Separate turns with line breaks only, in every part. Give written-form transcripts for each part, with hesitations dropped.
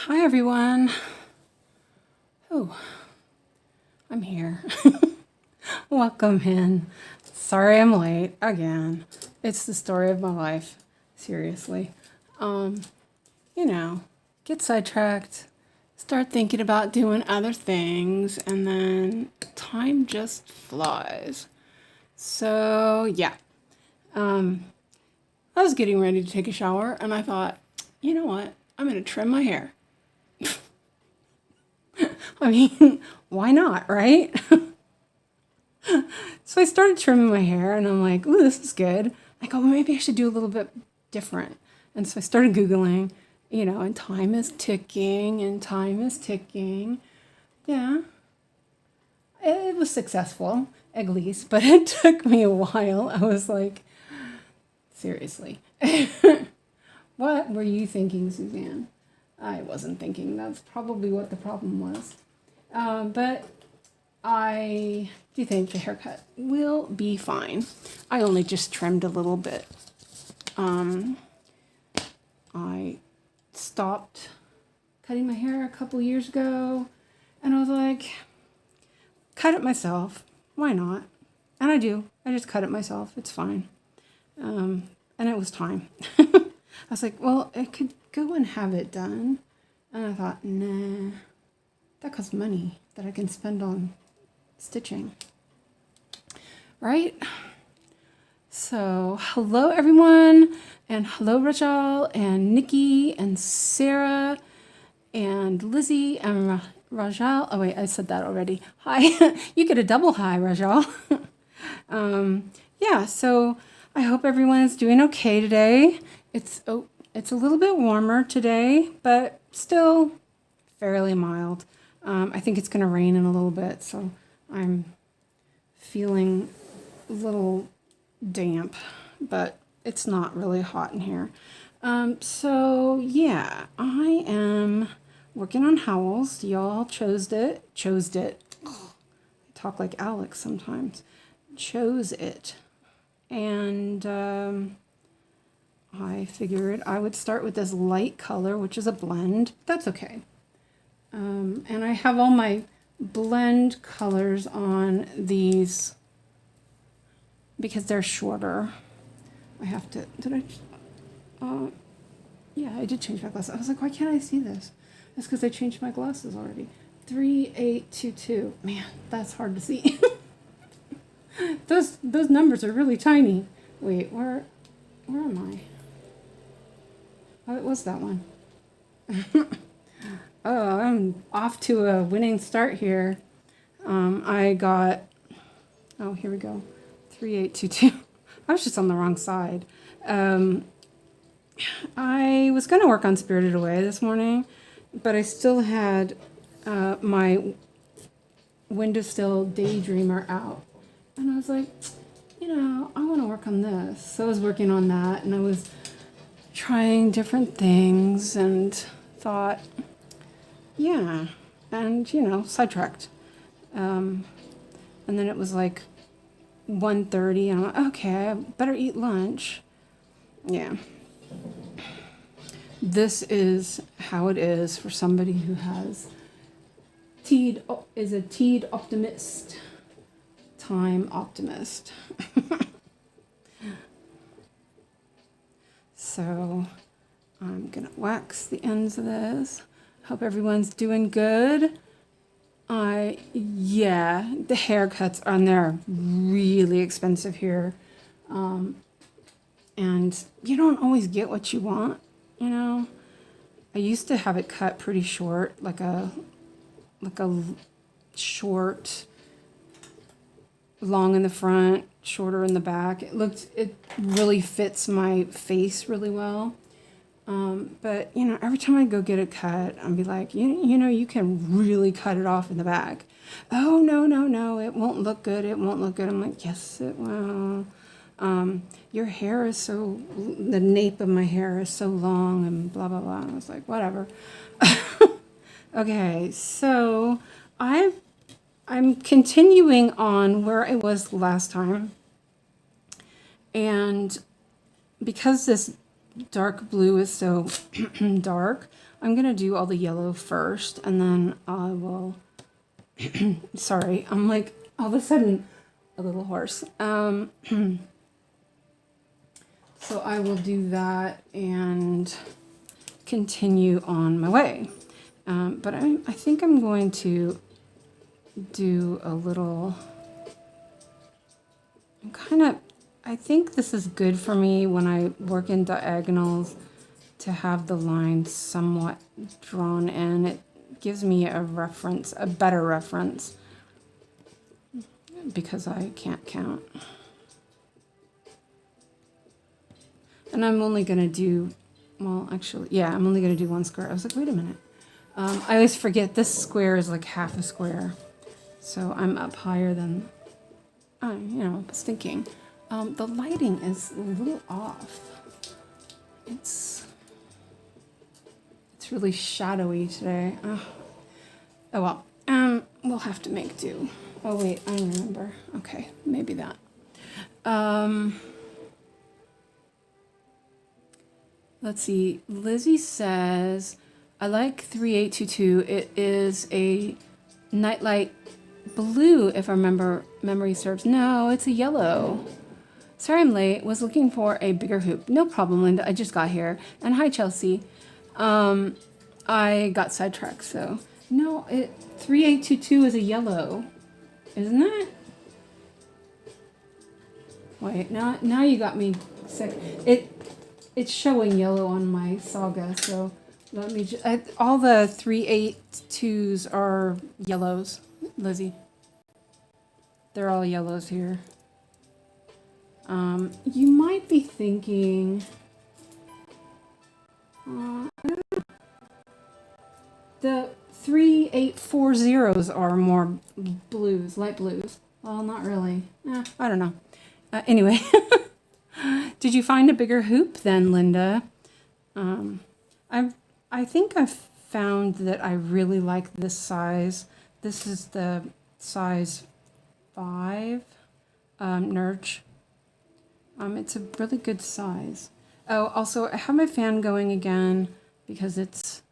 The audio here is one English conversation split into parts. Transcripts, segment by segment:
Hi everyone. Oh, I'm here. Welcome in. Sorry I'm late again. It's the story of my life. Seriously. You know, get sidetracked, start thinking about doing other things, and then time just flies. So yeah. I was getting ready to take a shower and I thought, you know what? I'm gonna trim my hair. I mean, why not, right? So I started trimming my hair and I'm like, ooh, this is good. I go, well, maybe I should do a little bit different. And so I started Googling, and time is ticking and time is ticking. Yeah, it was successful, at least, but it took me a while. I was like, seriously. What were you thinking, Suzanne? I wasn't thinking. That's probably what the problem was. But I do think the haircut will be fine. I only just trimmed a little bit. I stopped cutting my hair a couple years ago, and I was like, cut it myself. Why not? And I do. I just cut it myself. It's fine. And it was time. I was like, well, I could go and have it done. And I thought, nah, that costs money that I can spend on stitching. Right? So, hello everyone, and hello Rachel, and Nikki, and Sarah, and Lizzie, and Rajal. Oh wait, I said that already. Hi. You get a double hi, Rajal. Yeah, so I hope everyone's doing okay today. It's a little bit warmer today, but still fairly mild. I think it's going to rain in a little bit, so I'm feeling a little damp, but it's not really hot in here. So yeah, I am working on Howls. Y'all chose it. Oh, I talk like Alex sometimes. Chose it. And I figured I would start with this light color, which is a blend. That's okay. And I have all my blend colors on these because they're shorter. I have to, yeah, I did change my glasses. I was like, why can't I see this? That's because I changed my glasses already. 3822. Man, that's hard to see. Those numbers are really tiny. Wait, where am I? Oh, it was that one. Oh, I'm off to a winning start here. I got, oh, here we go, 3822. I was just on the wrong side. I was going to work on Spirited Away this morning, but I still had my Windowsill Daydreamer out. And I was like, I want to work on this. So I was working on that, and I was trying different things and thought, yeah, and sidetracked. And then it was like 1:30, and I'm like, okay, I better eat lunch. Yeah. This is how it is for somebody who is a teed optimist, time optimist. So I'm gonna wax the ends of this. Hope everyone's doing good. Yeah, the haircuts on there are really expensive here. And you don't always get what you want, I used to have it cut pretty short, like a short, long in the front, shorter in the back. It really fits my face really well. But every time I go get it cut, I'll be like, you can really cut it off in the back. Oh, no, it won't look good. I'm like, yes, it will. Your hair is the nape of my hair is so long and blah, blah, blah. And I was like, whatever. Okay, so I'm continuing on where I was last time. And because this dark blue is so dark, I'm going to do all the yellow first, and then I will, sorry, I'm like all of a sudden a little hoarse. So I will do that and continue on my way. But I think I'm going to do a little, I think this is good for me when I work in diagonals to have the lines somewhat drawn in. It gives me a reference, a better reference, because I can't count. And I'm only going to do, well, actually, yeah, I'm only going to do one square. I was like, wait a minute. I always forget this square is like half a square. So I'm up higher than, you know, I was thinking. The lighting is a little off. It's really shadowy today. Oh well, we'll have to make do. Oh wait, I remember. Okay, maybe that. Let's see. Lizzie says, I like 3822. It is a nightlight blue, if I remember memory serves. No, it's a yellow. Sorry I'm late. Was looking for a bigger hoop. No problem, Linda. I just got here. And hi, Chelsea. I got sidetracked, so. No, 3822 is a yellow. Isn't it? Wait, now you got me sick. It's showing yellow on my saga, so let me just, all the 382s are yellows, Lizzie. They're all yellows here. You might be thinking, I don't know. The 3840s are more blues, light blues. Well, not really. I don't know. Anyway, did you find a bigger hoop then, Linda? I think I've found that I really like this size. This is the size 5 Nurch. It's a really good size. Oh, also I have my fan going again because it's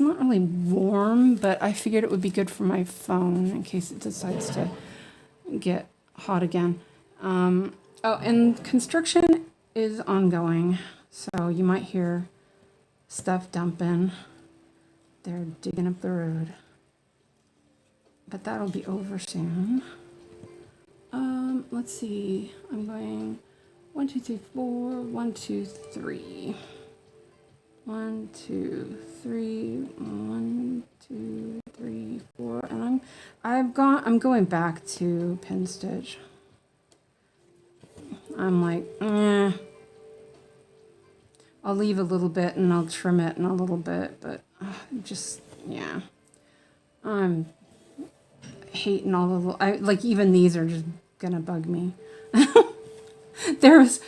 not really warm, but I figured it would be good for my phone in case it decides to get hot again. Oh, and construction is ongoing, so you might hear stuff dumping. They're digging up the road. But that'll be over soon. Let's see. I'm going 1, 2, 3, 4, 1, 2, 3. 1, 2, 3, 1, 2, 3, 4, and I'm going back to pin stitch. I'm like, I'll leave a little bit and I'll trim it in a little bit, but just, yeah. I'm hating all the little, like even these are just gonna bug me. There was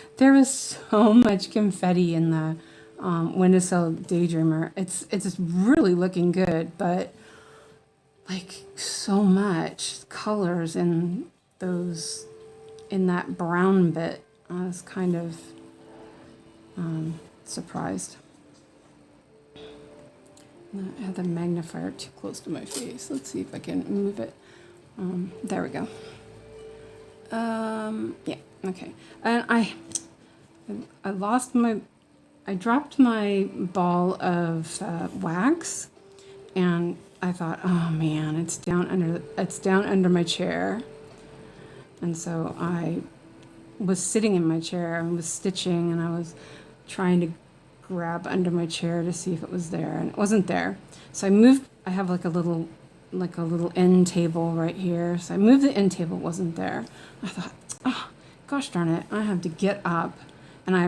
so much confetti in the windowsill daydreamer. It's really looking good, but like so much colors in those, in that brown bit. I was kind of surprised. I had the magnifier too close to my face. Let's see if I can move it. There we go. Yeah, okay. And I dropped my ball of wax, and I thought, oh man, it's down under my chair. And so I was sitting in my chair and was stitching, and I was trying to grab under my chair to see if it was there, and it wasn't there. So I moved. I have like a little end table right here. So I moved the end table. It wasn't there. I thought, oh gosh darn it, I have to get up. And I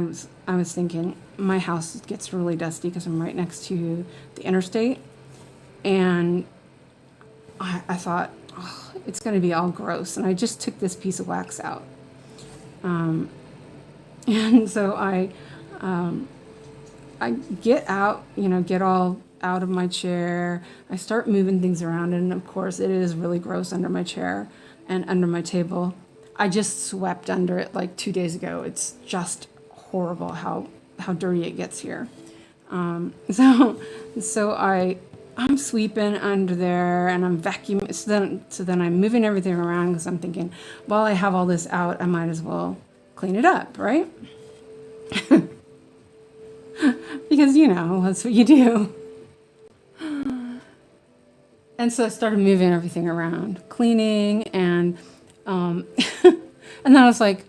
was thinking, my house gets really dusty because I'm right next to the interstate, and I thought, oh, it's going to be all gross. And I just took this piece of wax out, and so I get out, get all out of my chair. I start moving things around, and of course it is really gross under my chair and under my table. I just swept under it like 2 days ago. It's just horrible how how dirty it gets here. So I'm sweeping under there and I'm vacuuming. So then I'm moving everything around because I'm thinking, while I have all this out, I might as well clean it up, right? Because, you know, that's what you do. And so I started moving everything around, cleaning, and and then I was like,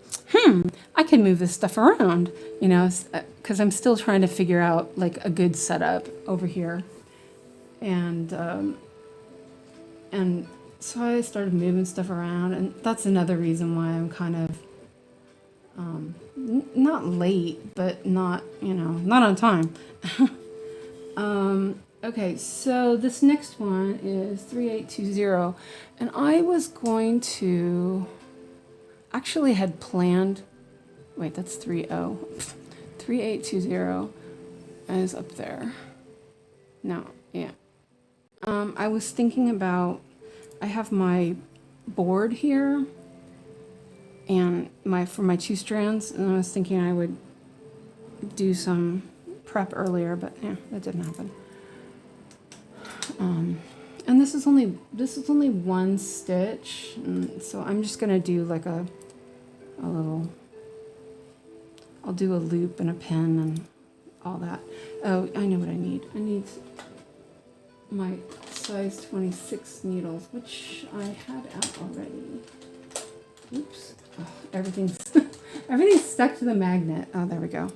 I can move this stuff around, you know, because I'm still trying to figure out like a good setup over here. And so I started moving stuff around, and that's another reason why I'm kind of not late, but not, you know, not on time. Okay, so this next one is 3820, and I was going to, actually had planned, wait, that's 3820 is up there. No, yeah. I was thinking about, I have my board here and for my 2 strands, and I was thinking I would do some prep earlier, but yeah, that didn't happen. And this is only 1 stitch, and so I'm just gonna do like a little, I'll do a loop and a pin and all that. Oh, I know what I need. I need my size 26 needles, which I had out already. Oops. Oh, everything's stuck to the magnet. Oh, there we go.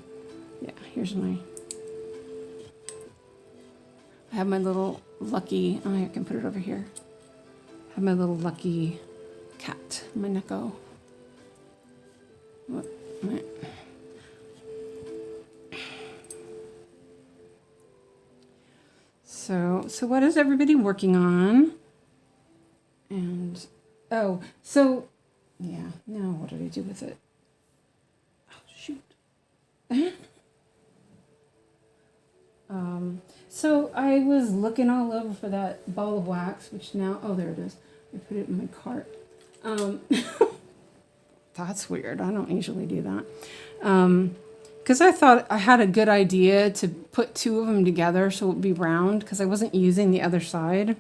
Yeah, here's I have my little lucky, oh, I can put it over here. I have my little lucky cat, my 𝐒𝐏𝐈𝐓𝐇. What? Right. So what is everybody working on? And, oh, so, yeah, now what did I do with it? Oh, shoot. So I was looking all over for that ball of wax, which now, oh, there it is. I put it in my cart. That's weird. I don't usually do that. Because I thought I had a good idea to put 2 of them together so it would be round, because I wasn't using the other side.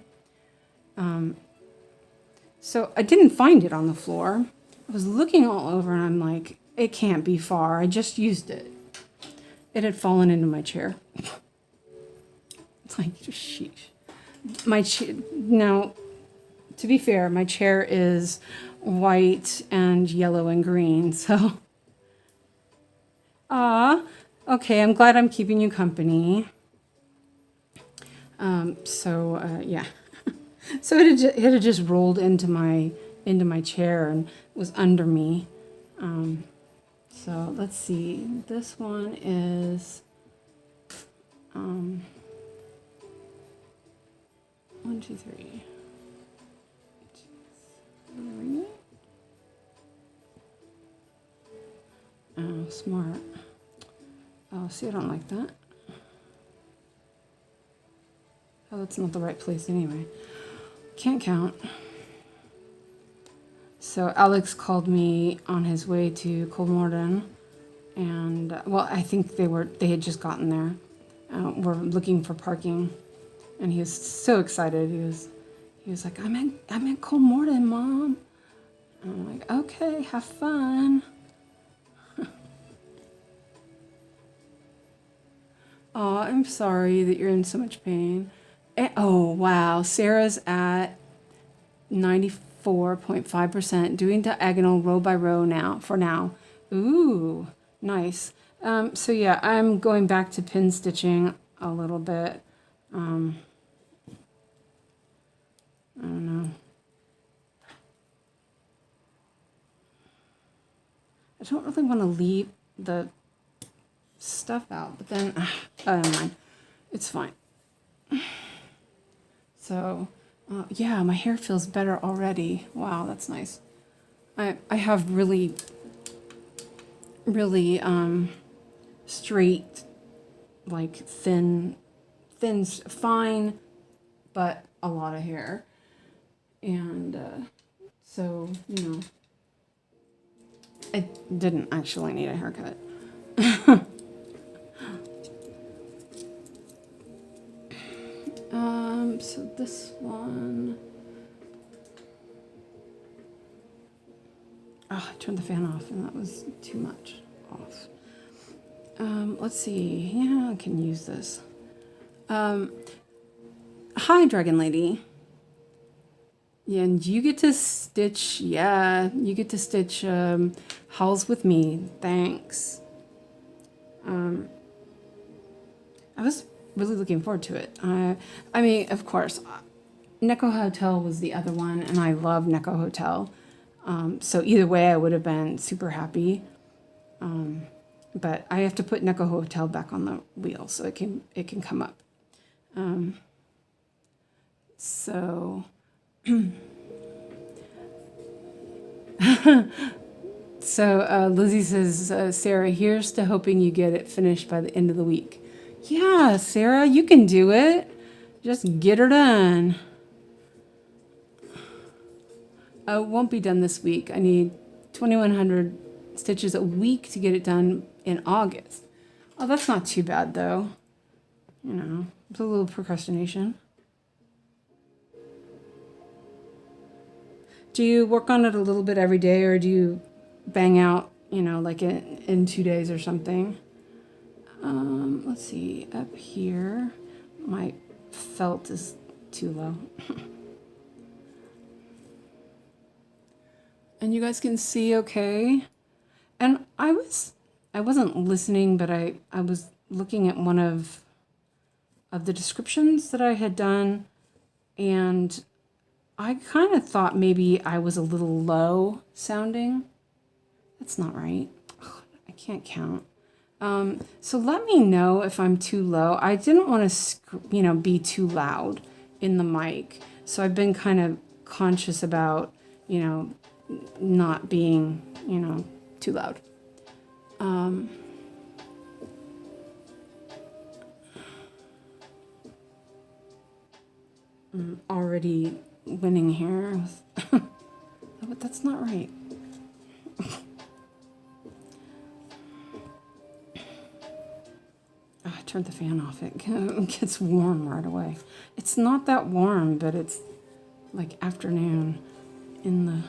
So I didn't find it on the floor. I was looking all over and I'm like, it can't be far. I just used it. It had fallen into my chair. It's like, sheesh. Now, to be fair, my chair is white and yellow and green, so. Okay, I'm glad I'm keeping you company. Yeah. So it had just rolled into my chair and was under me. So let's see. This one is 1, 2, 3. Oh, smart. Oh, see, I don't like that. Oh, that's not the right place anyway. Can't count. So Alex called me on his way to Kolmården, and well, I think they had just gotten there. We're looking for parking, and he was so excited. He was like, I'm in Kolmården, Mom. And I'm like, okay, have fun. Oh, I'm sorry that you're in so much pain. Oh, wow. Sarah's at 94.5%, doing diagonal row by row now, for now. Ooh, nice. So yeah, I'm going back to pin stitching a little bit. I don't know. I don't really want to leave the stuff out, but then, never mind. It's fine. So, yeah, my hair feels better already. Wow, that's nice. I have really straight, like thin, fine, but a lot of hair. And so, you know, I didn't actually need a haircut. So this one. Oh, I turned the fan off and that was too much off. Let's see. Yeah, I can use this. Hi, Dragon Lady. Yeah, and you get to stitch. Yeah, you get to stitch Howls with me. Thanks. I was really looking forward to it. I mean, of course, 𝐒𝐏𝐈𝐓𝐇 was the other one, and I love 𝐒𝐏𝐈𝐓𝐇. So either way, I would have been super happy. But I have to put 𝐒𝐏𝐈𝐓𝐇 back on the wheel so it can come up. So Lizzie says, Sarah, here's to hoping you get it finished by the end of the week. Yeah, Sarah, you can do it. Just get her done. It won't be done this week. I need 2,100 stitches a week to get it done in August. Oh, that's not too bad, though. You know, it's a little procrastination. Do you work on it a little bit every day, or do you bang out, you know, like in 2 days or something? Let's see, up here, my felt is too low. And you guys can see okay. And I wasn't listening, but I was looking at one of the descriptions that I had done, and I kind of thought maybe I was a little low sounding. That's not right. Ugh, I can't count. So let me know if I'm too low. I didn't want to, you know, be too loud in the mic. So I've been kind of conscious about, you know, not being, you know, too loud. I'm already winning here. But that's not right. I turned the fan off. It gets warm right away. It's not that warm, but it's like afternoon in the...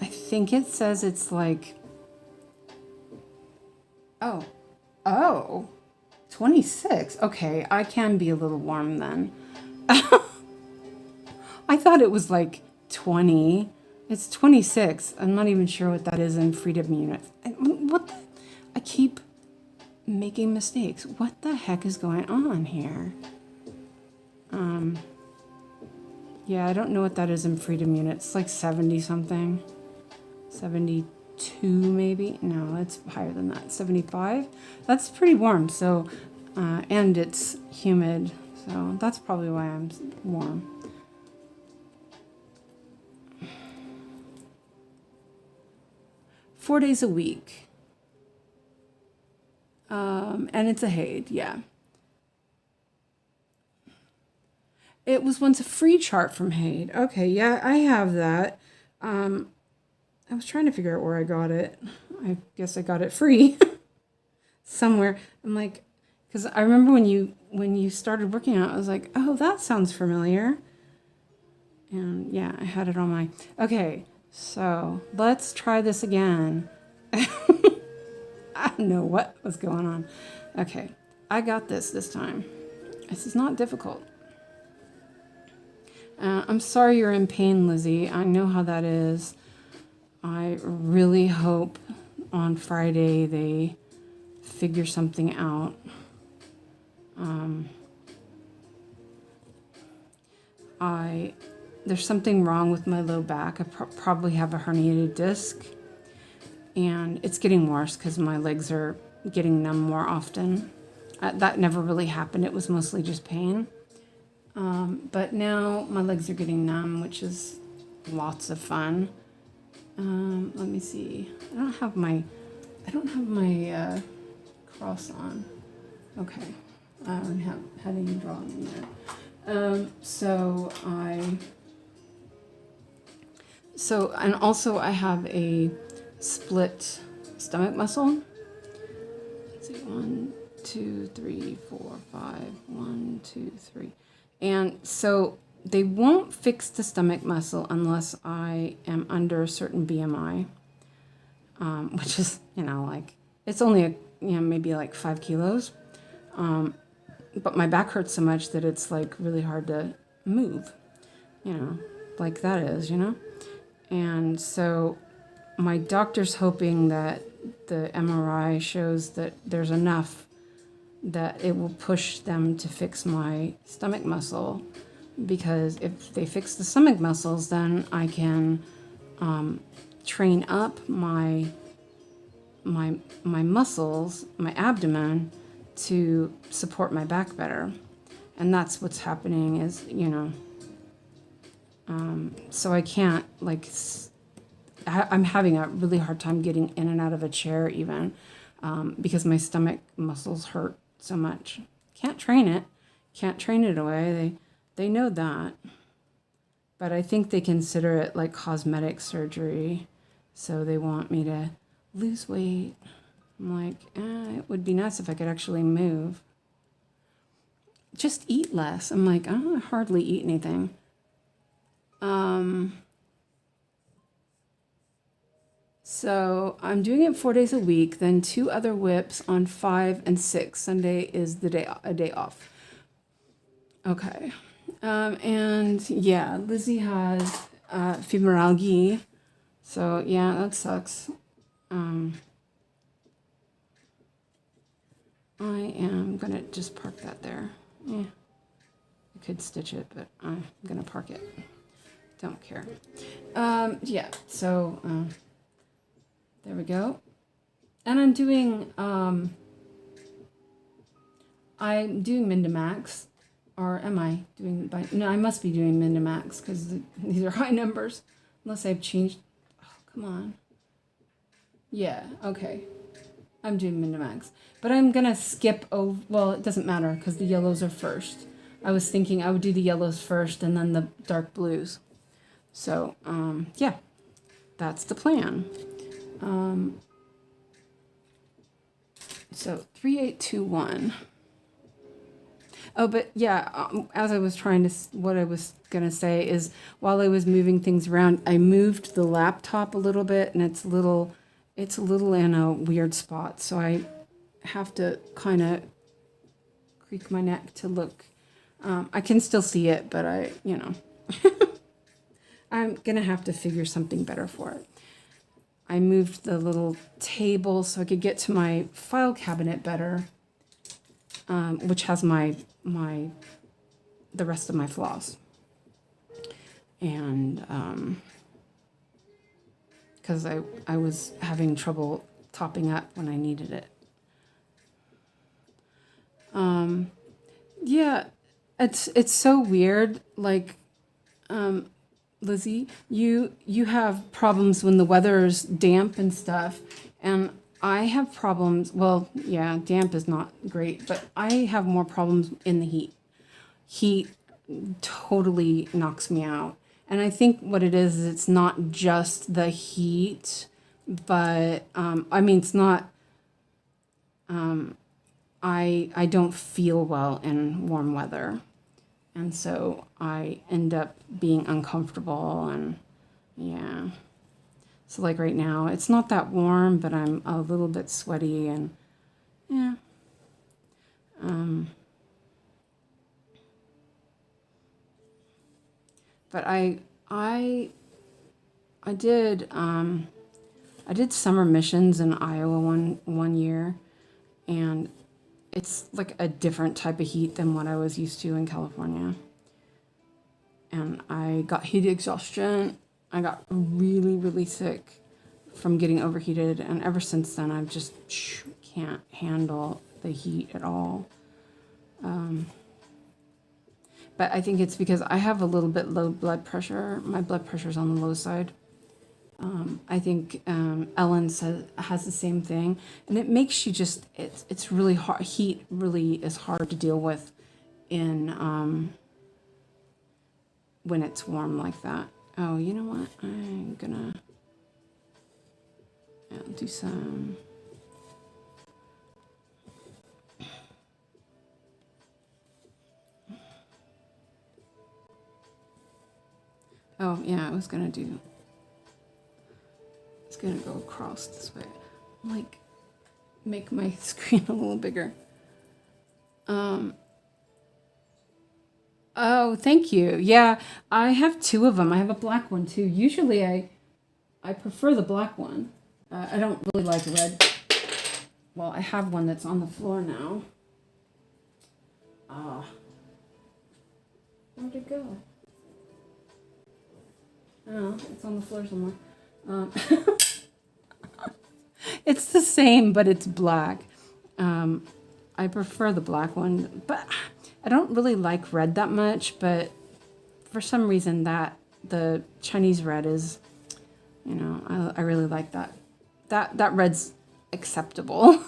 I think it says it's like... Oh, 26. Okay, I can be a little warm then. I thought it was like 20. It's 26. I'm not even sure what that is in freedom units. What the... I keep making mistakes. What the heck is going on here? Yeah, I don't know what that is in freedom units. It's like 70 something. 72 maybe? No, it's higher than that. 75? That's pretty warm. So, and it's humid. So that's probably why I'm warm. Four days a week. And it's a 𝐒𝐈𝐓𝐇, yeah. It was once a free chart from 𝐒𝐈𝐓𝐇. Okay, yeah, I have that. I was trying to figure out where I got it. I guess I got it free somewhere. I'm like, because I remember when you started working on it, I was like, oh, that sounds familiar. And yeah, I had it on my... Okay, so let's try this again. I don't know what was going on. Okay, I got this time. This is not difficult. I'm sorry you're in pain, Lizzie. I know how that is. I really hope on Friday they figure something out. There's something wrong with my low back. I probably have a herniated disc. And it's getting worse because my legs are getting numb more often. That never really happened. It was mostly just pain. But now my legs are getting numb, which is lots of fun. Let me see. I don't have my cross on. Okay. I don't have any drawing in there. And also I have a split stomach muscle. Let's see, 1, 2, 3, 4, 5. 1, 2, 3. And so they won't fix the stomach muscle unless I am under a certain BMI, which is, you know, like, it's only, maybe like 5 kilos. But my back hurts so much that it's like really hard to move, like that is, And so my doctor's hoping that the MRI shows that there's enough that it will push them to fix my stomach muscle, because if they fix the stomach muscles, then I can train up my muscles, my abdomen, to support my back better. And that's what's happening is, so I can't, like, I'm having a really hard time getting in and out of a chair even, because my stomach muscles hurt so much. Can't train it away. They know that. But I think they consider it like cosmetic surgery. So they want me to lose weight. I'm like, it would be nice if I could actually move. Just eat less. I'm like, I hardly eat anything. So I'm doing it 4 days a week, then 2 other whips on 5 and 6. Sunday is a day off. Okay. And yeah, Lizzie has fibromyalgia. So yeah, that sucks. I am gonna just park that there. Yeah, I could stitch it, but I'm gonna park it. Don't care. Yeah, so there we go. And I'm doing Minimax, or am I doing no, I must be doing Minimax because these are high numbers, unless I've changed. Oh, come on. Yeah, okay. I'm doing Minimax. But I'm going to skip over, well, it doesn't matter because the yellows are first. I was thinking I would do the yellows first and then the dark blues. So, yeah, that's the plan. So 3821. Oh, but yeah, as I was what I was going to say is while I was moving things around, I moved the laptop a little bit and it's a little in a weird spot. So I have to kind of creak my neck to look. I can still see it, but I'm going to have to figure something better for it. I moved the little table so I could get to my file cabinet better, which has the rest of my floss. And because I was having trouble topping up when I needed it. Yeah, it's so weird. Like, Lizzie, you have problems when the weather's damp and stuff, and I have problems. Well, yeah, damp is not great, but I have more problems in the heat. Heat totally knocks me out. And I think what it is it's not just the heat, but it's not. I don't feel well in warm weather, and so I end up being uncomfortable, and yeah. So like right now, it's not that warm, but I'm a little bit sweaty, and yeah. But I did summer missions in Iowa one year, and it's like a different type of heat than what I was used to in California. And I got heat exhaustion. I got really, really sick from getting overheated, and ever since then I've just can't handle the heat at all. But I think it's because I have a little bit low blood pressure. My blood pressure's on the low side. I think Ellen has the same thing, and it makes you it's really hard. Heat really is hard to deal with in when it's warm like that. Oh, you know what? I'm gonna do some. Oh, yeah, I was gonna do... It's gonna go across this way. Like, make my screen a little bigger. Oh, thank you. Yeah, I have two of them. I have a black one too. Usually I prefer the black one. I don't really like red. Well, I have one that's on the floor now. Ah. Where'd it go? Oh, it's on the floor somewhere. It's the same, but it's black. I prefer the black one, but I don't really like red that much, but for some reason that the Chinese red is, you know, I really like that. That red's acceptable.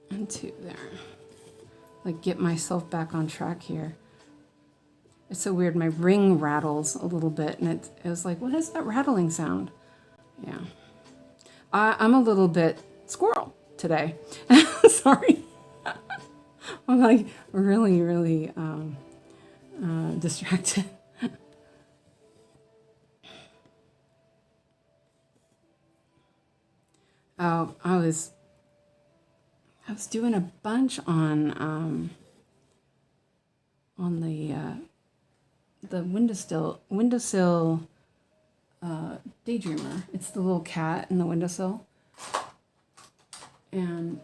And two there. Like, get myself back on track here. It's so weird. My ring rattles a little bit, and it was like, what is that rattling sound? Yeah. I'm a little bit squirrel today. Sorry. I'm like really, really distracted. Oh, I was doing a bunch on the windowsill daydreamer. It's the little cat in the windowsill, and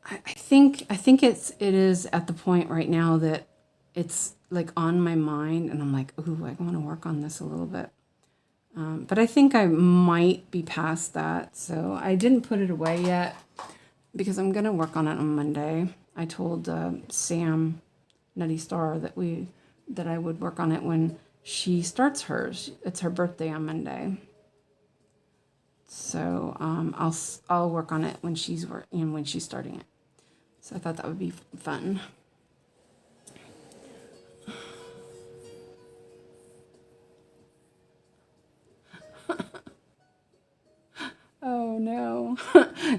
I think it is at the point right now that it's like on my mind, and I'm like, ooh, I want to work on this a little bit. But I think I might be past that, so I didn't put it away yet because I'm gonna work on it on Monday. I told Sam Nutty Star that I would work on it when she starts hers. It's her birthday on Monday, so I'll work on it when she's starting it. So I thought that would be fun. Oh no.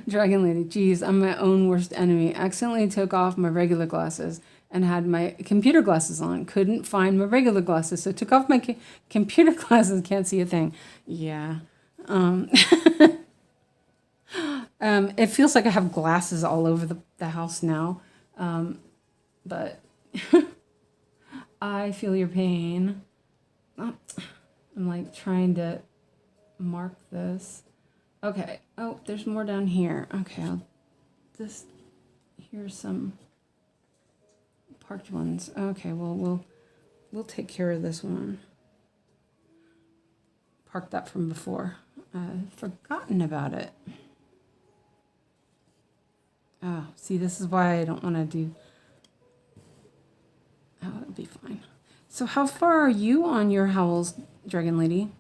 Dragon Lady, geez, I'm my own worst enemy. Accidentally took off my regular glasses and had my computer glasses on. Couldn't find my regular glasses, so took off my computer glasses. Can't see a thing. Yeah. It feels like I have glasses all over the house now. But I feel your pain. I'm like trying to mark this. Okay. Oh, there's more down here. Okay, here's some parked ones. Okay, well we'll take care of this one. Parked that from before. Forgotten about it. Oh, see, this is why I don't want to do. Oh, it'll be fine. So how far are you on your Howls, Dragon Lady?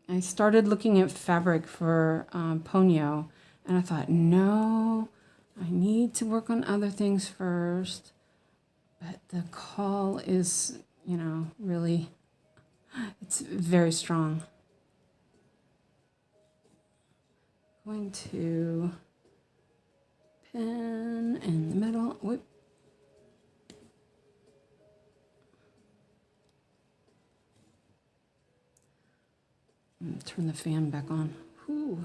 I started looking at fabric for Ponyo, and I thought, no, I need to work on other things first. But the call is, you know, really, it's very strong. Going to pin in the middle. Whoop. Turn the fan back on. Whew.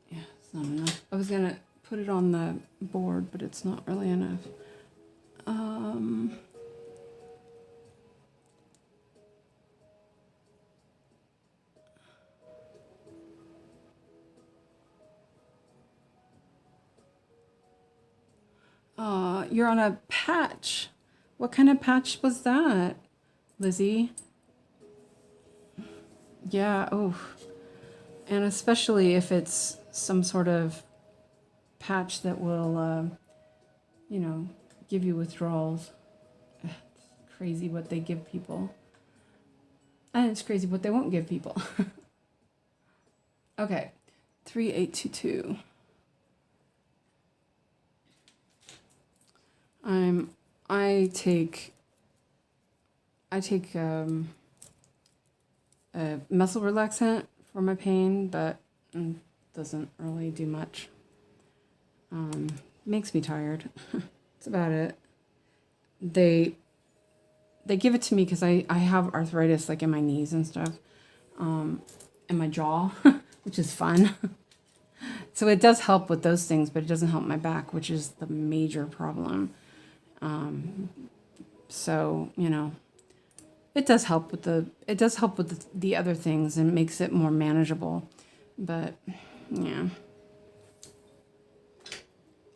Yeah, it's not enough. I was gonna put it on the board, but it's not really enough. You're on a patch. What kind of patch was that, Lizzie? Yeah, oh. And especially if it's some sort of patch that will, you know, give you withdrawals. It's crazy what they give people. And it's crazy what they won't give people. Okay, 3822. I take a muscle relaxant for my pain, but doesn't really do much. Makes me tired. That's about it. They give it to me because I have arthritis like in my knees and stuff, and my jaw, which is fun. So it does help with those things, but it doesn't help my back, which is the major problem. So, you know, it does help with the other things and makes it more manageable. But yeah,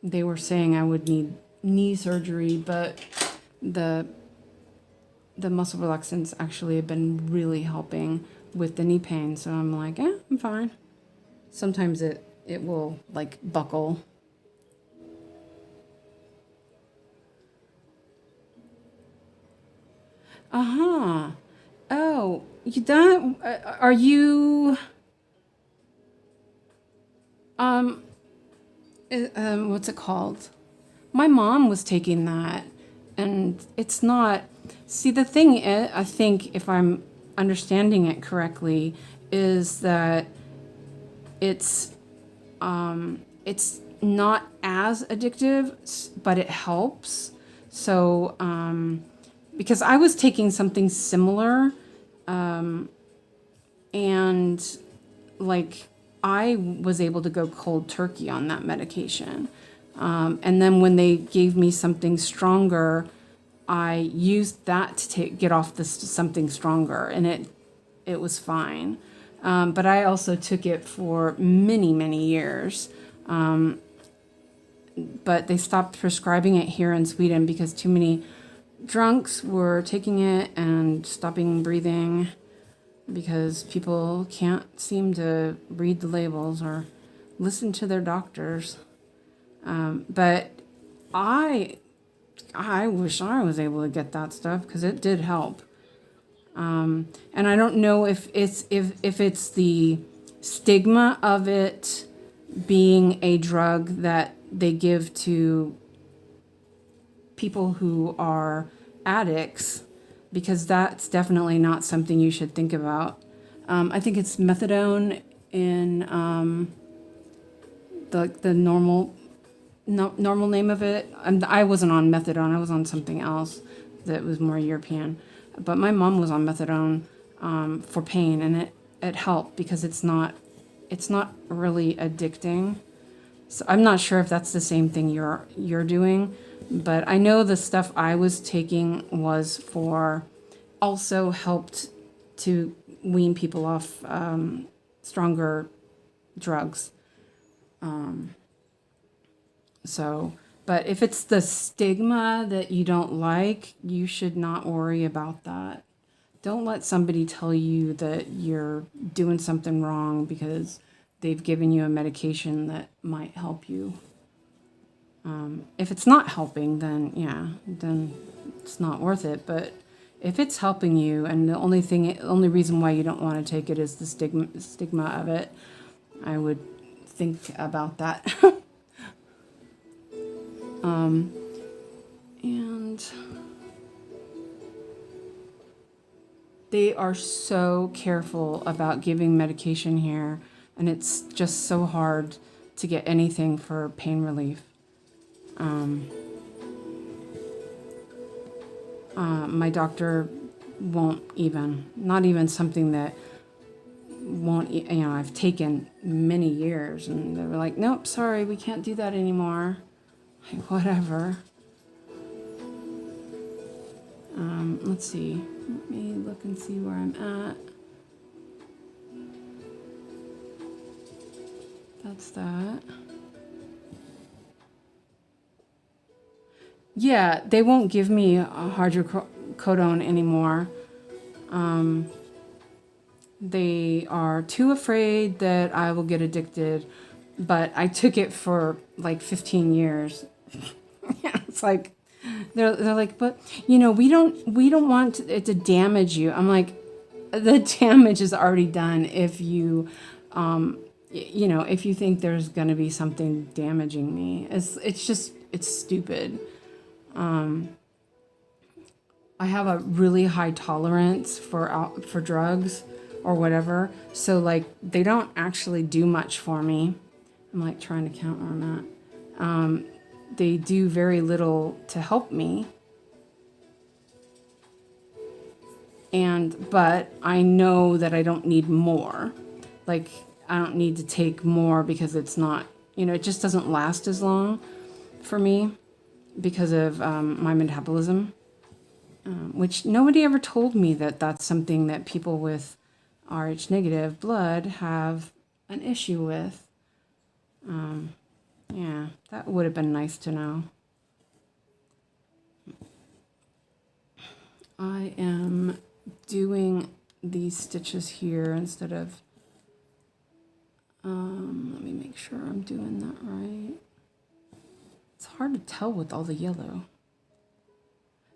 they were saying I would need knee surgery, but the muscle relaxants actually have been really helping with the knee pain. So I'm like, I'm fine. Sometimes it will like buckle. Oh, you done? Are you? What's it called? My mom was taking that, and it's not. See, the thing is, I think if I'm understanding it correctly, is that it's not as addictive, but it helps. So, because I was taking something similar, and like I was able to go cold turkey on that medication. And then when they gave me something stronger, I used that to get off this something stronger, and it was fine. But I also took it for many, many years. But they stopped prescribing it here in Sweden because too many drunks were taking it and stopping breathing because people can't seem to read the labels or listen to their doctors. But I wish I was able to get that stuff because it did help. And I don't know if it's the stigma of it being a drug that they give to people who are addicts, because that's definitely not something you should think about. I think it's methadone in the normal name of it. I wasn't on methadone. I was on something else that was more European. But my mom was on methadone for pain, and it helped because it's not really addicting. So I'm not sure if that's the same thing you're doing, but I know the stuff I was taking was also helped to wean people off stronger drugs. But if it's the stigma that you don't like, you should not worry about that. Don't let somebody tell you that you're doing something wrong because they've given you a medication that might help you. If it's not helping, then it's not worth it. But if it's helping you, and the only reason why you don't want to take it is the stigma of it, I would think about that. And they are so careful about giving medication here, and it's just so hard to get anything for pain relief. My doctor won't not even something that won't, I've taken many years, and they were like, nope, sorry, we can't do that anymore. Like, whatever. Let's see. Let me look and see where I'm at. That's that. Yeah, they won't give me a hydrocodone anymore. They are too afraid that I will get addicted, but I took it for like 15 years. Yeah, it's like they're like, but we don't want it to damage you. I'm like, the damage is already done if you you know, if you think there's going to be something damaging me, it's stupid. I have a really high tolerance for drugs or whatever. So like they don't actually do much for me. I'm like trying to count where I'm at. They do very little to help me. But I know that I don't need more. Like I don't need to take more because it's not, you know, it just doesn't last as long for me because of my metabolism. Which nobody ever told me that that's something that people with Rh negative blood have an issue with. Yeah, that would have been nice to know. I am doing these stitches here instead of, let me make sure I'm doing that right. It's hard to tell with all the yellow.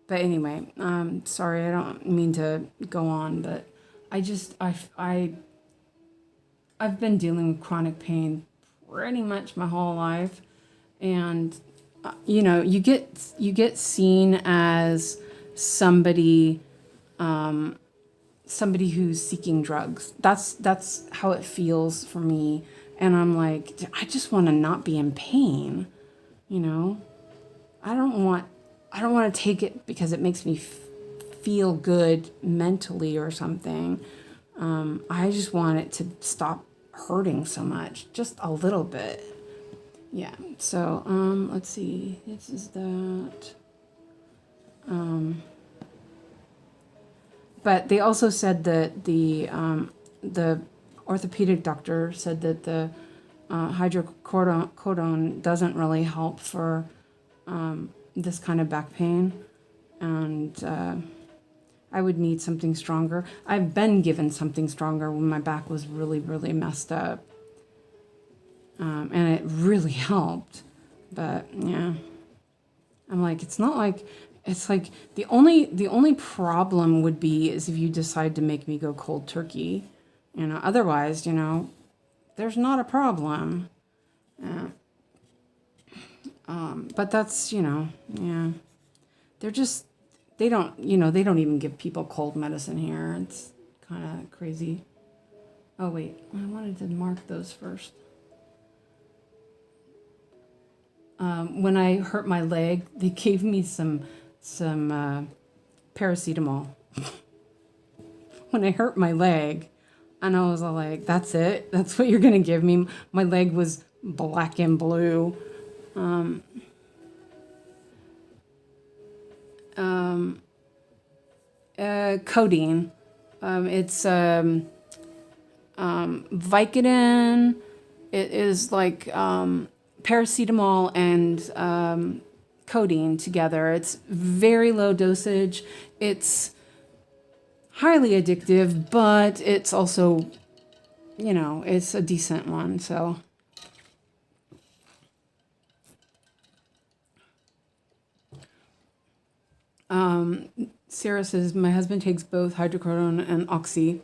But anyway, sorry, I don't mean to go on, but I've been dealing with chronic pain pretty much my whole life. And, you know, you get seen as somebody who's seeking drugs. That's how it feels for me. And I'm like, I just want to not be in pain, you know? I don't want to take it because it makes me feel good mentally or something. I just want it to stop hurting so much, just a little bit. Yeah. So let's see. This is that. But they also said that the orthopedic doctor said that the hydrocodone doesn't really help for this kind of back pain, and I would need something stronger. I've been given something stronger when my back was really, really messed up, and it really helped. But yeah, I'm like, it's not like, it's like the only problem would be is if you decide to make me go cold turkey, you know. Otherwise, you know, there's not a problem. Yeah. But that's, you know, yeah. They don't even give people cold medicine here. It's kind of crazy. Oh, wait. I wanted to mark those first. When I hurt my leg, they gave me some paracetamol. When I hurt my leg, and I was all like, that's it? That's what you're going to give me? My leg was black and blue. Codeine. It's Vicodin. It is like paracetamol and codeine together. It's very low dosage. It's highly addictive, but it's also, you know, it's a decent one. So Sarah says, my husband takes both hydrocodone and oxy.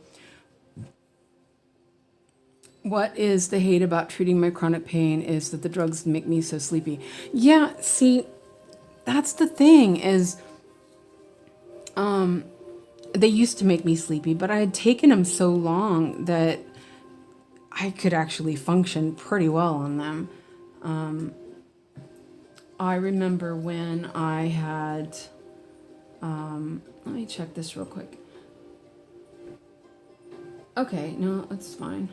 What is the hate about treating my chronic pain is that the drugs make me so sleepy. Yeah, see, that's the thing is, they used to make me sleepy, but I had taken them so long that I could actually function pretty well on them. I remember when I had, let me check this real quick. Okay, no, that's fine.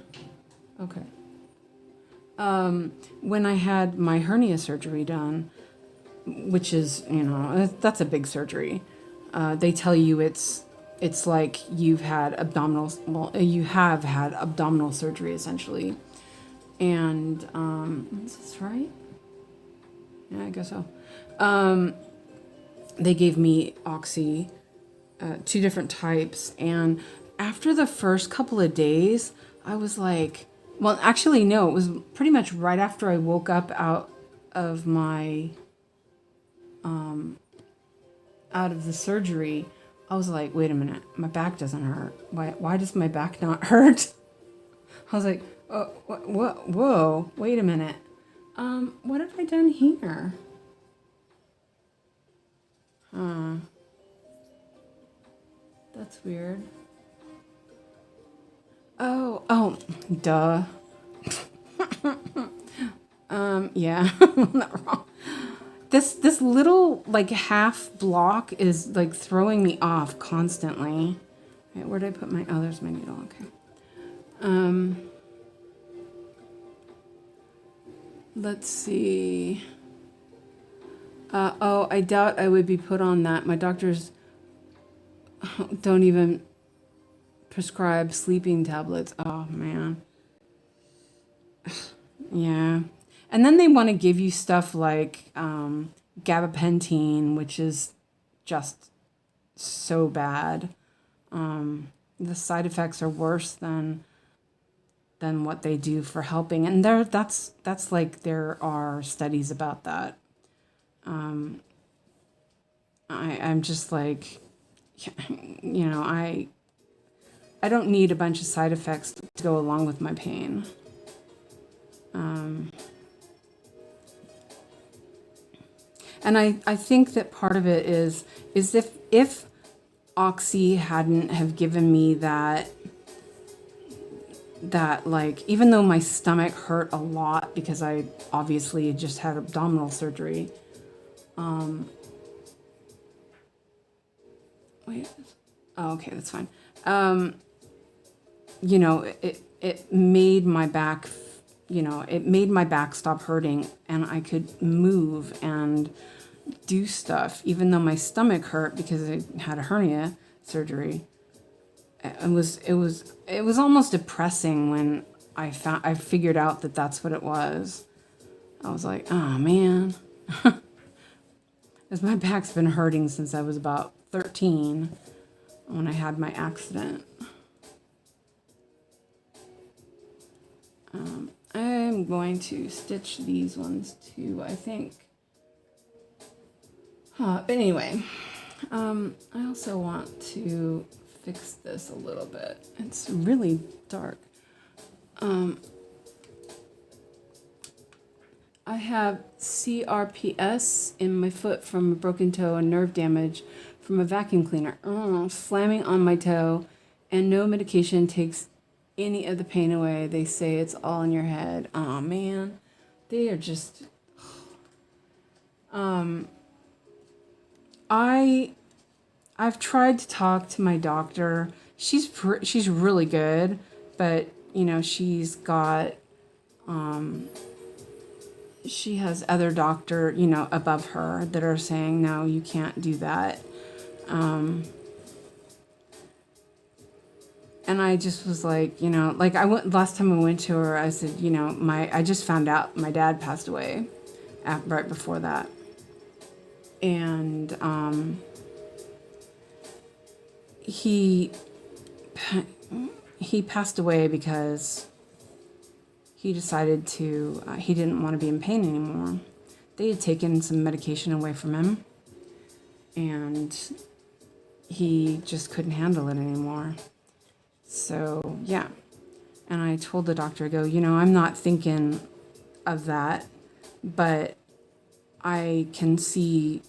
Okay. When I had my hernia surgery done, which is, you know, that's a big surgery. They tell you it's like you have had abdominal surgery essentially. And, is this right? Yeah, I guess so. They gave me oxy, 2 different types. And after the first couple of days, I was like, well, actually, no, it was pretty much right after I woke up out of my, out of the surgery. I was like, wait a minute, my back doesn't hurt. Why does my back not hurt? I was like, Oh, what? Whoa! Wait a minute. What have I done here? Huh. That's weird. Oh, duh. Yeah, I'm not wrong. This little like half block is like throwing me off constantly. Okay, where did I put my? Oh, there's my needle. Okay. Let's see. Oh, I doubt I would be put on that. My doctors don't even prescribe sleeping tablets. Oh, man. Yeah. And then they want to give you stuff like gabapentin, which is just so bad. The side effects are worse than what they do for helping. And that's like there are studies about that. I'm just like, you know, I don't need a bunch of side effects to go along with my pain. And I think that part of it is if Oxy hadn't have given me that like, even though my stomach hurt a lot because I obviously just had abdominal surgery. Wait. Oh, okay, that's fine. You know, it made my back, you know, it made my back stop hurting and I could move and do stuff, even though my stomach hurt because I had a hernia surgery. It was almost depressing when I figured out that that's what it was. I was like, oh man, because my back's been hurting since I was about 13 when I had my accident. I'm going to stitch these ones too, I think. But anyway, I also want to fix this a little bit. It's really dark. I have CRPS in my foot from a broken toe and nerve damage from a vacuum cleaner. Slamming on my toe, and no medication takes any of the pain away. They say it's all in your head. Oh man, they are just. I've tried to talk to my doctor. She's really good, but you know she's got she has other doctor, you know, above her that are saying no, you can't do that. And I just was like, you know, like last time I went to her, I said, you know, I just found out my dad passed away right before that. And he passed away because he decided to, he didn't want to be in pain anymore. They had taken some medication away from him, and he just couldn't handle it anymore. So, yeah. And I told the doctor, I go, you know, I'm not thinking of that, but I can see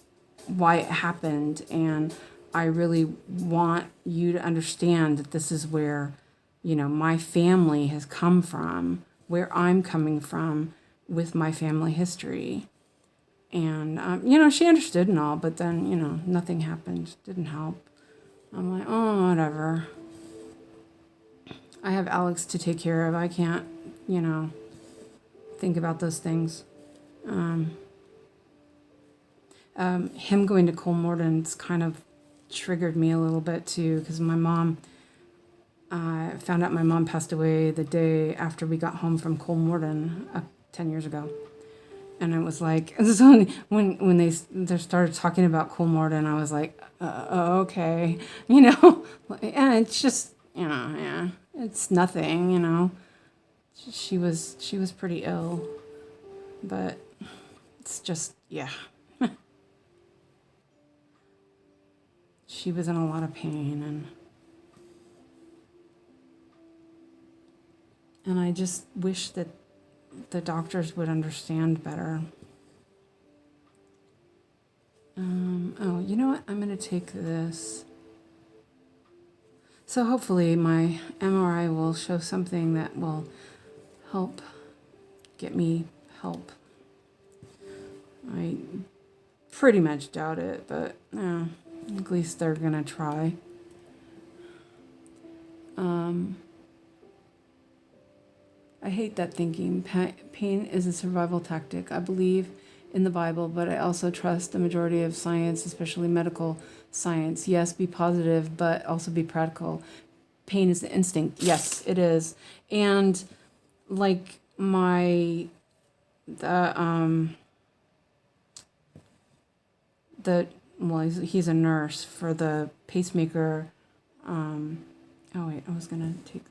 why it happened, and I really want you to understand that this is where, you know, my family has come from, where I'm coming from with my family history. And, you know, she understood and all, but then, you know, nothing happened, didn't help. I'm like, oh, whatever. I have Alex to take care of. I can't, you know, think about those things. Him going to Kolmorden's kind of triggered me a little bit too, because my mom, I found out my mom passed away the day after we got home from Kolmorden 10 years ago. And it was like, so when they started talking about Kolmorden, I was like, okay, you know, yeah, it's just, you know, yeah, it's nothing, you know. She was pretty ill, but it's just, yeah. She was in a lot of pain, And I just wish that the doctors would understand better. Oh, you know what? I'm going to take this. So hopefully my MRI will show something that will help get me help. I pretty much doubt it, but at least they're going to try. I hate that thinking. Pain is a survival tactic. I believe in the Bible, but I also trust the majority of science, especially medical science. Yes, be positive, but also be practical. Pain is the instinct. Yes, it is. And like well, he's a nurse for the pacemaker. Oh wait, I was gonna take,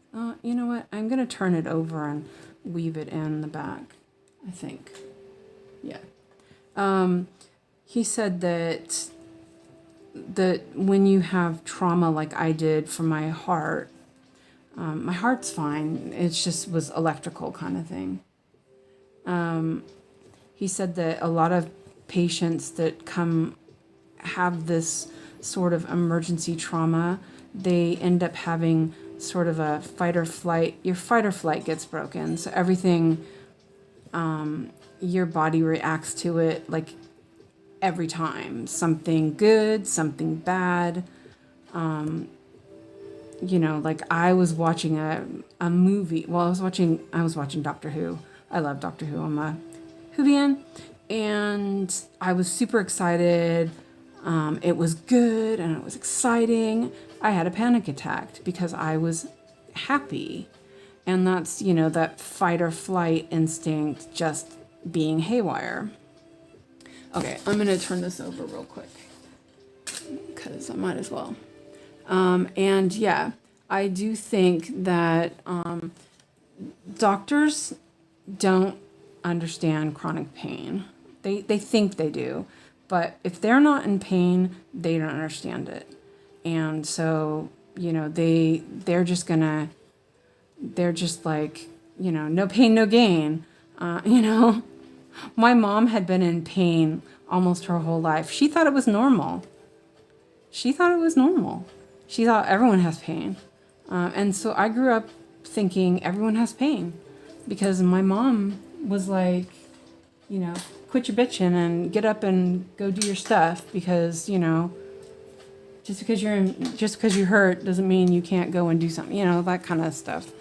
you know what? I'm gonna turn it over and weave it in the back, I think. Yeah. He said that when you have trauma like I did for my heart's fine. It just was electrical kind of thing. He said that a lot of patients that have this sort of emergency trauma, they end up having sort of a fight or flight. Your fight or flight gets broken. So everything, your body reacts to it like every time. Something good, something bad. You know, like I was watching a movie. Well, I was watching Doctor Who. I love Doctor Who. I'm a Whovian. And I was super excited. It was good and it was exciting. I had a panic attack because I was happy. And that's, you know, that fight or flight instinct just being haywire. Okay, I'm going to turn this over real quick because I might as well. And yeah, I do think that doctors don't understand chronic pain. They think they do. But if they're not in pain, they don't understand it. And so, you know, they're just like, you know, no pain, no gain. You know, my mom had been in pain almost her whole life. She thought it was normal. She thought everyone has pain. And so I grew up thinking everyone has pain because my mom was like, you know, quit your bitching and get up and go do your stuff because, you know, just because you're hurt doesn't mean you can't go and do something, you know, that kind of stuff.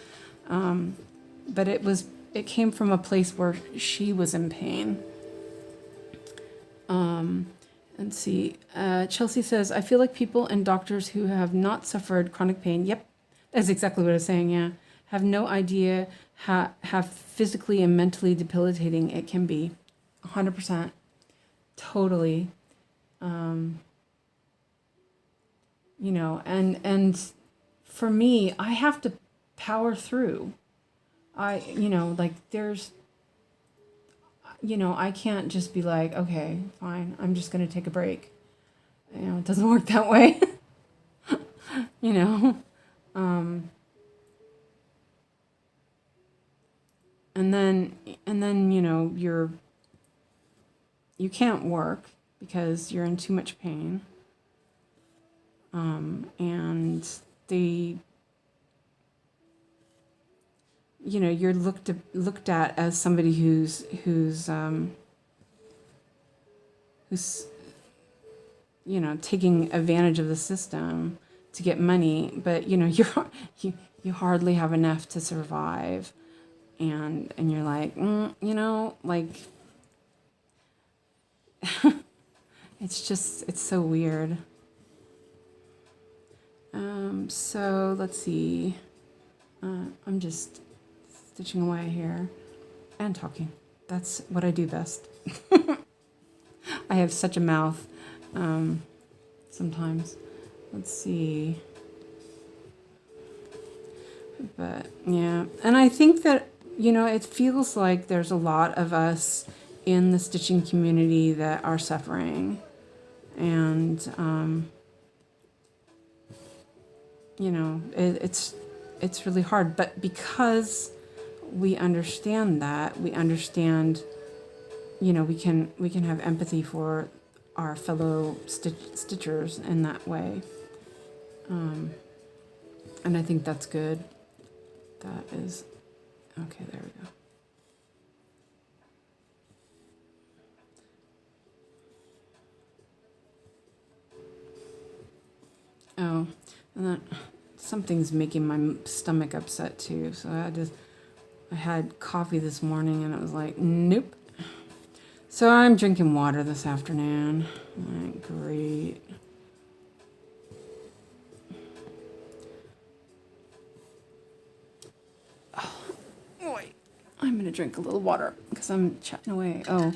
But it came from a place where she was in pain. Let's see. Chelsea says, I feel like people and doctors who have not suffered chronic pain, yep, that's exactly what I was saying, yeah, have no idea how physically and mentally debilitating it can be. 100%. Totally. You know, and for me, I have to power through. You know, like there's, you know, I can't just be like, okay, fine, I'm just going to take a break. You know, it doesn't work that way. You know, and then, you know, you can't work because you're in too much pain. And you know, you're looked at as somebody who's you know, taking advantage of the system to get money, but you know, you hardly have enough to survive, and you're like, you know, like it's so weird. So let's see. I'm just stitching away here and talking. That's what I do best. I have such a mouth sometimes. Let's see. But yeah, and I think that, you know, it feels like there's a lot of us in the stitching community that are suffering. And you know, it's really hard, but because we understand that. We understand, you know, we can have empathy for our fellow stitchers in that way. And I think that's good. That is, okay, there we go. Oh, and then something's making my stomach upset too. So I had coffee this morning and it was like, nope. So I'm drinking water this afternoon. Like, great. Oh, boy. I'm going to drink a little water because I'm chatting away. Oh,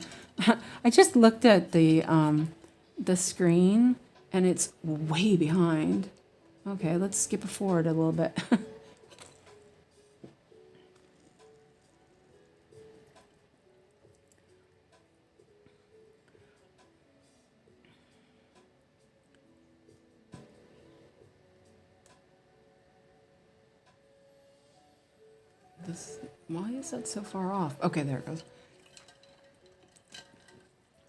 I just looked at the screen and it's way behind. Okay, let's skip forward a little bit. Why is that so far off? Okay, there it goes.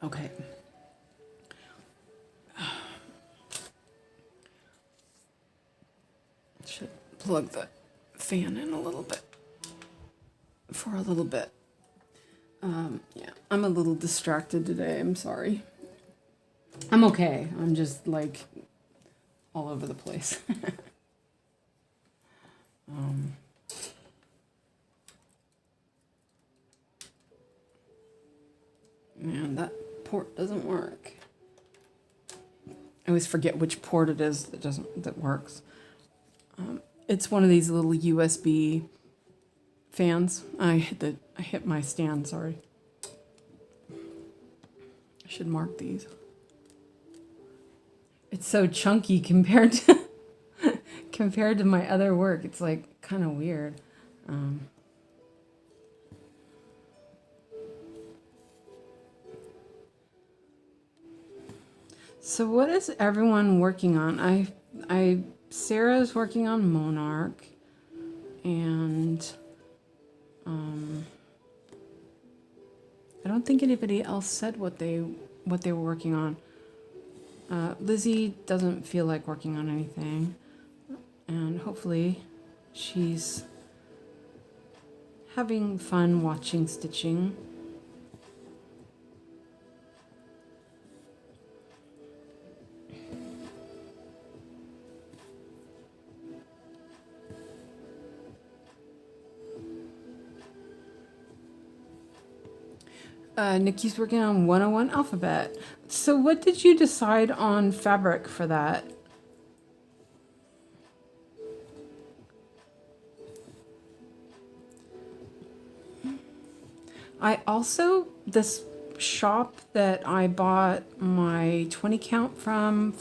Okay. Should plug the fan in a little bit. For a little bit. Yeah, I'm a little distracted today. I'm sorry. I'm okay. I'm just like all over the place. Man, that port doesn't work. I always forget which port it is that works. It's one of these little USB fans. I hit my stand, sorry. I should mark these. It's so chunky compared to my other work. It's like kind of weird. So what is everyone working on? Sarah's working on Monarch, and I don't think anybody else said what they were working on. Lizzie doesn't feel like working on anything, and hopefully she's having fun watching stitching. Nikki's working on 101 alphabet. So what did you decide on fabric for that? I also, this shop that I bought my 20 count from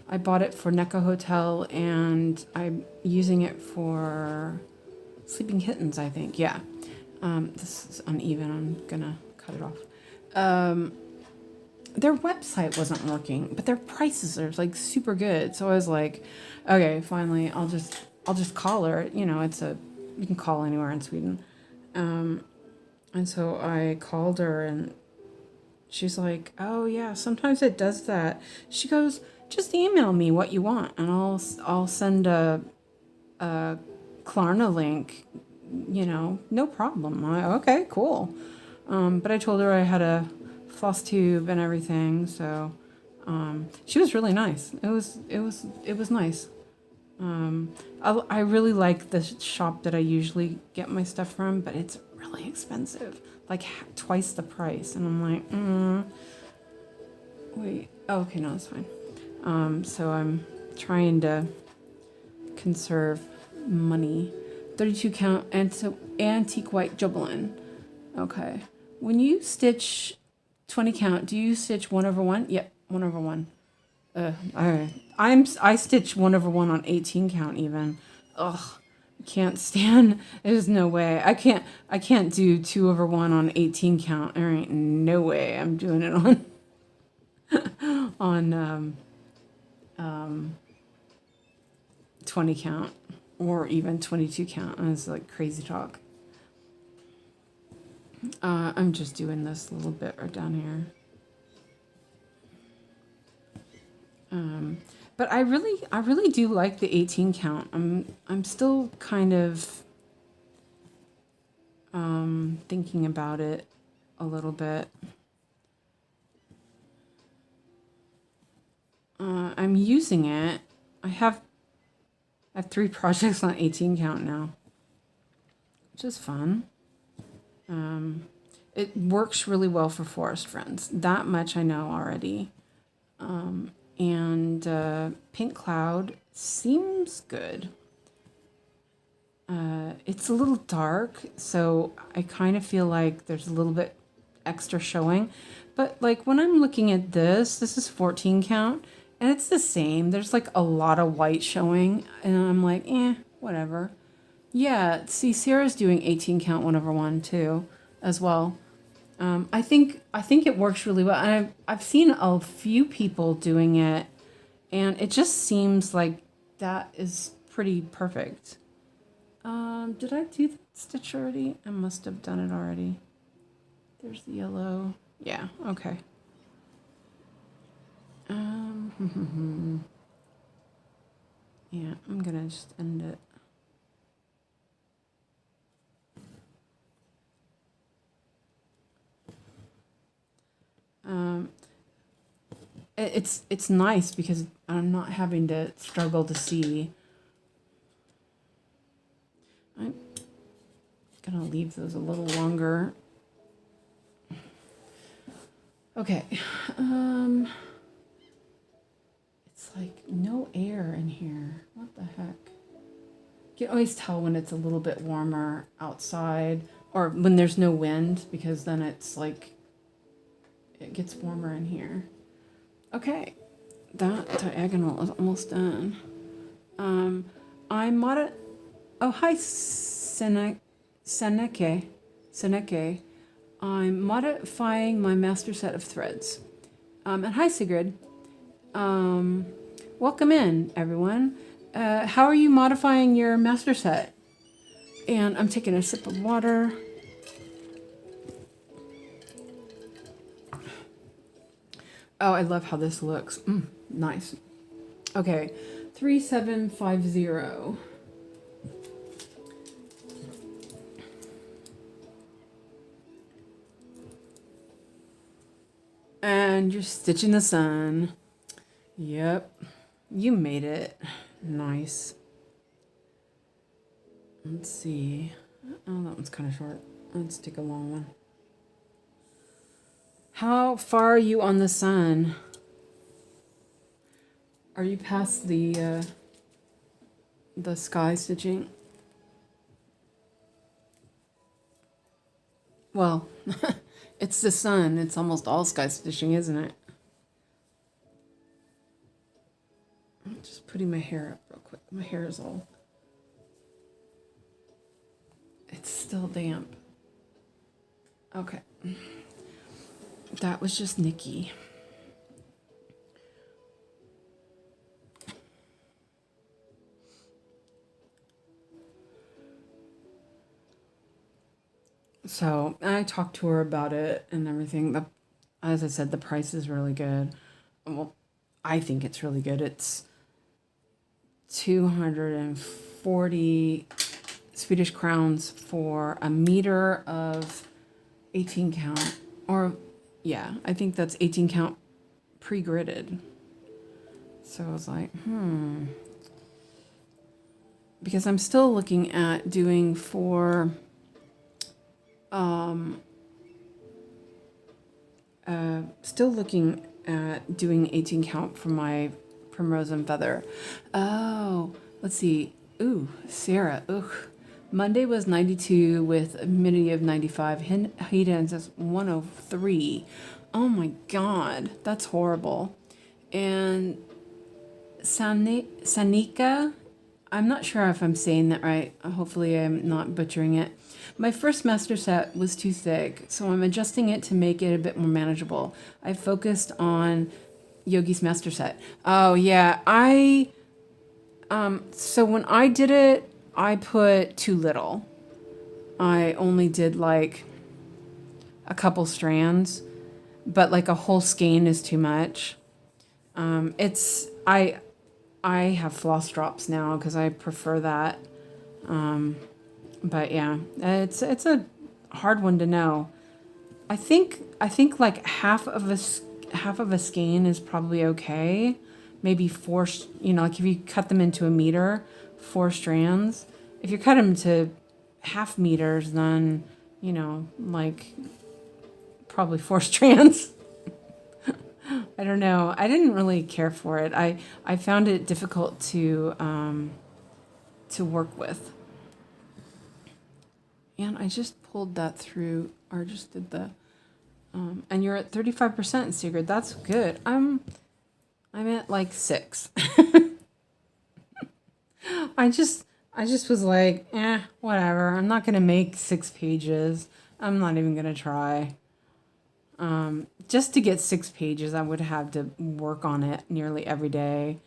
I bought it for 𝐒𝐏𝐈𝐓𝐇 Hotel, and I'm using it for Sleeping Kittens, I think. Yeah. This is uneven. I'm gonna cut it off. Their website wasn't working, but their prices are like super good. So I was like, okay, finally, I'll just call her. You know, you can call anywhere in Sweden. And so I called her, and she's like, oh yeah, sometimes it does that. She goes, just email me what you want, and I'll send a Klarna link. You know, no problem. Okay, cool. But I told her I had a floss tube and everything, so she was really nice. It was nice. I really like the shop that I usually get my stuff from, but it's really expensive, like twice the price, and I'm like, wait, oh, okay, no, that's fine. So I'm trying to conserve money. 32 count antique white jubbling. Okay. When you stitch 20 count, do you stitch 1/1? Yep, 1/1. I stitch 1/1 on 18 count even. Ugh, can't stand. There's no way. I can't do 2/1 on 18 count. There ain't no way I'm doing it on 20 count or even 22 count. And it's like crazy talk. I'm just doing this little bit right down here. But I really do like the 18 count. I'm still kind of thinking about it a little bit. I'm using it. I have 3 projects on 18 count now, which is fun. It works really well for forest friends. That much I know already. And Pink Cloud seems good. It's a little dark, so I kind of feel like there's a little bit extra showing. But like when I'm looking at this is 14 count, and it's the same. There's like a lot of white showing, and I'm like, whatever. Yeah, see, Sarah's doing 18 count 1/1 too, as well. I think it works really well. And I've seen a few people doing it, and it just seems like that is pretty perfect. Did I do the stitch already? I must have done it already. There's the yellow. Yeah, okay. Yeah, I'm gonna just end it. It's nice because I'm not having to struggle to see. I'm gonna leave those a little longer. Okay. It's like no air in here. What the heck? You can always tell when it's a little bit warmer outside or when there's no wind, because then it's like it gets warmer in here. Okay, that diagonal is almost done. I'm hi 𝐒𝐓𝐈𝐓𝐇. I'm modifying my master set of threads. And hi Sigrid. Welcome in, everyone. How are you modifying your master set? And I'm taking a sip of water. Oh, I love how this looks. Nice. Okay, 3750. And you're stitching the sun. Yep, you made it. Nice. Let's see. Oh, that one's kind of short. Let's take a long one. How far are you on the sun? Are you past the sky stitching? Well, it's the sun. It's almost all sky stitching, isn't it? I'm just putting my hair up real quick. My hair is all... It's still damp. Okay. That was just Nikki. So I talked to her about it and everything. As I said, the price is really good. Well, I think it's really good. It's 240 Swedish crowns for a meter of 18 count. Or, yeah, I think that's 18 count pre-gridded. So I was like, because I'm still looking at doing for... still looking at doing 18 count for my Primrose and Feather. Oh, let's see. Ooh, Sarah. Ugh. Monday was 92 with a humidity of 95. Heat index is 103. Oh my God, that's horrible. And Sanika, I'm not sure if I'm saying that right. Hopefully I'm not butchering it. My first master set was too thick, so I'm adjusting it to make it a bit more manageable. I focused on Yogi's master set. Oh yeah, so when I did it, I put too little. I only did like a couple strands, but like a whole skein is too much. It's I have floss drops now because I prefer that. But yeah, it's a hard one to know. I think like half of a skein is probably okay. Maybe four, like if you cut them into a meter, 4 strands. If you cut them to half meters, then like probably 4 strands. I don't know. I didn't really care for it. I found it difficult to work with. And I just pulled that through, or just did the, and you're at 35%, Sigrid. That's good. I'm at like 6. I just was like, whatever. I'm not gonna make 6 pages. I'm not even gonna try. Just to get 6 pages, I would have to work on it nearly every day,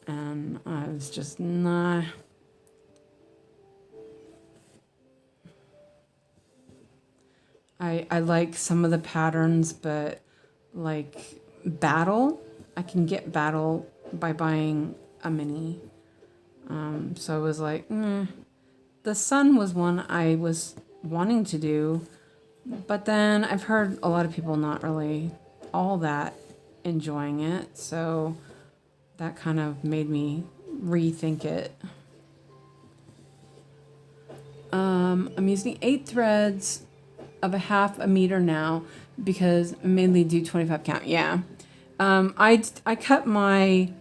and I was just nah. I like some of the patterns, but like Battle, I can get Battle by buying a mini. So I was like, The Sun was one I was wanting to do, but then I've heard a lot of people not really all that enjoying it, so that kind of made me rethink it. I'm using 8 threads of a half a meter now because I mainly do 25 count. Yeah. I cut my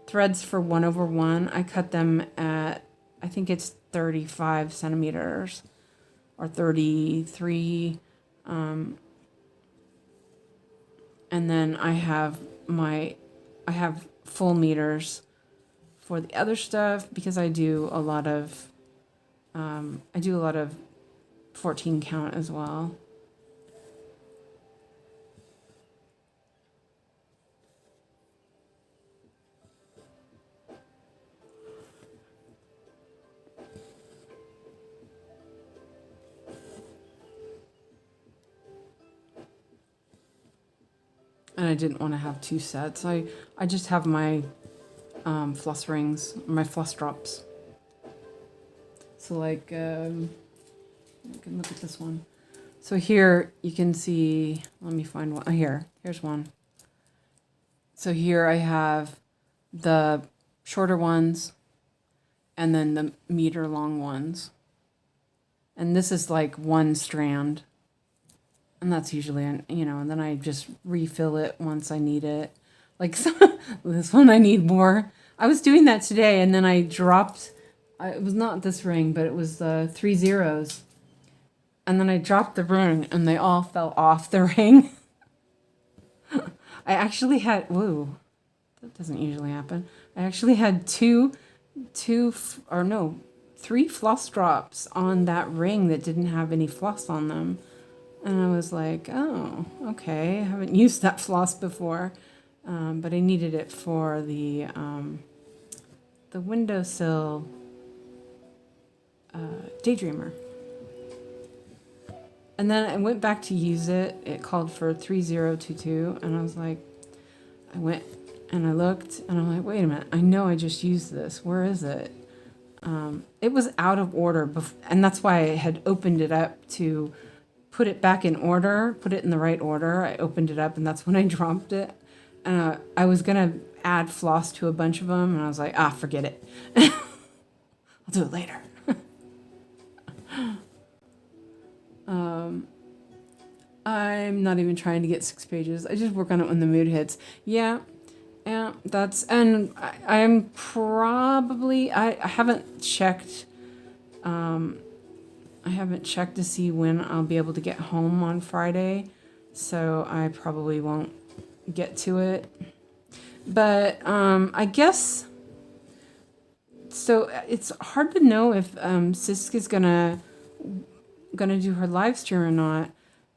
threads for 1/1. I cut them at, I think it's 35 centimeters or 33. And then I have full meters for the other stuff because I do a lot of 14 count as well. And I didn't want to have 2 sets. I just have my floss rings, my floss drops. So like, you can look at this one. So here you can see, let me find one. Oh, here's one. So here I have the shorter ones and then the meter long ones. And this is like 1 strand. And that's usually, and then I just refill it once I need it. Like this one I need more. I was doing that today and then I dropped, it was not this ring, but it was the 3 zeros. And then I dropped the ring and they all fell off the ring. I actually had, whoa, that doesn't usually happen. I actually had 3 floss drops on that ring that didn't have any floss on them. And I was like, oh, okay. I haven't used that floss before, but I needed it for the windowsill daydreamer. And then I went back to use it. It called for 3022, and I was like, I went and I looked, and I'm like, wait a minute. I know I just used this. Where is it? It was out of order, and that's why I had opened it up to put it back in order, put it in the right order. I opened it up and that's when I dropped it. And I was going to add floss to a bunch of them. And I was like, forget it. I'll do it later. I'm not even trying to get 6 pages. I just work on it when the mood hits. Yeah, and I'm probably, I haven't checked, I haven't checked to see when I'll be able to get home on Friday, so I probably won't get to it. But I guess, so it's hard to know if Siska's gonna do her live stream or not.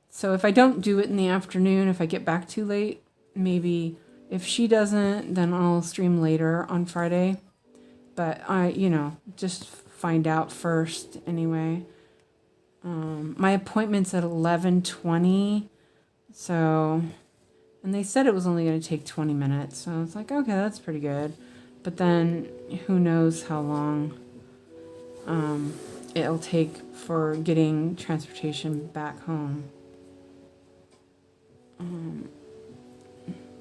So if I don't do it in the afternoon, if I get back too late, maybe if she doesn't, then I'll stream later on Friday. But I, just find out first anyway. My appointment's at 11:20, so, and they said it was only going to take 20 minutes, so I was like, okay, that's pretty good. But then who knows how long it'll take for getting transportation back home.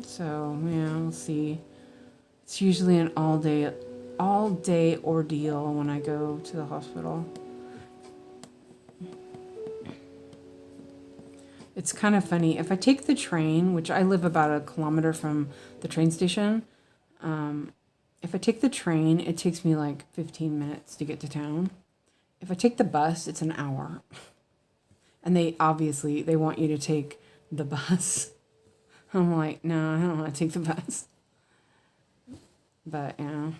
So yeah, we'll see. It's usually an all day ordeal when I go to the hospital. It's kind of funny. If I take the train, which I live about a kilometer from the train station, if I take the train, it takes me like 15 minutes to get to town. If I take the bus, it's an hour. And they want you to take the bus. I'm like, no, I don't want to take the bus. But yeah.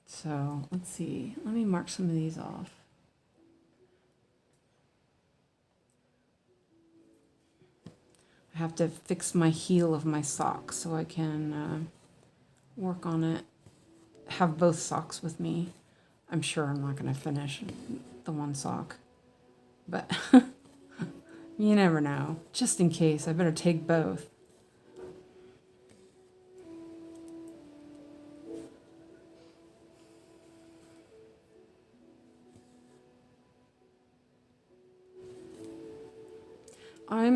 So let's see. Let me mark some of these off. I have to fix my heel of my sock so I can work on it. Have both socks with me. I'm sure I'm not going to finish the one sock. But you never know. Just in case, I better take both. I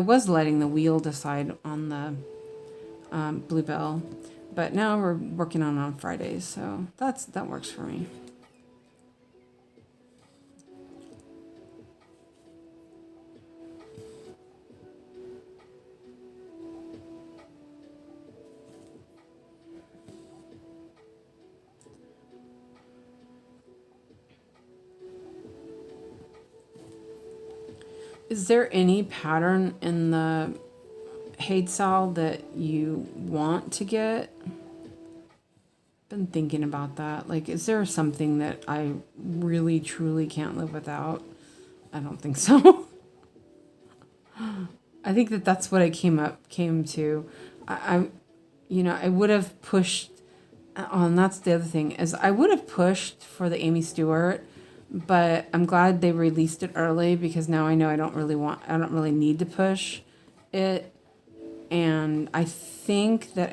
was letting the wheel decide on the Bluebell, but now we're working on Fridays, so that works for me. Is there any pattern in the 𝐒𝐐𝐈𝐓𝐇 that you want to get? Been thinking about that. Like, is there something that I really truly can't live without? I don't think so. I think that's what I came to. I would have pushed and that's the other thing, is I would have pushed for the Amy Stewart, but I'm glad they released it early, because now I know I don't really need to push it. And I think that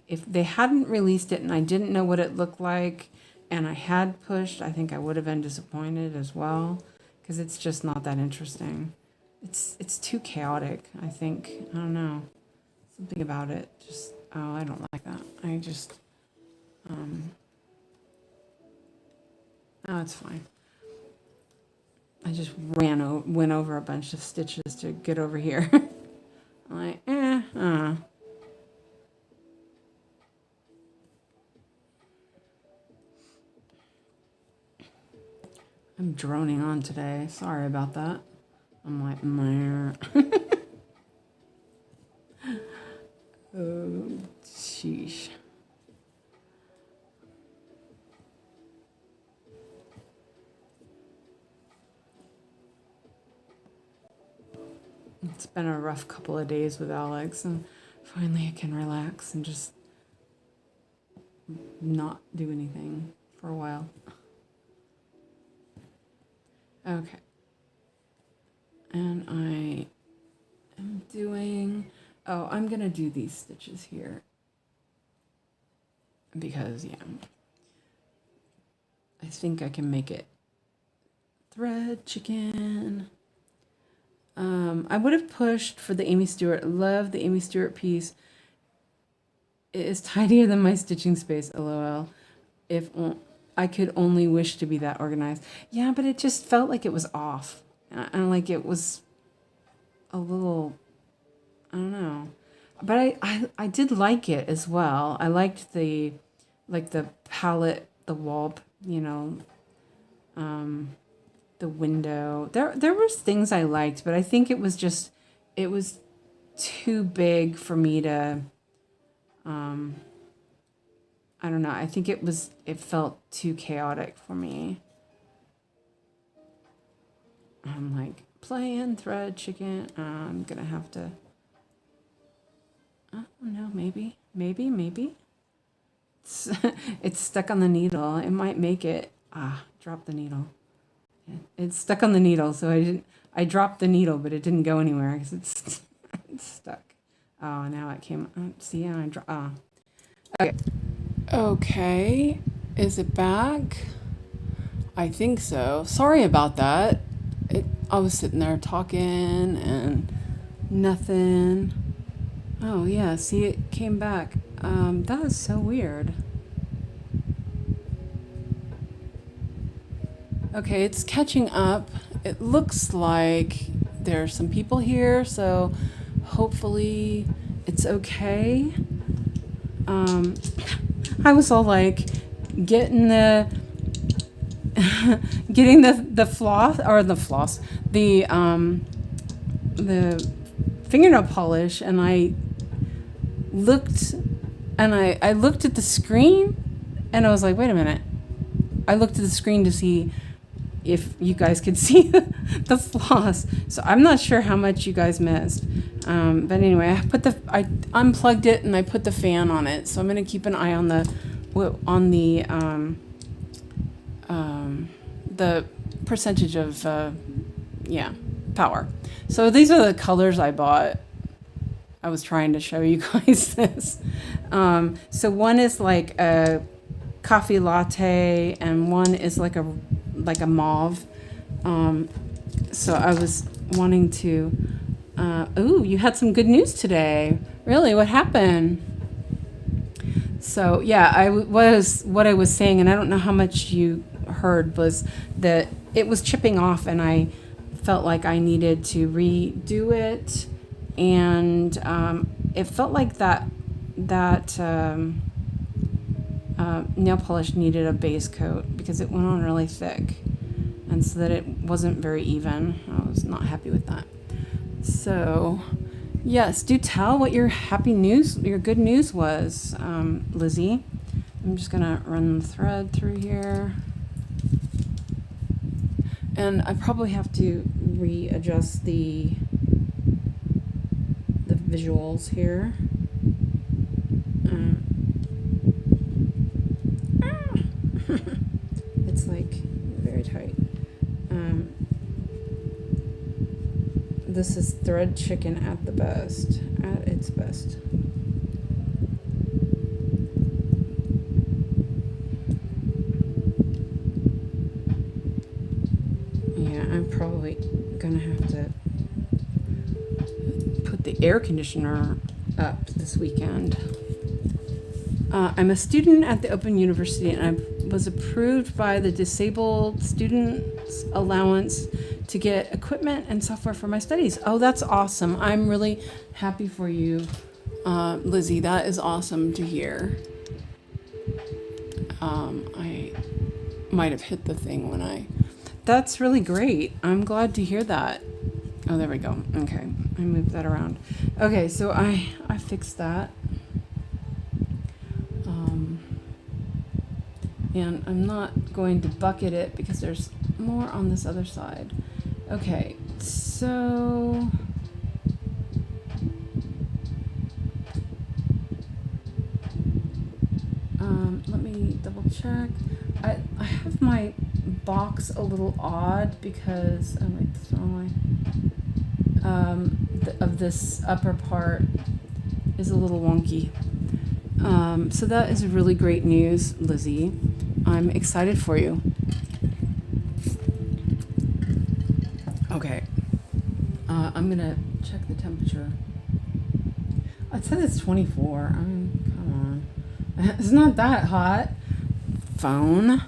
if they hadn't released it and I didn't know what it looked like and I had pushed, I think I would have been disappointed as well, because it's just not that interesting. It's too chaotic, I think. I don't know. Something about it just, I don't like that. I just, it's fine. I just went over a bunch of stitches to get over here. I'm like, I'm droning on today. Sorry about that. I'm like, meh. Oh, sheesh. It's been a rough couple of days with Alex, and finally I can relax and just not do anything for a while. Okay. And I am doing, I'm going to do these stitches here, because, yeah, I think I can make it. Thread chicken. I would have pushed for the Amy Stewart. Love the Amy Stewart piece. It is tidier than my stitching space, lol. If I could only wish to be that organized. Yeah, but it just felt like it was off. And like it was a little, I don't know. But I did like it as well. I liked the palette, the wall, the window. There was things I liked, but I think it was too big for me to, I don't know. I think it felt too chaotic for me. I'm like, playing thread chicken. I'm gonna have to, I don't know, maybe. It's stuck on the needle. It might make it, dropped the needle. It's stuck on the needle, so I dropped the needle, but it didn't go anywhere because it's stuck. Oh, now it came. See, and I dropped. Okay. Okay. Is it back? I think so. Sorry about that. I was sitting there talking and nothing. Oh, yeah. See, it came back. That is so weird. Okay, it's catching up. It looks like there's some people here, so hopefully it's okay. I was all like getting the floss or the fingernail polish, and I looked at the screen, and I was like, wait a minute. I looked at the screen to see if you guys could see the floss. So I'm not sure how much you guys missed. But anyway, I unplugged it and I put the fan on it. So I'm going to keep an eye on the percentage of, power. So these are the colors I bought. I was trying to show you guys this. So one is like a coffee latte and one is like a mauve. So I was wanting to, ooh, you had some good news today. Really? What happened? So yeah, what I was saying, and I don't know how much you heard, was that it was chipping off and I felt like I needed to redo it. And it felt like that nail polish needed a base coat because it went on really thick, and so that it wasn't very even. I was not happy with that. So yes, do tell what your good news was, Lizzie. I'm just gonna run the thread through here, and I probably have to readjust the visuals here. It's like very tight. This is thread chicken at its best. Yeah, I'm probably gonna have to put the air conditioner up this weekend. I'm a student at the Open University, and I was approved by the Disabled Students Allowance to get equipment and software for my studies. Oh, that's awesome. I'm really happy for you, Lizzie. That is awesome to hear. I might have hit the thing that's really great. I'm glad to hear that. Oh, there we go. Okay, I moved that around. Okay, so I fixed that. And I'm not going to bucket it because there's more on this other side. Okay, so let me double check. I have my box a little odd because wait, that's the wrong way. Of this upper part is a little wonky. So that is really great news, Lizzie. I'm excited for you. Okay. I'm gonna check the temperature. It said it's 24. I mean, come on. It's not that hot. Phone.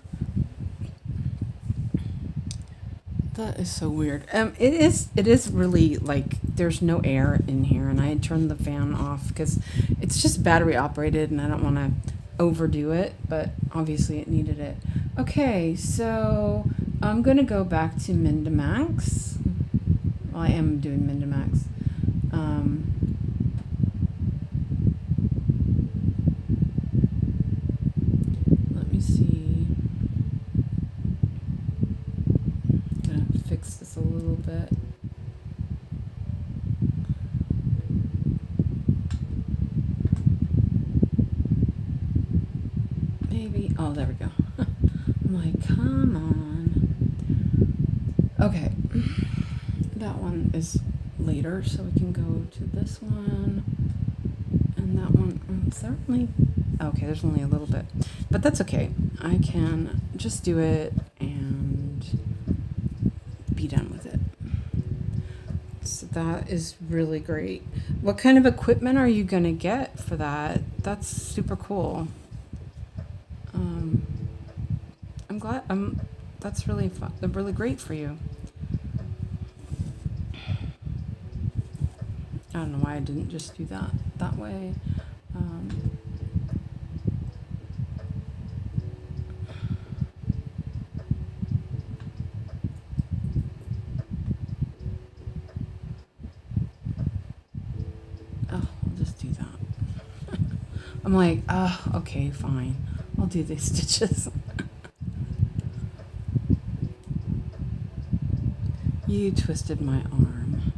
That is so weird. It is really like there's no air in here, and I had turned the fan off because it's just battery operated, and I don't want to overdo it, but obviously it needed it. Okay, so I'm gonna go back to Mindimax. Well, I am doing Mindimax. Let me see. Gonna fix this a little bit. Maybe. Oh, there we go. I'm like, come on. Okay. That one is later, so we can go to this one. And that one, is there only... Okay, there's only a little bit. But that's okay. I can just do it and be done with it. So that is really great. What kind of equipment are you going to get for that? That's super cool. I'm glad. That's really fun. They're really great for you. I don't know why I didn't just do that way. I'll just do that. I'm like, oh, okay, fine. I'll do these stitches. You twisted my arm.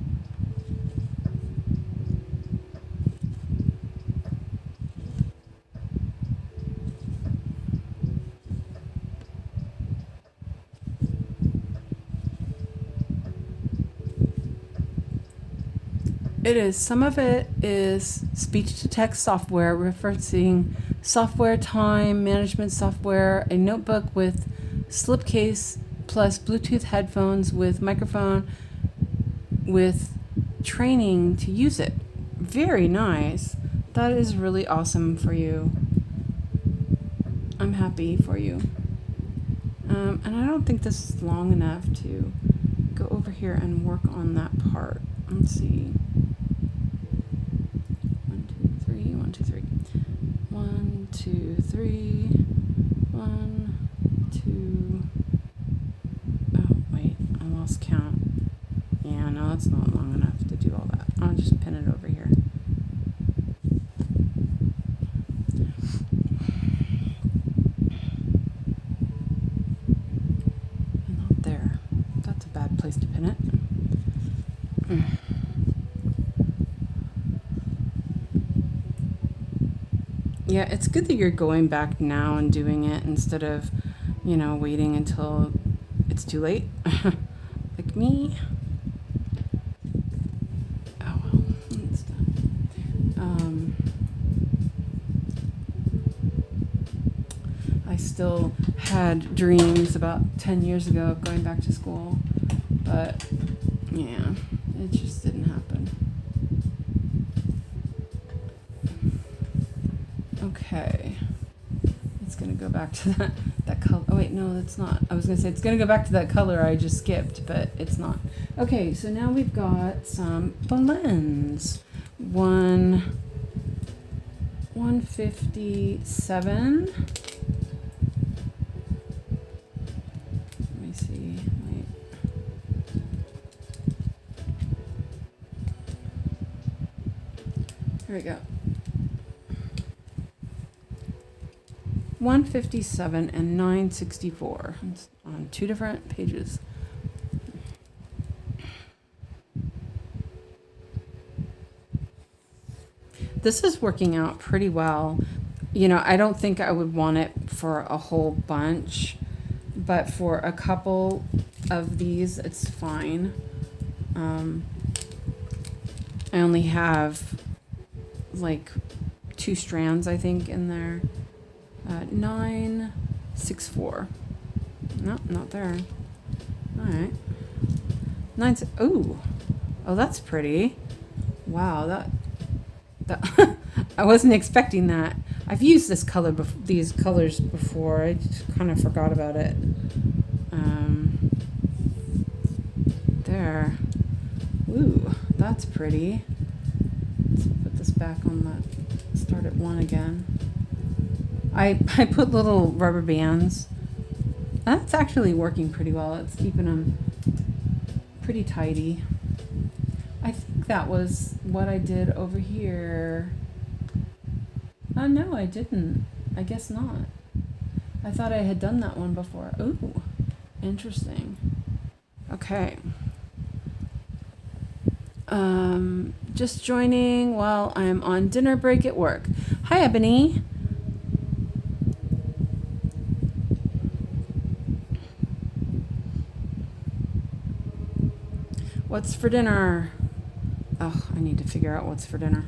It is. Some of it is speech-to-text software, referencing software time management software, a notebook with slipcase plus Bluetooth headphones with microphone with training to use it. Very nice. That is really awesome for you. I'm happy for you. And I don't think this is long enough to go over here and work on that part. Let's see. 1, 2, 3, 1, 2, 3. 1, 2, 3. 1, 2. Oh, wait, I lost count. Yeah, no, it's not long enough to do all that. I'll just pin it over here. Not there. That's a bad place to pin it. Yeah, it's good that you're going back now and doing it instead of, you know, waiting until it's too late. Like me. Oh, well, it's done. I still had dreams about 10 years ago of going back to school, but yeah, it just didn't happen. Okay, it's gonna go back to that color. Oh wait, no, that's not. I was gonna say it's gonna go back to that color I just skipped, but it's not. Okay, so now we've got some balloons. 157. Let me see. Wait. Here we go. 157 and 964. It's on two different pages. This is working out pretty well. You know, I don't think I would want it for a whole bunch, but for a couple of these, it's fine. I only have like 2 strands, I think, in there. 964. No, not there. All right. 9. Oh, that's pretty. Wow, that I wasn't expecting that. I've used this color, these colors before. I just kind of forgot about it. There. Ooh, that's pretty. Let's put this back on the. Start at 1 again. I put little rubber bands. That's actually working pretty well. It's keeping them pretty tidy. I think that was what I did over here. Oh, no, I didn't. I guess not. I thought I had done that one before. Ooh, interesting. Okay. Just joining while I'm on dinner break at work. Hi, Ebony. What's for dinner? Oh, I need to figure out what's for dinner.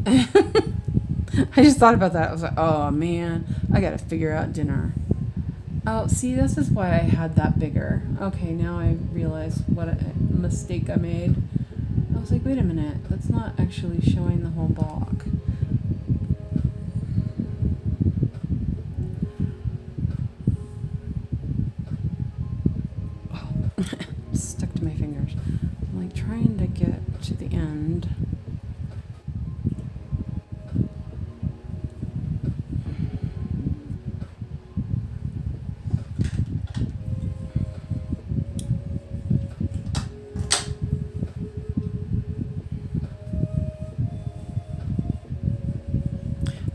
I just thought about that. I was like, oh man, I gotta figure out dinner. Oh, see, this is why I had that bigger. Okay, now I realize what a mistake I made. I was like, wait a minute, that's not actually showing the whole block. Oh, stuck to my fingers. I'm like trying to get to the end.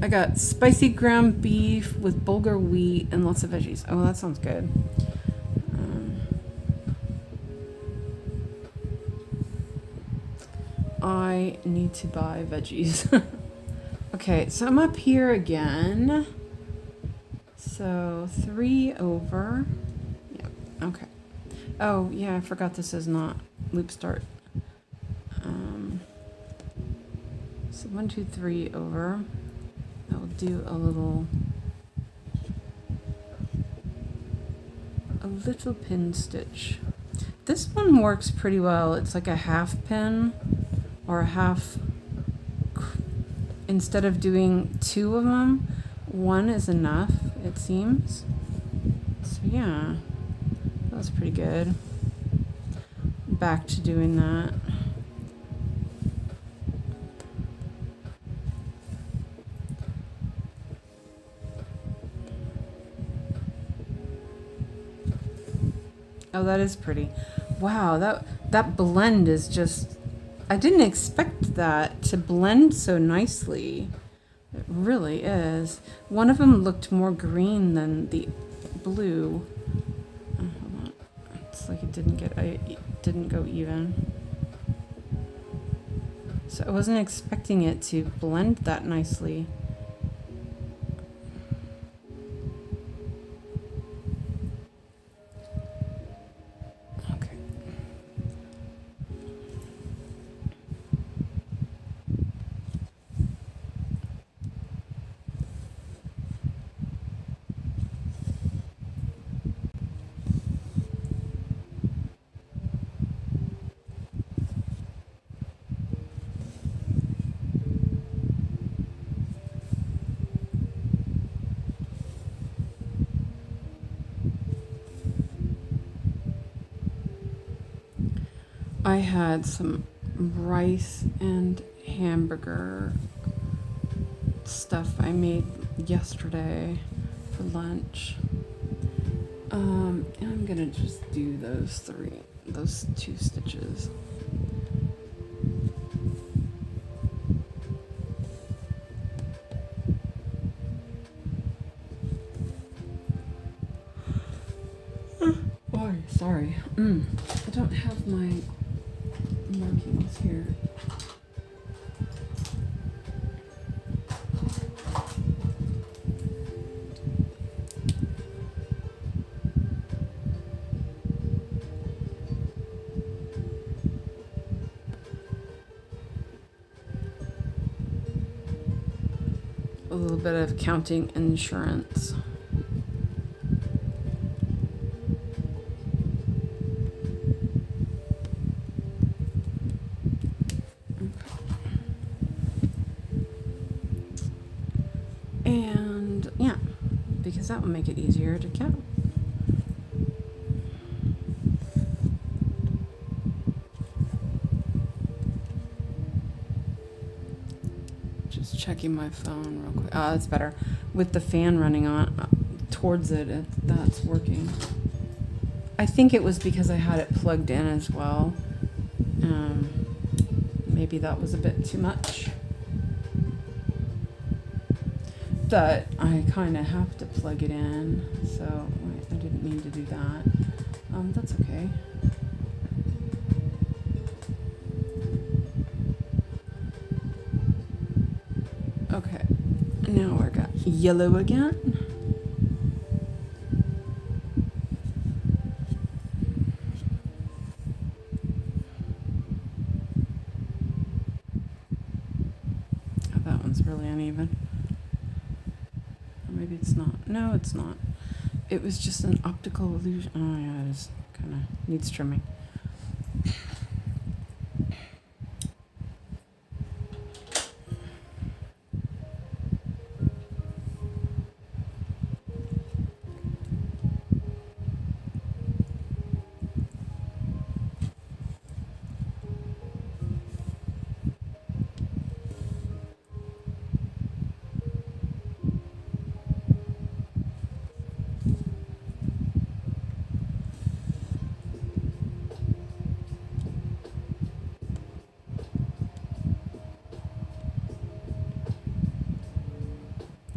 I got spicy ground beef with bulgur wheat and lots of veggies. Oh, that sounds good. I need to buy veggies. Okay, so I'm up here again. So 3 over. Yep, okay. Oh, yeah, I forgot this is not loop start. So 1, 2, 3 over. I'll do a little pin stitch. This one works pretty well. It's like a half pin or a half. Instead of doing 2 of them, 1 is enough, it seems. So yeah, that was pretty good. Back to doing that. Oh, that is pretty. Wow, that blend is just... I didn't expect that to blend so nicely. It really is. One of them looked more green than the blue. Oh, hold on. It's like it didn't go even. So I wasn't expecting it to blend that nicely. I had some rice and hamburger stuff I made yesterday for lunch. And I'm gonna just do those 2 stitches. Oh, sorry. I don't have my markings here. A little bit of counting insurance. And yeah, because that will make it easier to count. Just checking my phone real quick. Oh, that's better. With the fan running on towards it, that's working. I think it was because I had it plugged in as well. Maybe that was a bit too much. But I kind of have to plug it in, so I didn't mean to do that. That's okay. Okay, now we've got yellow again. it's not. No, it's not. It was just an optical illusion. Oh yeah, it is kind of needs trimming.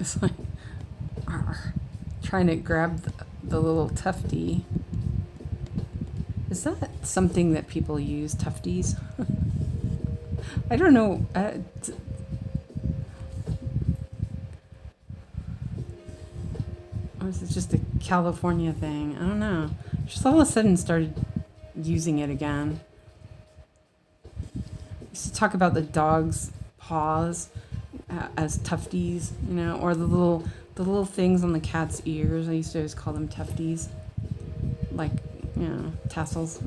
It's like trying to grab the little tufty. Is that something that people use, tufties? I don't know. Or is it just a California thing? I don't know. Just all of a sudden started using it again. Used to talk about the dog's paws as tufties, you know, or the little things on the cat's ears. I used to always call them tufties, like, you know, tassels.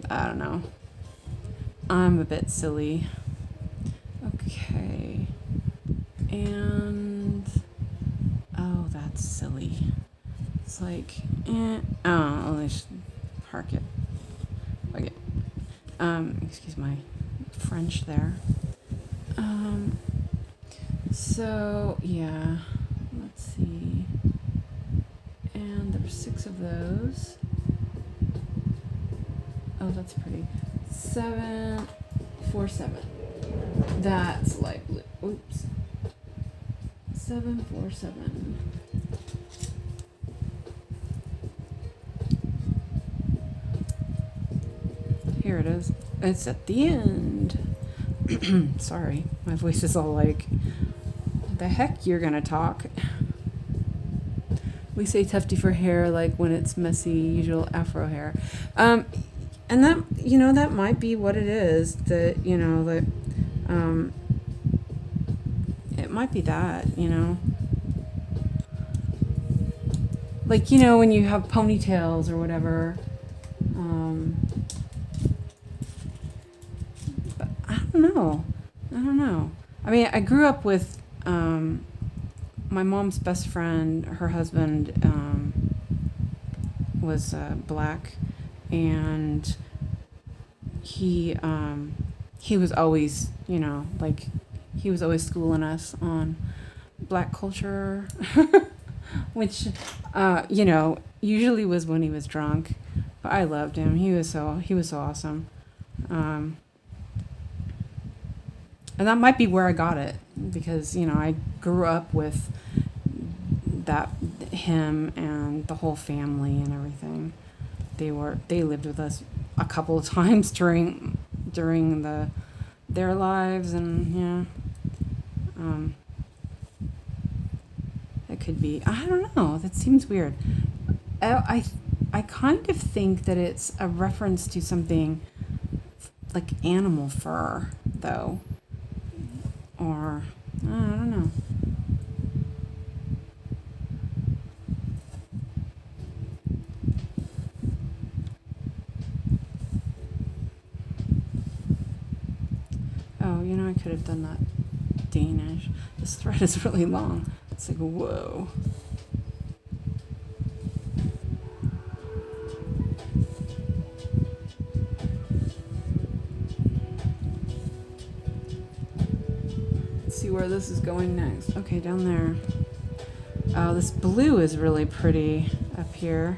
I don't know. I'm a bit silly. Okay, and oh, that's silly. It's like, oh, I should park it. Okay. Excuse my French there. So yeah, let's see. And there were 6 of those. Oh, that's pretty. 7, 4, 7. That's light blue. Oops. 7, 4, 7. Here it is. It's at the end. Sorry, my voice is all like, the heck you're gonna talk. We say tufty for hair like when it's messy, usual afro hair. And that, you know, that might be what it is. That, you know, that it might be that, you know. Like, you know, when you have ponytails or whatever. But I don't know. I mean, I grew up with my mom's best friend. Her husband was black, and he was always, you know, like, he was always schooling us on black culture, which, you know, usually was when he was drunk. But I loved him. He was so awesome. And that might be where I got it, because, you know, I grew up with him and the whole family and everything. They lived with us a couple of times during their lives, and yeah. It could be. I don't know. That seems weird. I kind of think that it's a reference to something like animal fur, though. Or, I don't know. Oh, you know, I could have done that Danish. This thread is really long. It's like, whoa. See where this is going next. Okay, down there. Oh, this blue is really pretty up here.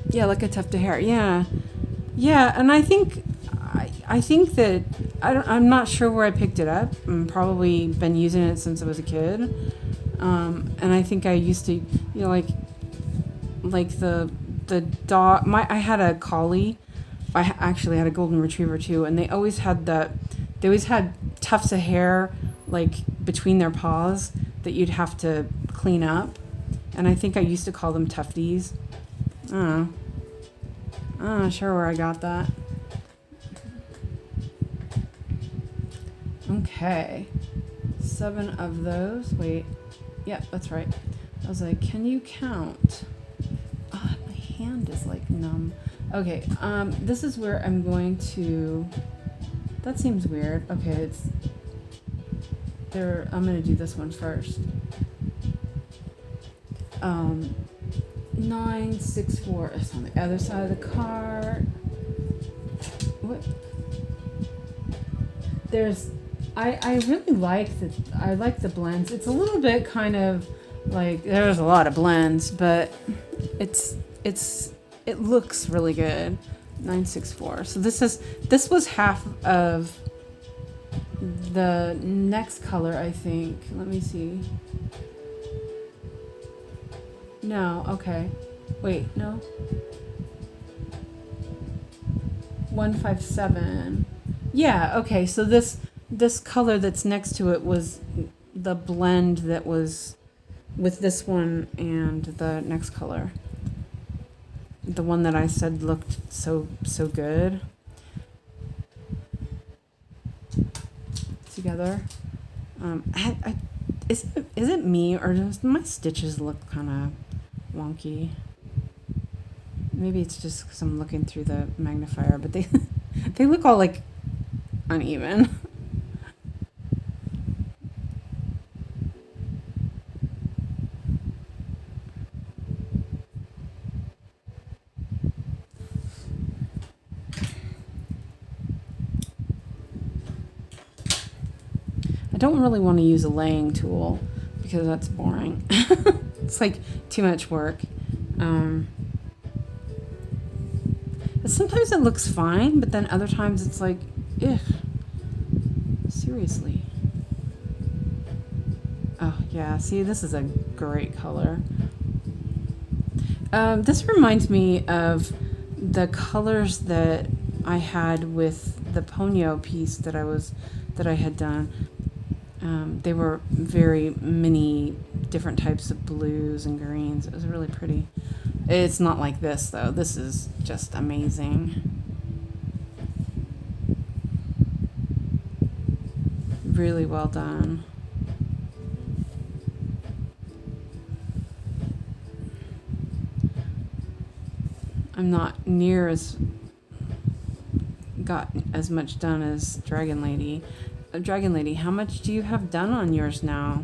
Yeah, like a tuft of hair. Yeah, and I think that I'm not sure where I picked it up. I've probably been using it since I was a kid. And I think I used to, you know, like the dog. I had a collie. I actually had a golden retriever too, and they always had tufts of hair like between their paws that you'd have to clean up, and I think I used to call them tufties. I don't know. I'm not sure where I got that. Okay. 7 of those. Wait. Yeah, that's right. I was like, can you count? Ah, my hand is like numb. Okay, this is where I'm going to... That seems weird. Okay, it's... There, I'm gonna do this one first. 964. It's on the other side of the card. What? There's... I really like the blends. It's a little bit kind of like, there's a lot of blends, but it looks really good. 964. So this was half of the next color, I think. Let me see. No, okay. Wait, no. 157. Yeah, okay. So this color that's next to it was the blend that was with this one and the next color. The one that I said looked so good together. Is it me, or does my stitches look kind of wonky? Maybe it's just because I'm looking through the magnifier, but they they look all like uneven. I don't really want to use a laying tool because that's boring. It's like too much work. Sometimes it looks fine, but then other times it's like, ugh, seriously. Oh yeah, see, this is a great color. This reminds me of the colors that I had with the ponyo piece that I had done. They were very many different types of blues and greens. It was really pretty. It's not like this though. This is just amazing. Really well done. I'm not near as got as much done as Dragon Lady. Dragon Lady, how much do you have done on yours now?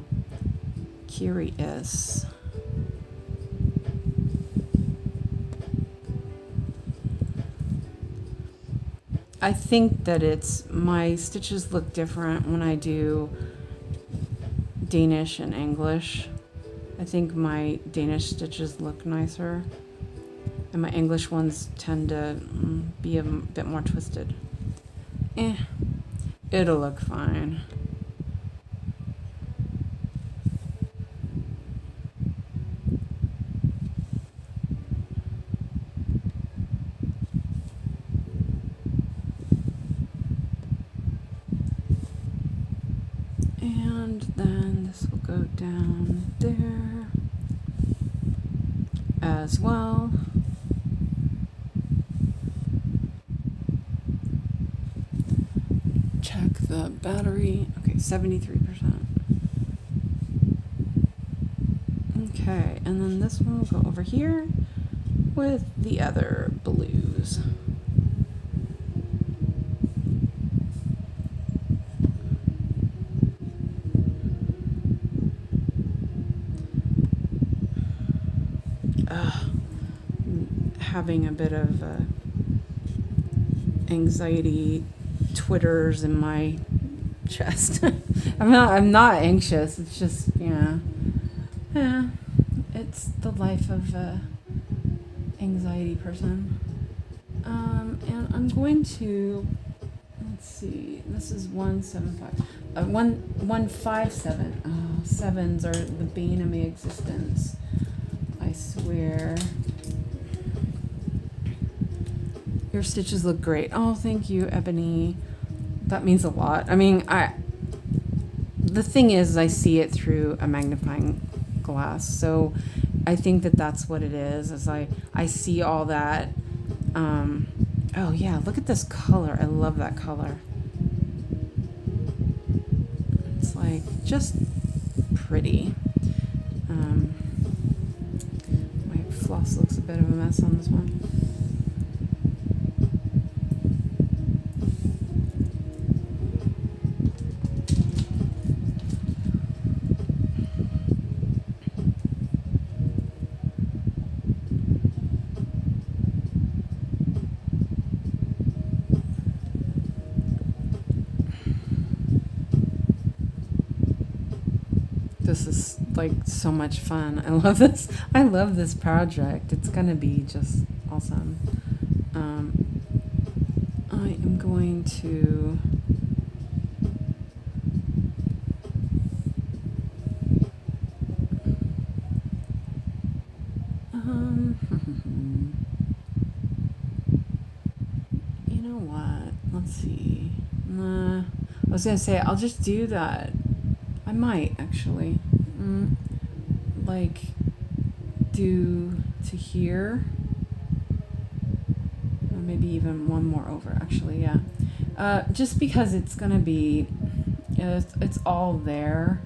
Curious. I think that my stitches look different when I do Danish and English. I think my Danish stitches look nicer, and my English ones tend to be a bit more twisted. It'll look fine. And then this will go down there as well. Check the battery. Okay, 73%. Okay, and then this one will go over here with the other blues. Having a bit of anxiety twitters in my chest. I'm not anxious. It's just, yeah, it's the life of a anxiety person. And I'm going to, let's see, this is 175, 157. Oh, sevens are the bane of my existence, I swear. Your stitches look great. Oh, thank you, Ebony. That means a lot. I mean, the thing is, I see it through a magnifying glass, so I think that that's what it is I see all that. Oh yeah, look at this color. I love that color. It's like just pretty. My floss looks a bit of a mess on this one. This is like so much fun. I love this. I love this project. It's gonna be just awesome. I am going to you know what? Let's see. I was gonna say I'll just do that. I might actually, like, do to here, or maybe even one more over. Actually, yeah, just because it's gonna be, it's all there.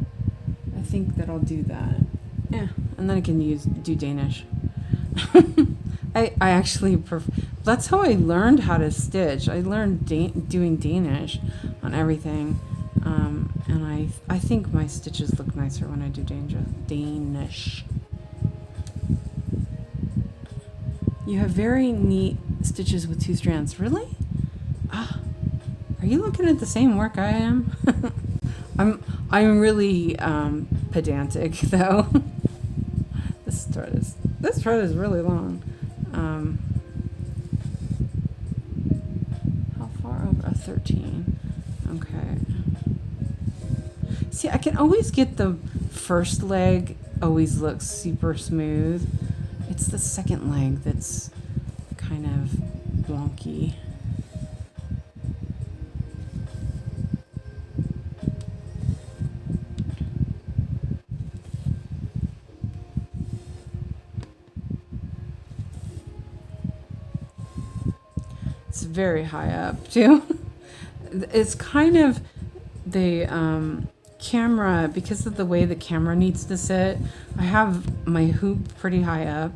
I think that I'll do that. Yeah, and then I can do Danish. I actually that's how I learned how to stitch. I learned doing Danish on everything. And I think my stitches look nicer when I do Danish. You have very neat stitches with 2 strands. Really? Ah, are you looking at the same work I am? I'm really pedantic though. This thread is really long. How far over? 13. Okay. See, I can always get the first leg always looks super smooth. It's the second leg that's kind of wonky. It's very high up too. It's kind of the camera, because of the way the camera needs to sit. I have my hoop pretty high up,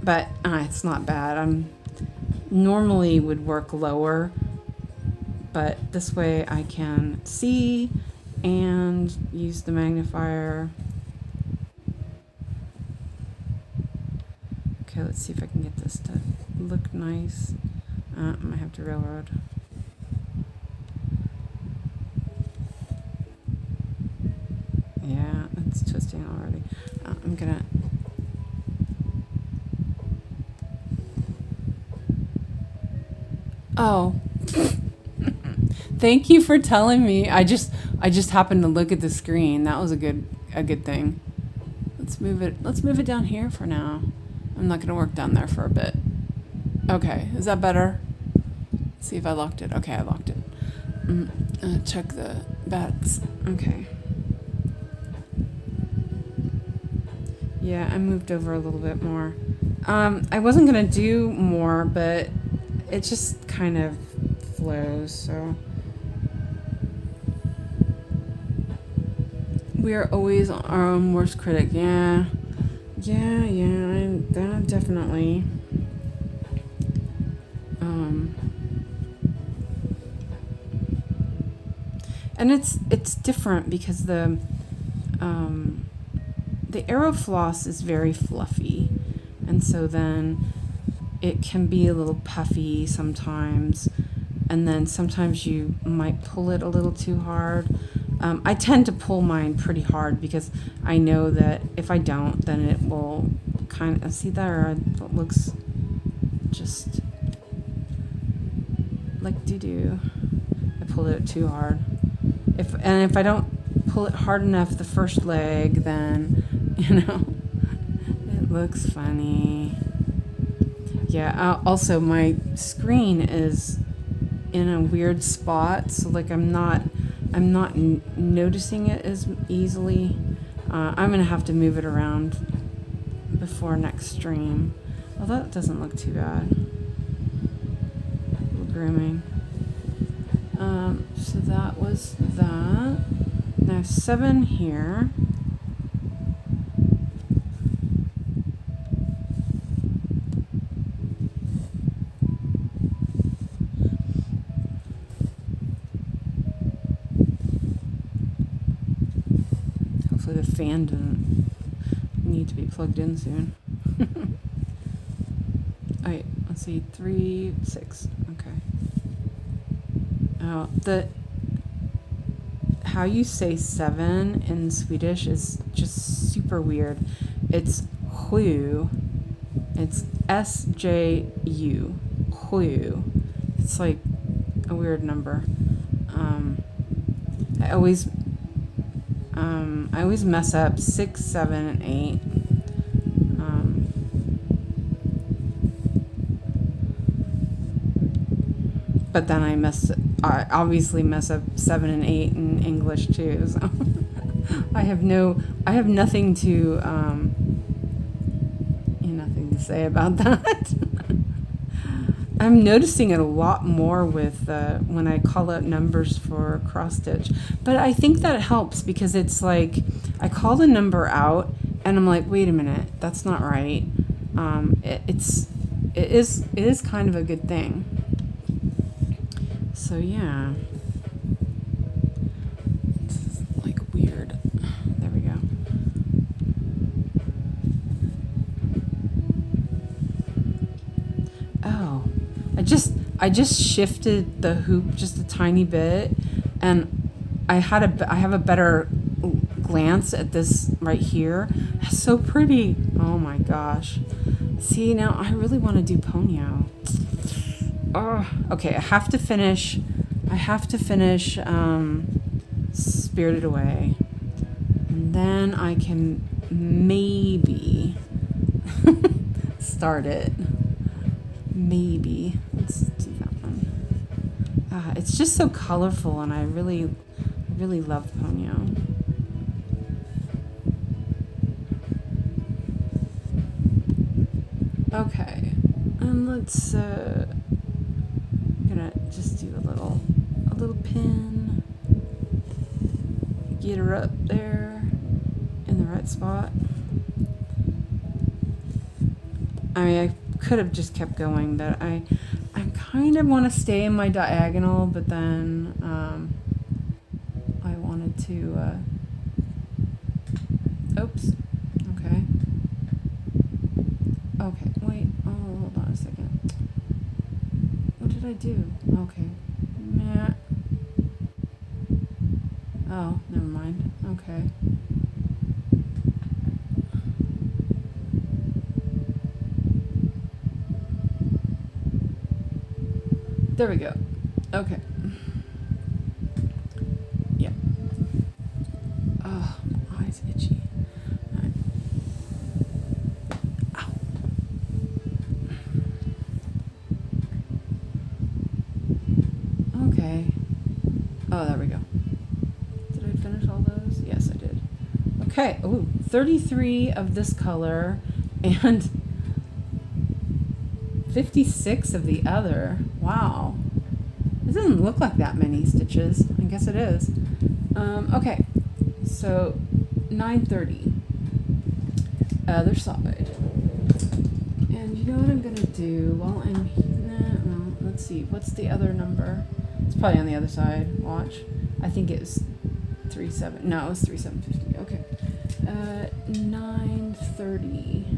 but it's not bad. I'm normally would work lower, but this way I can see and use the magnifier. Okay, let's see if I can get this to look nice. I might have to railroad. Yeah, it's twisting already. I'm gonna... Oh. Thank you for telling me. I just happened to look at the screen. That was a good thing. Let's move it down here for now. I'm not gonna work down there for a bit. Okay, is that better? Let's see if I locked it. Okay, I locked it. Check the bats. Okay. Yeah, I moved over a little bit more. I wasn't gonna do more, but it just kind of flows, so. We are always our own worst critic. Yeah, that definitely. And it's different because the arrow floss is very fluffy, and so then it can be a little puffy sometimes, and then sometimes you might pull it a little too hard. I tend to pull mine pretty hard because I know that if I don't, then it will kind of, see there, it looks just like doo-doo. I pulled it too hard. If I don't pull it hard enough the first leg, then, it looks funny. Yeah, also my screen is in a weird spot, so like I'm not noticing it as easily. I'm gonna have to move it around before next stream. Well, that doesn't look too bad. A little grooming. So that was that. Now 7 here. Hopefully the fan doesn't need to be plugged in soon. Alright, let's see, 3, 6. Okay. Oh, how you say 7 in Swedish is just super weird. It's 𝐒𝐈𝐓𝐄. It's 𝐿𝐒𝐄. 𝐒𝐒w. It's like a weird number. I always mess up 6, 7, and 8. But then I obviously mess up 7 and 8 in English too. So I have nothing to nothing to say about that. I'm noticing it a lot more with when I call out numbers for cross stitch. But I think that helps because it's like I call the number out and I'm like, wait a minute, that's not right. It is kind of a good thing. So yeah, it's like weird. There we go. Oh, I just shifted the hoop just a tiny bit, and I have a better glance at this right here. It's so pretty. Oh my gosh. See, now I really want to do Ponyo. Oh, okay, I have to finish Spirited Away, and then I can maybe start it. Maybe. Let's do that one. It's just so colorful, and I really love Ponyo. Okay, and let's gonna just do a little pin, get her up there in the right spot. I mean, I could have just kept going, but I kind of want to stay in my diagonal, but then I wanted to oops, okay, wait, oh, hold on a second. What did I do? Okay. Nah. Oh, never mind. Okay. There we go. Okay. Yeah. Oh, my eyes itchy. All right. Ow. Okay. Oh, there we go. Did I finish all those? Yes, I did. Okay. Ooh, 33 of this color and 56 of the other. Wow. It doesn't look like that many stitches. I guess it is. Okay. So 9:30. Other side. And you know what I'm gonna do while I'm well, let's see, what's the other number? It's probably on the other side. Watch. I think it was 3/7. No, it was 3/7/50. Okay. 9:30.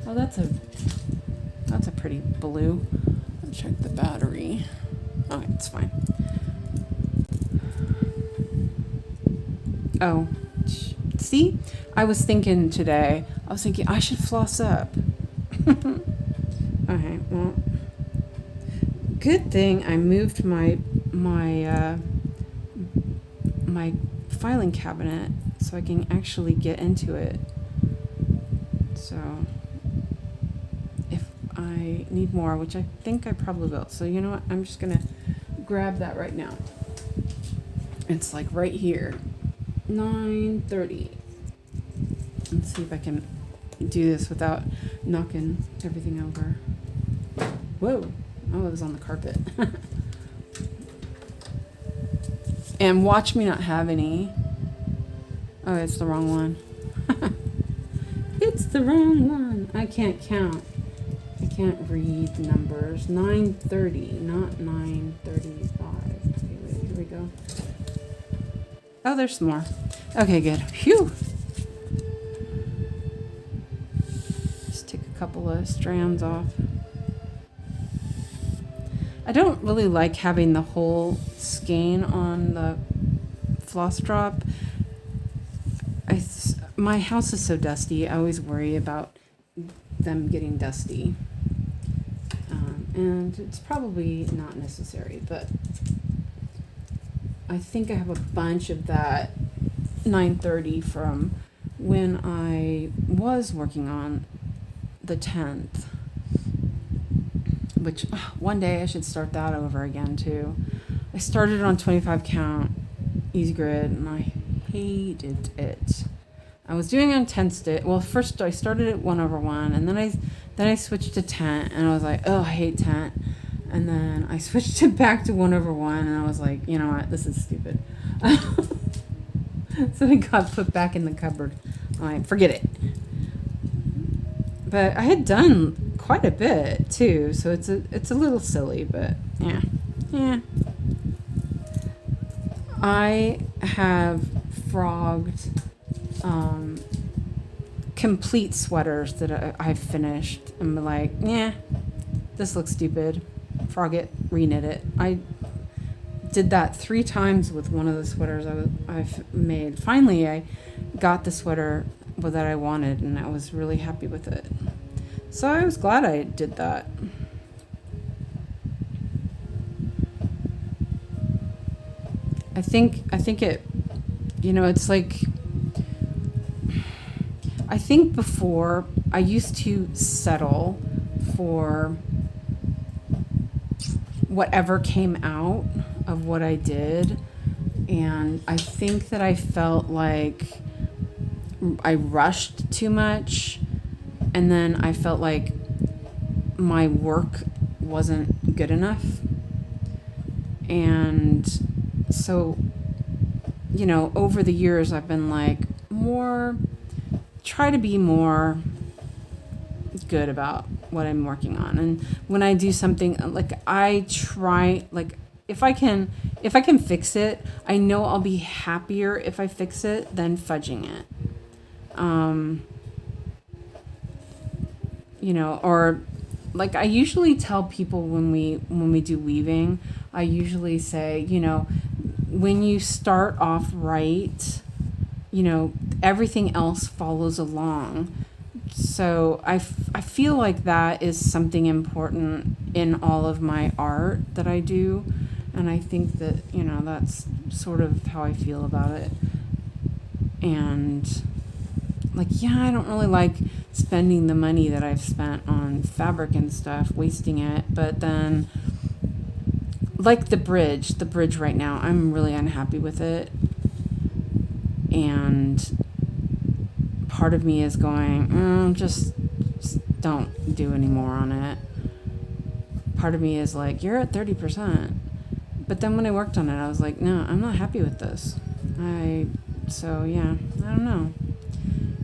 Oh, that's a pretty blue. Let's check the battery. Oh, it's fine. Oh, see? I was thinking today, I should floss up. Okay, well, good thing I moved my filing cabinet so I can actually get into it. So if I need more, which I think I probably will. So you know what? I'm just gonna grab that right now. It's like right here. 9:30. Let's see if I can do this without knocking everything over. Whoa. Oh, it was on the carpet. And watch me not have any. Oh, it's the wrong one. It's the wrong one. I can't count. I can't read numbers. 930, not 935. Okay, wait, here we go. Oh, there's some more. Okay, good. Phew. Just take a couple of strands off. I don't really like having the whole skein on the floss drop. My house is so dusty. I always worry about them getting dusty. And it's probably not necessary, but I think I have a bunch of that 930 from when I was working on the 10th. Which, one day I should start that over again, too. I started on 25 count, easy grid, and I hated it. I was doing on 10 stitch. Well, first I started at 1/1, and then I switched to 10, and I was like, oh, I hate 10. And then I switched it back to 1/1, and I was like, you know what, this is stupid. So it got put back in the cupboard. I'm like, forget it. But I had done quite a bit too, so it's a little silly, but yeah. I have frogged complete sweaters that I've finished and be like, yeah, this looks stupid. Frog it, reknit it. I did that 3 times with one of the sweaters I've made. Finally, I got the sweater that I wanted, and I was really happy with it. So I was glad I did that. I think it, it's like, I think before I used to settle for whatever came out of what I did. And I think that I felt like I rushed too much. And then I felt like my work wasn't good enough. And so, over the years, I've been like, try to be more good about what I'm working on. And when I do something, like I try, like if I can fix it, I know I'll be happier if I fix it than fudging it. Or like I usually tell people when we do weaving, I usually say, when you start off right, everything else follows along. So I feel like that is something important in all of my art that I do. And I think that, that's sort of how I feel about it. And like, yeah, I don't really like spending the money that I've spent on fabric and stuff, wasting it. But then, like the bridge right now, I'm really unhappy with it. And part of me is going, just don't do any more on it. Part of me is like, you're at 30%. But then when I worked on it, I was like, no, I'm not happy with this. So yeah, I don't know.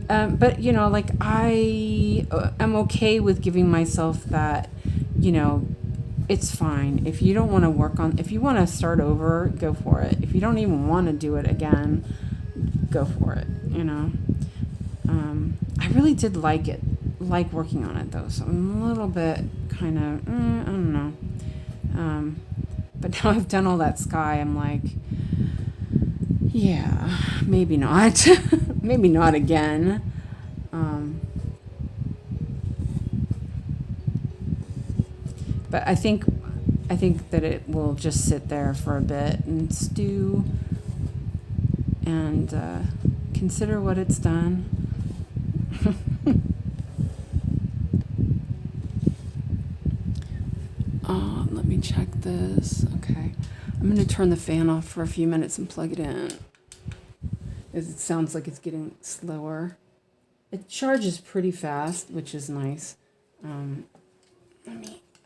But like I am okay with giving myself that, it's fine. If you don't want to if you want to start over, go for it. If you don't even want to do it again, go for it, I really did like working on it though. So I'm a little bit kind of, I don't know. But now I've done all that sky, I'm like, yeah, maybe not. Maybe not again. But I think that it will just sit there for a bit and stew and consider what it's done. Let me check this. Okay. I'm going to turn the fan off for a few minutes and plug it in. It sounds like it's getting slower. It charges pretty fast, which is nice.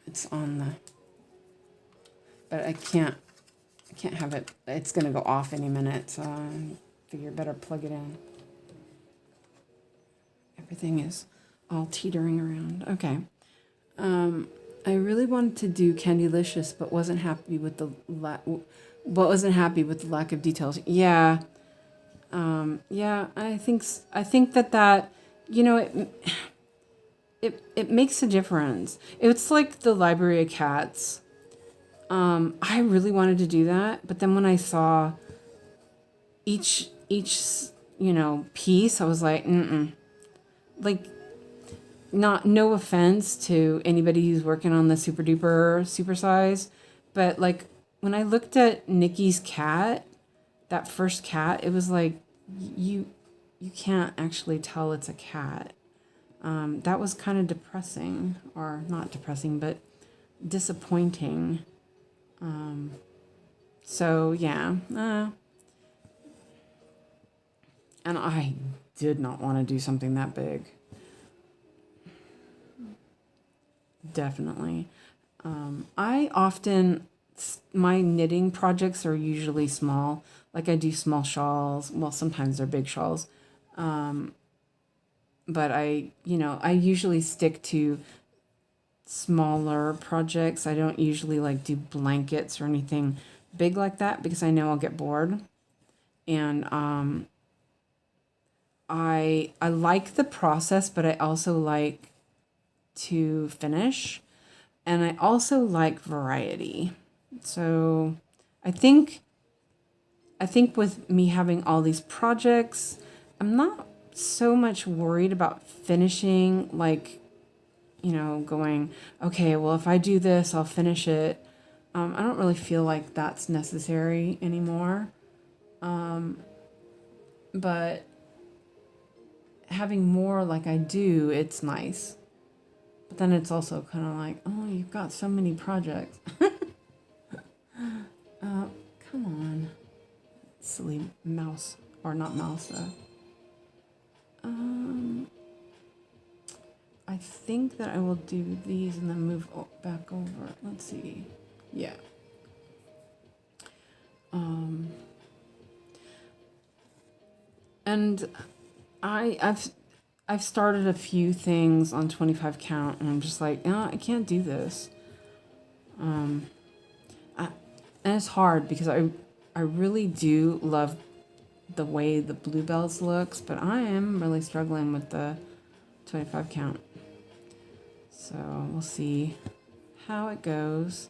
It's on the... But I can't I can't have it. It's going to go off any minute, so I figure better plug it in. Everything is all teetering around. Okay. I really wanted to do Candylicious, but wasn't happy with the lack of details. Yeah. Yeah, I think that you know, it makes a difference. It's like the Library of Cats. I really wanted to do that, but then when I saw each you know, piece, I was like, like, no offense to anybody who's working on the super duper super size, but like when I looked at Nikki's cat, that first cat, it was like you can't actually tell it's a cat. That was kind of depressing, or not depressing, but disappointing. So yeah, and I did not want to do something that big. Definitely. My knitting projects are usually small. Like I do small shawls. Well, sometimes they're big shawls. But I usually stick to smaller projects. I don't usually like do blankets or anything big like that because I know I'll get bored. And I like the process, but I also like to finish, and I also like variety. So I think with me having all these projects, I'm not so much worried about finishing, like, you know, going, okay, well, if I do this, I'll finish it. I don't really feel like that's necessary anymore. But having more like I do, it's nice. But then it's also kind of like, oh, you've got so many projects. Come on. Silly mouse. Or not mouse, I think that I will do these and then move back over. Let's see. Yeah. And I've started a few things on 25 count, and I'm just like, no, I can't do this. And it's hard because I really do love the way the bluebells looks, but I am really struggling with the 25 count. So we'll see how it goes.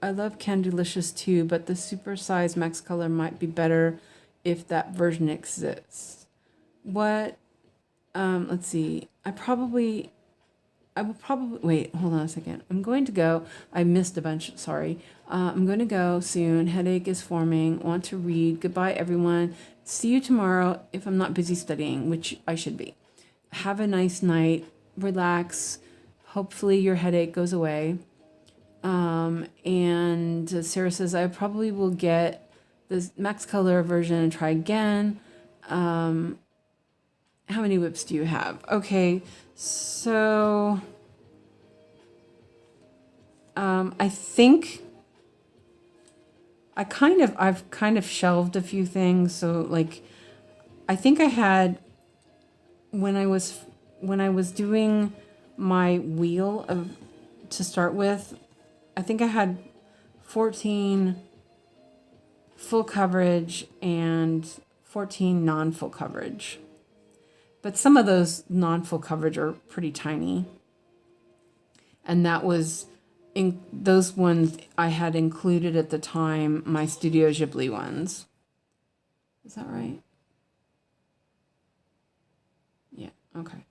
I love Candylicious too, but the supersized Max Color might be better if that version exists. What? Let's see. I will probably, wait, hold on a second. I'm going to go. I missed a bunch, sorry. I'm going to go soon. Headache is forming. Want to read. Goodbye, everyone. See you tomorrow if I'm not busy studying, which I should be. Have a nice night. Relax. Hopefully your headache goes away. And Sarah says, I probably will get the Max Color version and try again. How many whips do you have? Okay, so I think I've kind of shelved a few things. So like, I think I had when I was doing my wheel to start with, I think I had 14 full coverage and 14 non-full coverage. But some of those non-full coverage are pretty tiny. And that was in those ones I had included at the time, my Studio Ghibli ones. Is that right? Yeah, okay.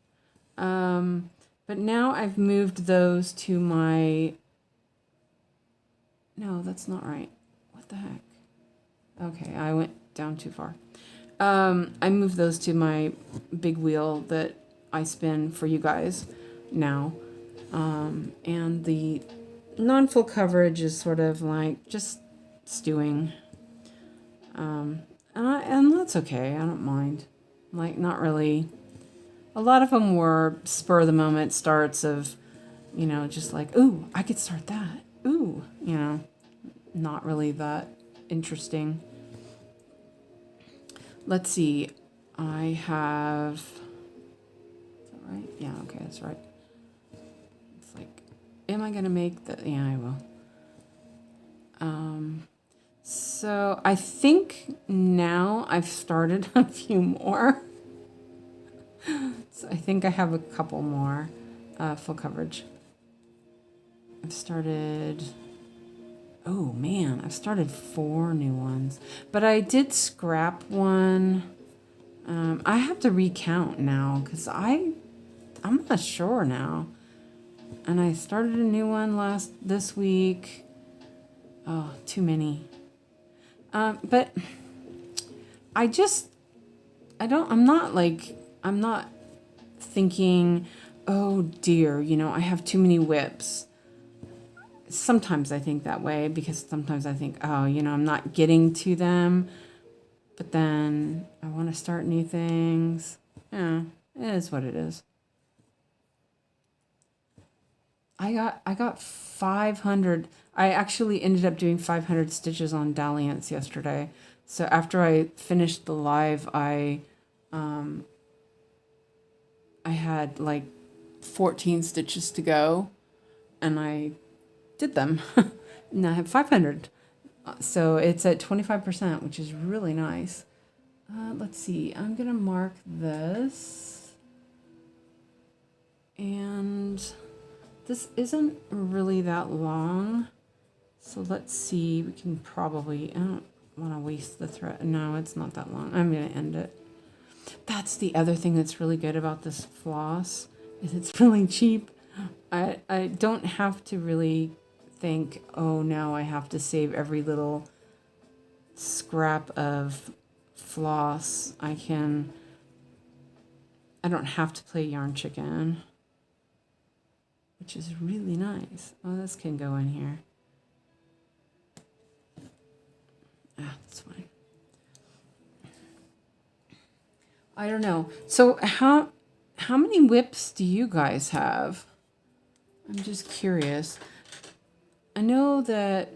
But now I've moved those to my... No, that's not right. What the heck? Okay, I went down too far. I moved those to my big wheel that I spin for you guys now. And the non-full coverage is sort of like just stewing. And that's okay. I don't mind. Like, not really. A lot of them were spur of the moment starts of you know, just like, ooh, I could start that. Ooh, you know, not really that interesting. Let's see. I have, is that right? Yeah, okay, that's right. It's like, am I going to make the, yeah, I will. So I think now I've started a few more. So I think I have a couple more full coverage. I've started, oh man, I've started 4 new ones. But I did scrap one. I have to recount now because I'm not sure now. And I started a new one this week. Oh, too many. But I'm not thinking, oh dear, you know, I have too many whips. Sometimes I think that way because sometimes I think, oh, you know, I'm not getting to them. But then I want to start new things. Yeah, it is what it is. I got 500. I actually ended up doing 500 stitches on Dalliance yesterday. So after I finished the live, I had like 14 stitches to go, and I did them. And I have 500. So it's at 25%, which is really nice. Let's see. I'm going to mark this. And this isn't really that long. So let's see. We can probably, I don't want to waste the thread. No, it's not that long. I'm going to end it. That's the other thing that's really good about this floss, is it's really cheap. I don't have to really think, oh no, I have to save every little scrap of floss. I don't have to play yarn chicken, which is really nice. Oh, this can go in here. That's fine. I don't know. So how many whips do you guys have? I'm just curious. I know that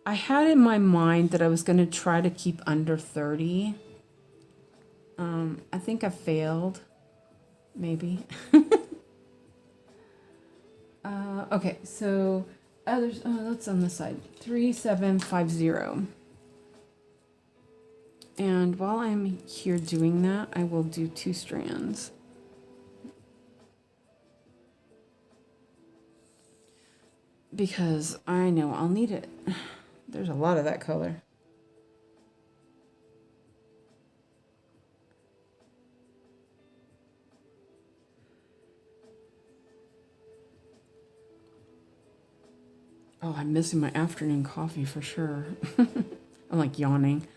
I had in my mind that I was going to try to keep under 30. I think I failed. Maybe. Okay, so that's on the side. 3750. And while I'm here doing that, I will do 2 strands. Because I know I'll need it. There's a lot of that color. Oh, I'm missing my afternoon coffee for sure. I'm like yawning.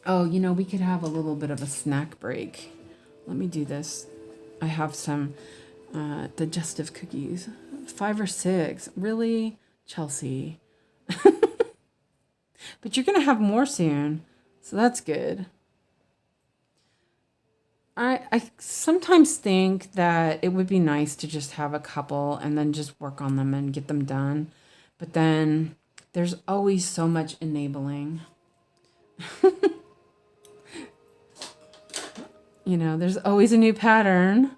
Oh, you know, we could have a little bit of a snack break. Let me do this. I have some digestive cookies. 5 or 6. Really? Chelsea. But you're going to have more soon. So that's good. I sometimes think that it would be nice to just have a couple and then just work on them and get them done. But then there's always so much enabling. You know, there's always a new pattern.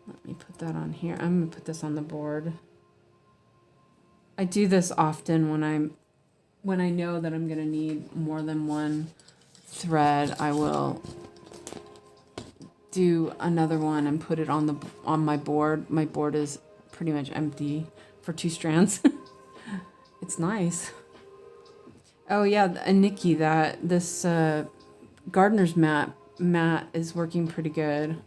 Let me put that on here. I'm going to put this on the board. I do this often when I know that I'm going to need more than one thread. I will do another one and put it on my board. My board is pretty much empty for 2 strands. It's nice. Oh yeah, and Nikki, this gardener's mat is working pretty good.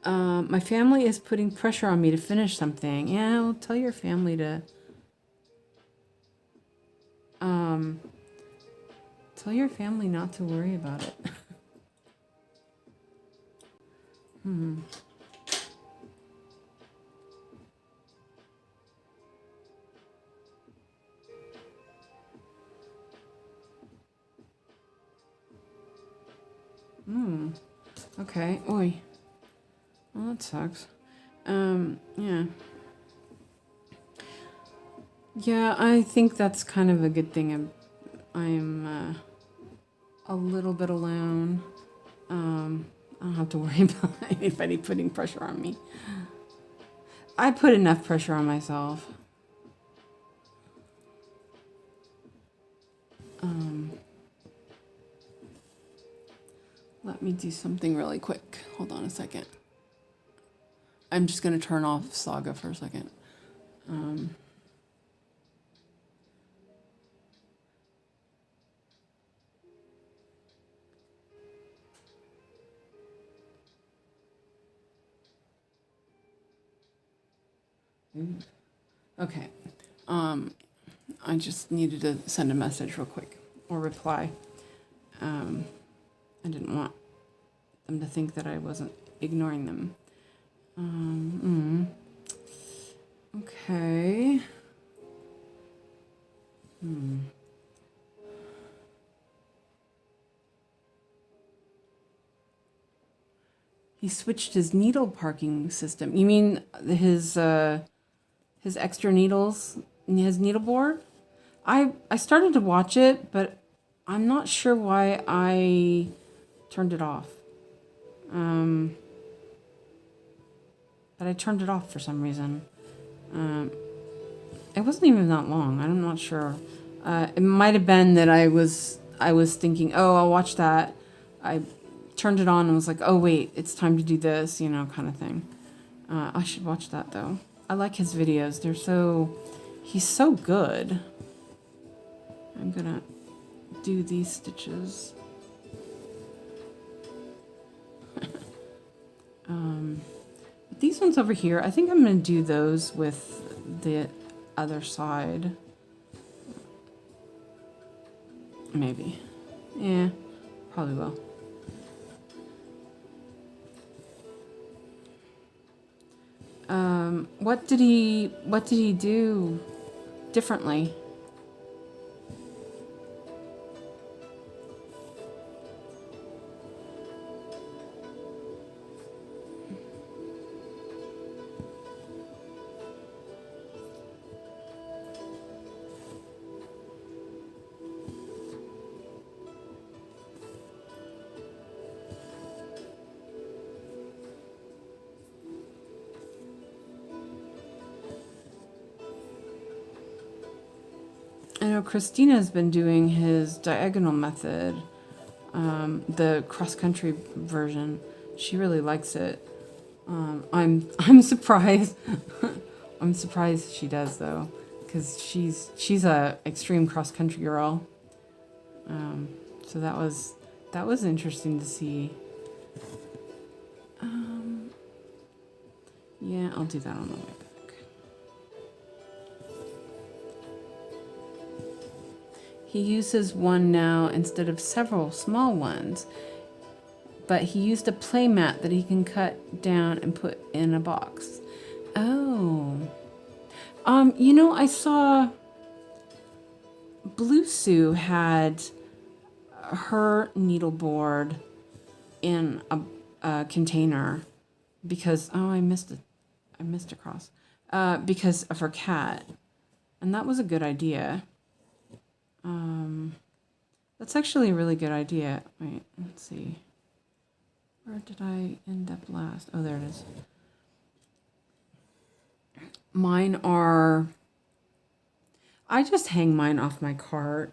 My family is putting pressure on me to finish something. Yeah, well, tell your family to tell your family not to worry about it. Okay. Oi. Well, that sucks. Yeah. Yeah, I think that's kind of a good thing. I'm a little bit alone. I don't have to worry about anybody putting pressure on me. I put enough pressure on myself. Let me do something really quick. Hold on a second. I'm just going to turn off Saga for a second. Okay. I just needed to send a message real quick or reply. I didn't want them to think that I wasn't ignoring them. Okay. He switched his needle parking system. You mean his extra needles in his needle board? I started to watch it, but I'm not sure why I turned it off. But I turned it off for some reason. It wasn't even that long. I'm not sure. It might have been that I was thinking, oh, I'll watch that. I turned it on and was like, oh wait, it's time to do this, you know, kind of thing. I should watch that though. I like his videos. He's so good. I'm gonna do these stitches. But these ones over here, I think I'm gonna do those with the other side. Maybe. Yeah, probably will. What did he do differently? I know Christina's been doing his diagonal method, the cross-country version. She really likes it. I'm surprised. I'm surprised she does though, because she's a extreme cross-country girl. So that was interesting to see. Yeah, I'll do that on the way back. He uses one now instead of several small ones, but he used a play mat that he can cut down and put in a box. Oh. You know, I saw Blue Sue had her needleboard in a container because, oh, I missed a cross, because of her cat. And that was a good idea. That's actually a really good idea. Wait, let's see. Where did I end up last? Oh, there it is. Mine are, I just hang mine off my cart,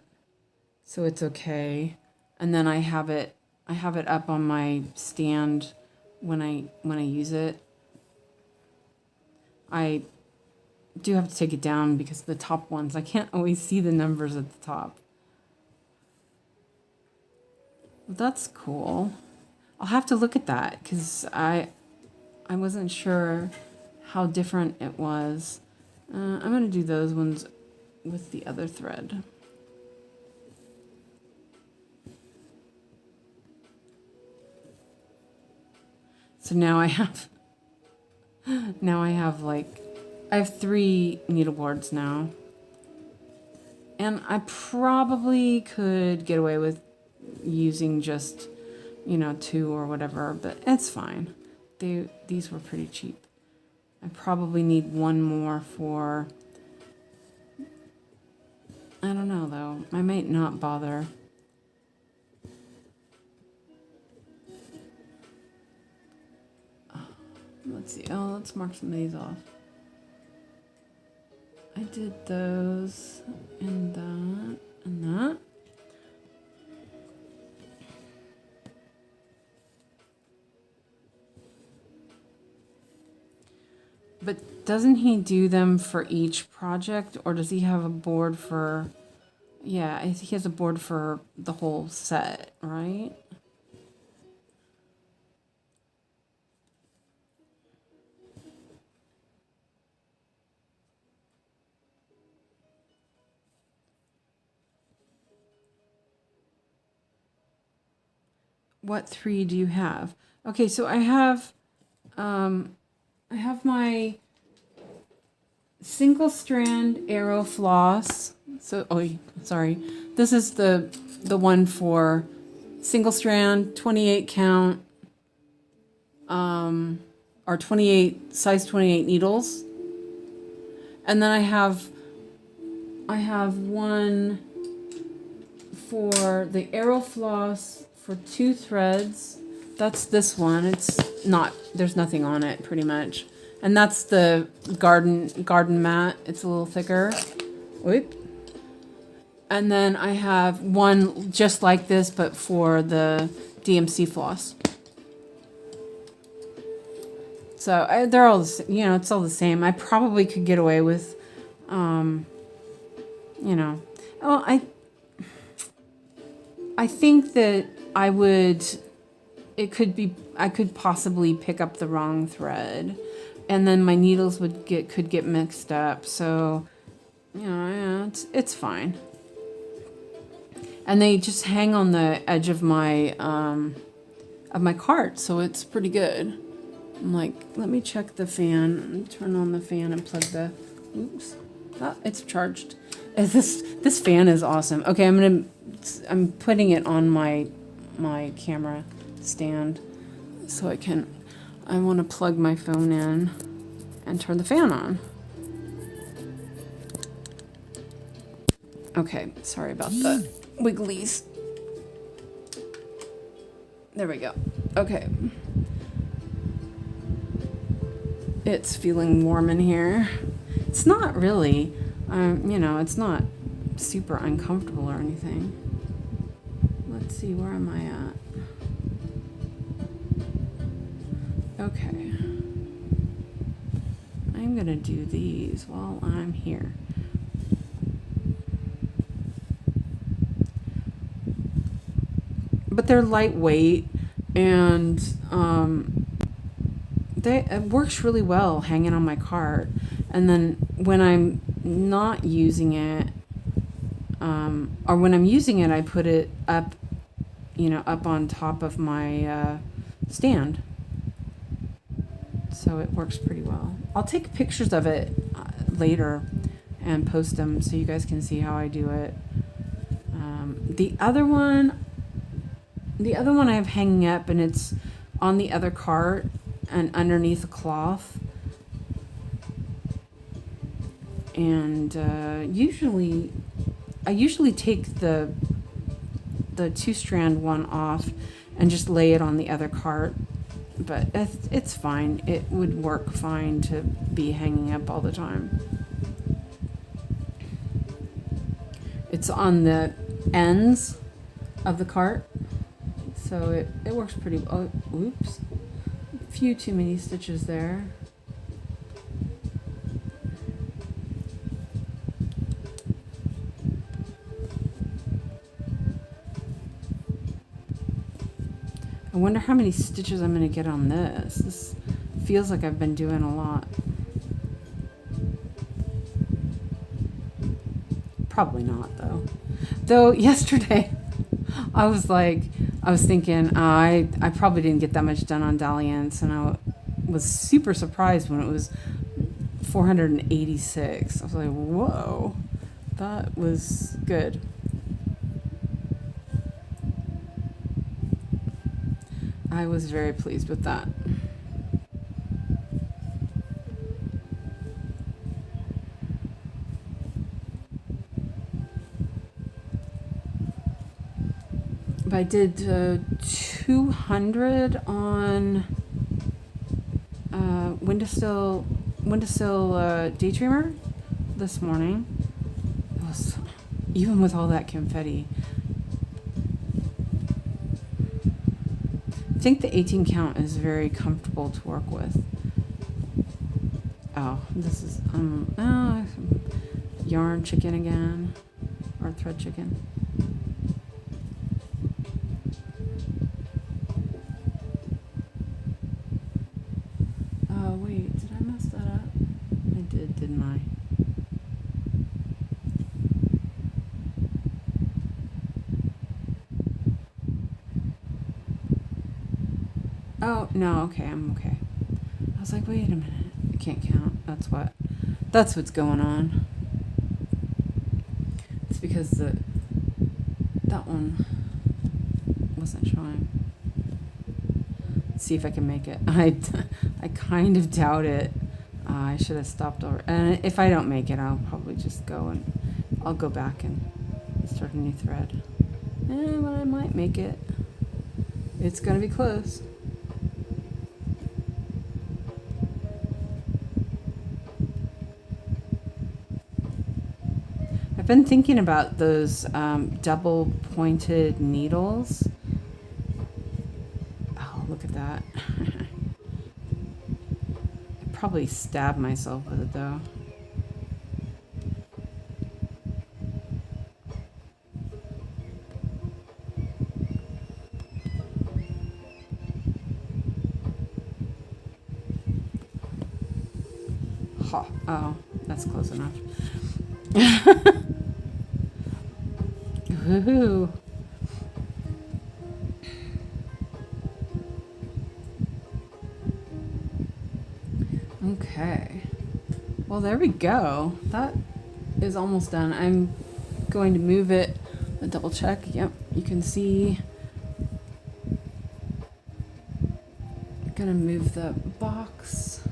so it's okay. And then I have it up on my stand when I use it. I do have to take it down because the top ones, I can't always see the numbers at the top. That's cool. I'll have to look at that because I wasn't sure how different it was. I'm going to do those ones with the other thread. So now I have I have 3 needleboards now. And I probably could get away with using just you know, 2 or whatever, but it's fine. These were pretty cheap. I probably need one more for, I don't know though. I might not bother. Let's see. Oh, let's mark some of these off. I did those and that and that. But doesn't he do them for each project, or does he have a board for, yeah, he has a board for the whole set, right? What 3 do you have? Okay, so I have my single strand arrow floss. So, oh, sorry. This is the one for single strand, 28 count, or 28, size 28 needles. And then I have one for the arrow floss for 2 threads. That's this one. It's not, there's nothing on it pretty much. And that's the garden mat. It's a little thicker. Whoop. And then I have one just like this, but for the DMC floss. So they're all, you know, it's all the same. I probably could get away with, you know, oh, I think that I could possibly pick up the wrong thread, and then my needles could get mixed up. So, you know, yeah, it's fine. And they just hang on the edge of my cart, so it's pretty good. I'm like, let me check the fan. Turn on the fan and plug the. Oops, oh, it's charged. This fan is awesome. Okay, I'm putting it on my camera stand so I want to plug my phone in and turn the fan on. Okay, sorry about the wigglies. There we go. Okay. It's feeling warm in here. It's not really, you know, it's not super uncomfortable or anything. Let's see, where am I at? Okay. I'm gonna do these while I'm here. But they're lightweight, and it works really well hanging on my cart. And then when I'm not using it, or when I'm using it, I put it up, you know, up on top of my stand. So it works pretty well. I'll take pictures of it later and post them so you guys can see how I do it. The other one I have hanging up, and it's on the other cart and underneath a cloth. And I usually take the 2-strand one off and just lay it on the other cart, but it's fine. It would work fine to be hanging up all the time. It's on the ends of the cart, so it works pretty well. Oh, oops, a few too many stitches there. I wonder how many stitches I'm going to get on this. This feels like I've been doing a lot. Probably not, though. Though yesterday, I was thinking, I probably didn't get that much done on dalliance, and I was super surprised when it was 486. I was like, whoa, that was good. I was very pleased with that. But I did 200 on windowsill day trimmer this morning. It was, even with all that confetti. I think the 18 count is very comfortable to work with. Oh, this is yarn chicken again, or thread chicken. Oh wait, did I mess that up? I did, didn't I? Oh no, okay, I'm okay. I was like, wait a minute, I can't count. That's what's going on. It's because that one wasn't showing. Let's see if I can make it. I kind of doubt it. I should have stopped over. And if I don't make it, I'll probably just I'll go back and start a new thread. But I might make it. It's gonna be close. I've been thinking about those double pointed needles. Oh, look at that. I'd probably stab myself with it though. Oh, that's close enough. Woohoo. Okay. Well, there we go. That is almost done. I'm going to move it. Double check. Yep, you can see. I'm gonna move the box.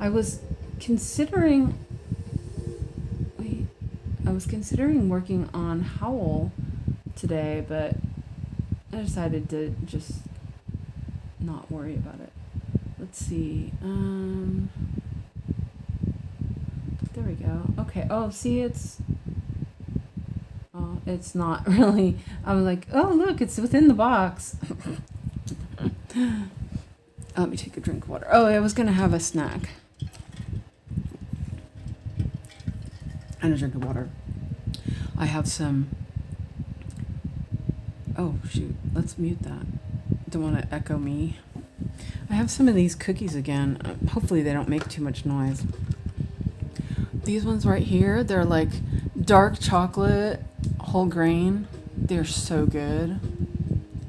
I was considering working on Howl today, but I decided to just not worry about it. Let's see. There we go. Okay. Oh, see, it's not really. I was like, oh, look, it's within the box. Let me take a drink of water. Oh, I was going to have a snack. And a drink of water. I have some... Oh, shoot. Let's mute that. Don't want to echo me. I have some of these cookies again. Hopefully they don't make too much noise. These ones right here, they're like dark chocolate, whole grain. They're so good.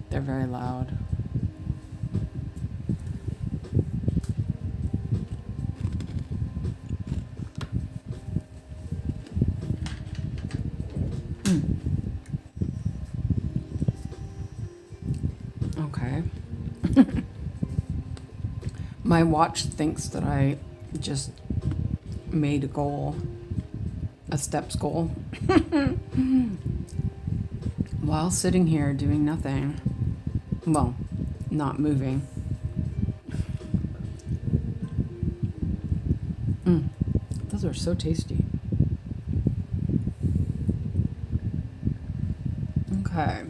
They're very loud. Okay. My watch thinks that I just made a goal, a steps goal, while sitting here doing nothing. Well, not moving. Those are so tasty. Okay.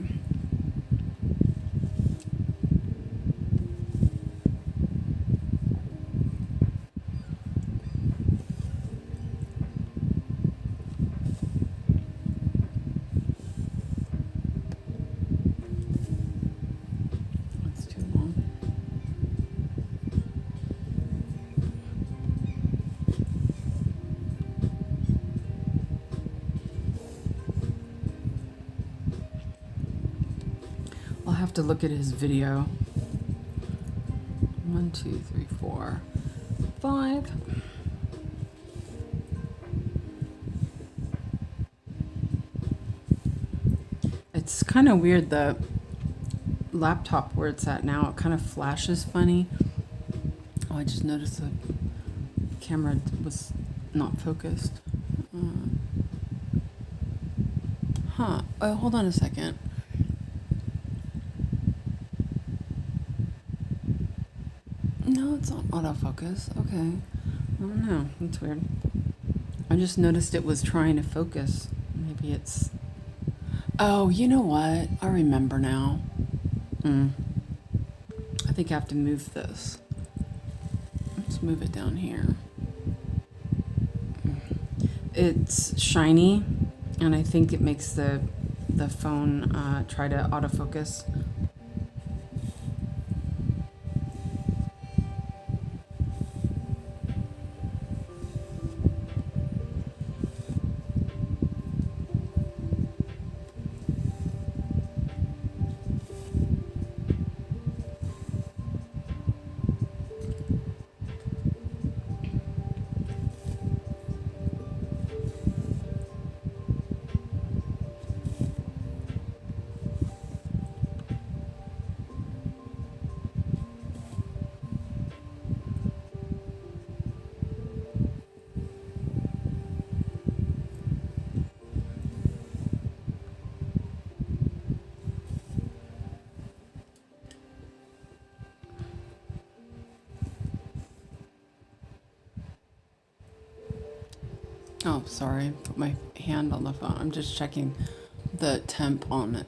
Have to look at his video. 1, 2, 3, 4, 5. It's kind of weird. The laptop where it's at now, it kind of flashes funny. Oh, I just noticed the camera was not focused. Oh, hold on a second. No, it's not autofocus. Okay. I don't know. That's weird. I just noticed it was trying to focus. Maybe it's... Oh, you know what? I remember now. I think I have to move this. Let's move it down here. It's shiny, and I think it makes the phone try to autofocus. Oh, sorry. Put my hand on the phone. I'm just checking the temp on it.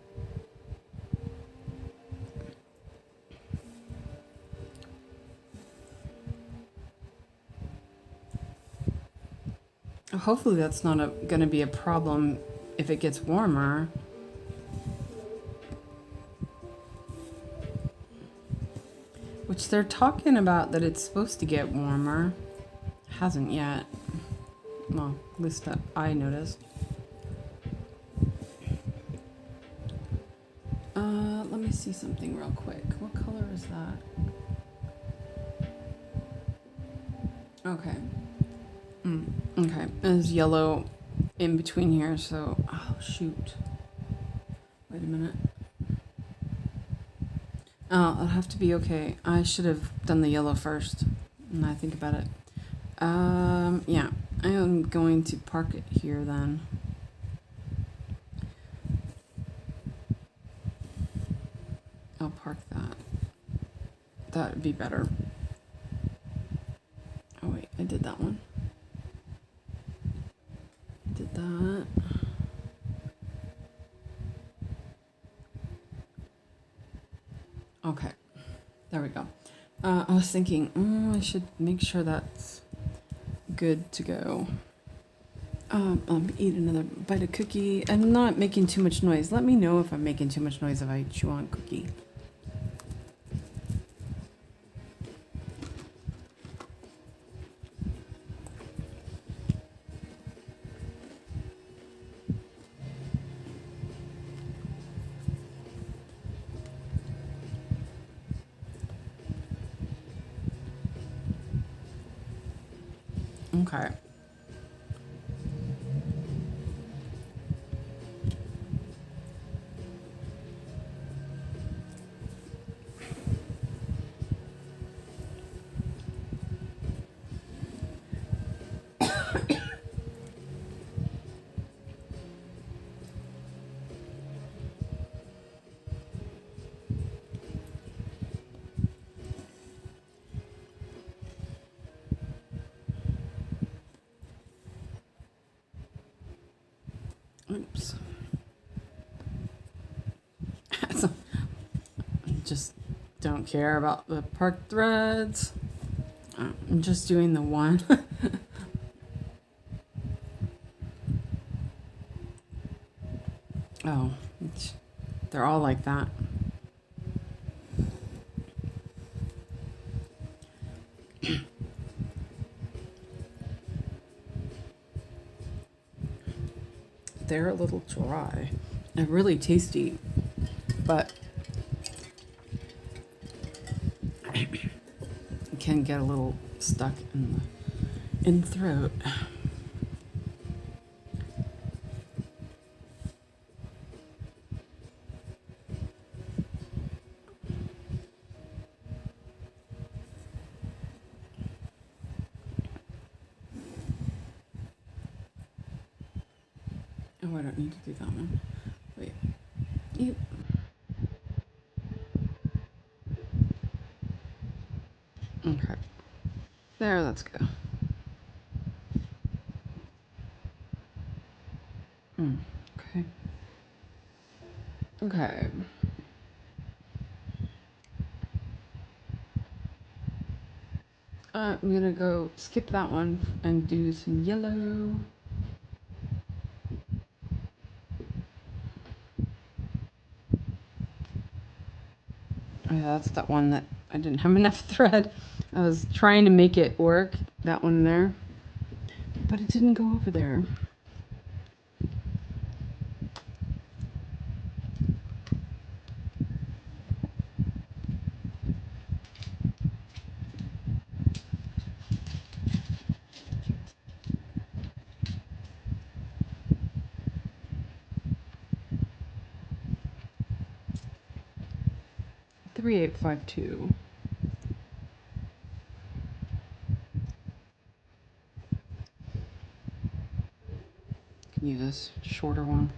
Hopefully that's not going to be a problem if it gets warmer. Which they're talking about that it's supposed to get warmer. Hasn't yet. Well, at least that I noticed. Let me see something real quick. What color is that? Okay. Okay. There's yellow in between here, so... Oh, shoot. Wait a minute. Oh, it'll have to be okay. I should have done the yellow first. When I think about it. Yeah. I am going to park it here then. I'll park that. That would be better. Oh wait, I did that one. Did that. Okay. There we go. I was thinking, I should make sure that's good to go. Eat another bite of cookie. I'm not making too much noise. Let me know if I'm making too much noise if I chew on cookie. Okay. Oops. Just don't care about the park threads. I'm just doing the one. Oh, they're all like that. They're a little dry. They're really tasty, but it can get a little stuck in the throat. Oh, I don't need to do that one. Wait. Yep. Okay. There, let's go. Okay. Okay. I'm gonna go skip that one and do some yellow. Oh, yeah, that's that one that I didn't have enough thread. I was trying to make it work, that one there, but it didn't go over there. 𝐒𝐏𝐈𝐓𝐇. Can use this shorter one.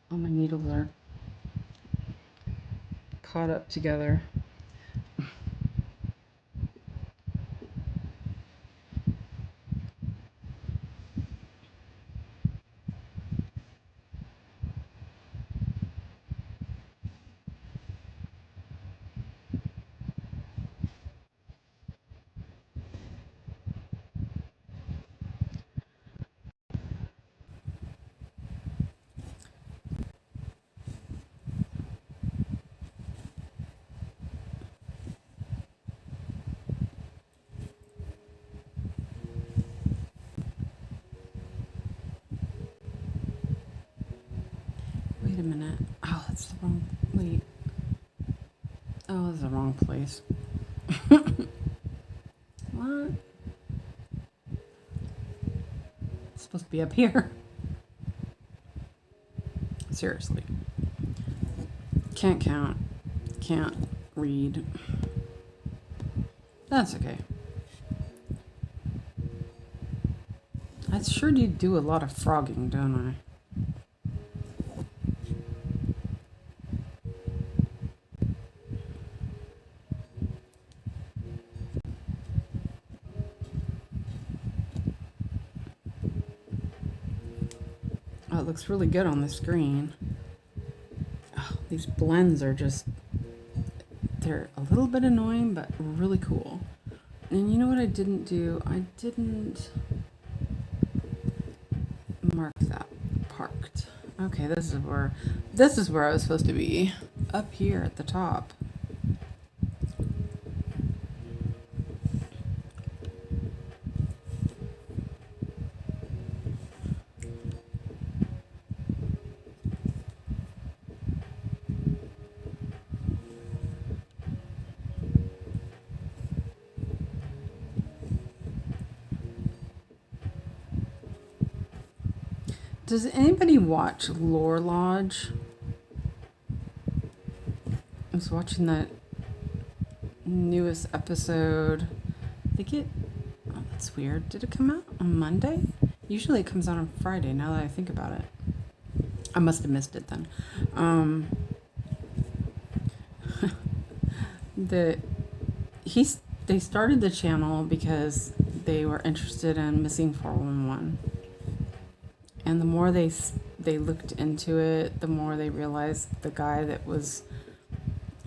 All my needles are caught up together. Wait a minute. Oh, that's the wrong... Wait. Oh, that's the wrong place. What? It's supposed to be up here. Seriously. Can't count. Can't read. That's okay. I sure do a lot of frogging, don't I? Oh, it looks really good on the screen. Oh, these blends are just, they're a little bit annoying, but really cool. And you know what I didn't do? I didn't mark that parked. Okay, this is where I was supposed to be. Up here at the top. Does anybody watch Lore Lodge? I was watching that newest episode. I think it... Oh, that's weird. Did it come out on Monday? Usually it comes out on Friday, now that I think about it. I must have missed it then. They started the channel because they were interested in missing 411. And the more they looked into it, the more they realized the guy that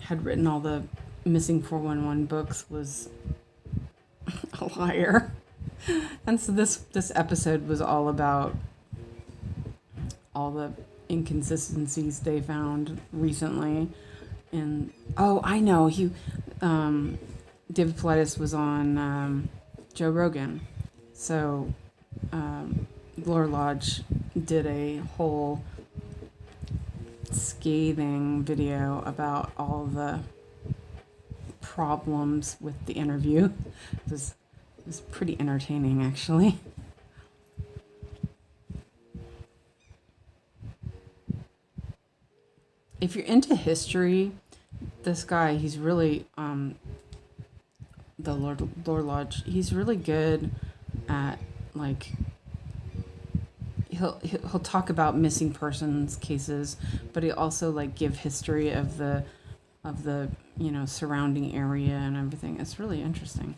had written all the missing 411 books was a liar. And so this episode was all about all the inconsistencies they found recently. And I know David Paulides was on Joe Rogan, so Lore Lodge did a whole scathing video about all the problems with the interview. It was pretty entertaining, actually. If you're into history, this guy, he's really the Lore Lodge. He's really good at, like, he'll talk about missing persons cases, but he also, like, give history of the surrounding area and everything. It's really interesting.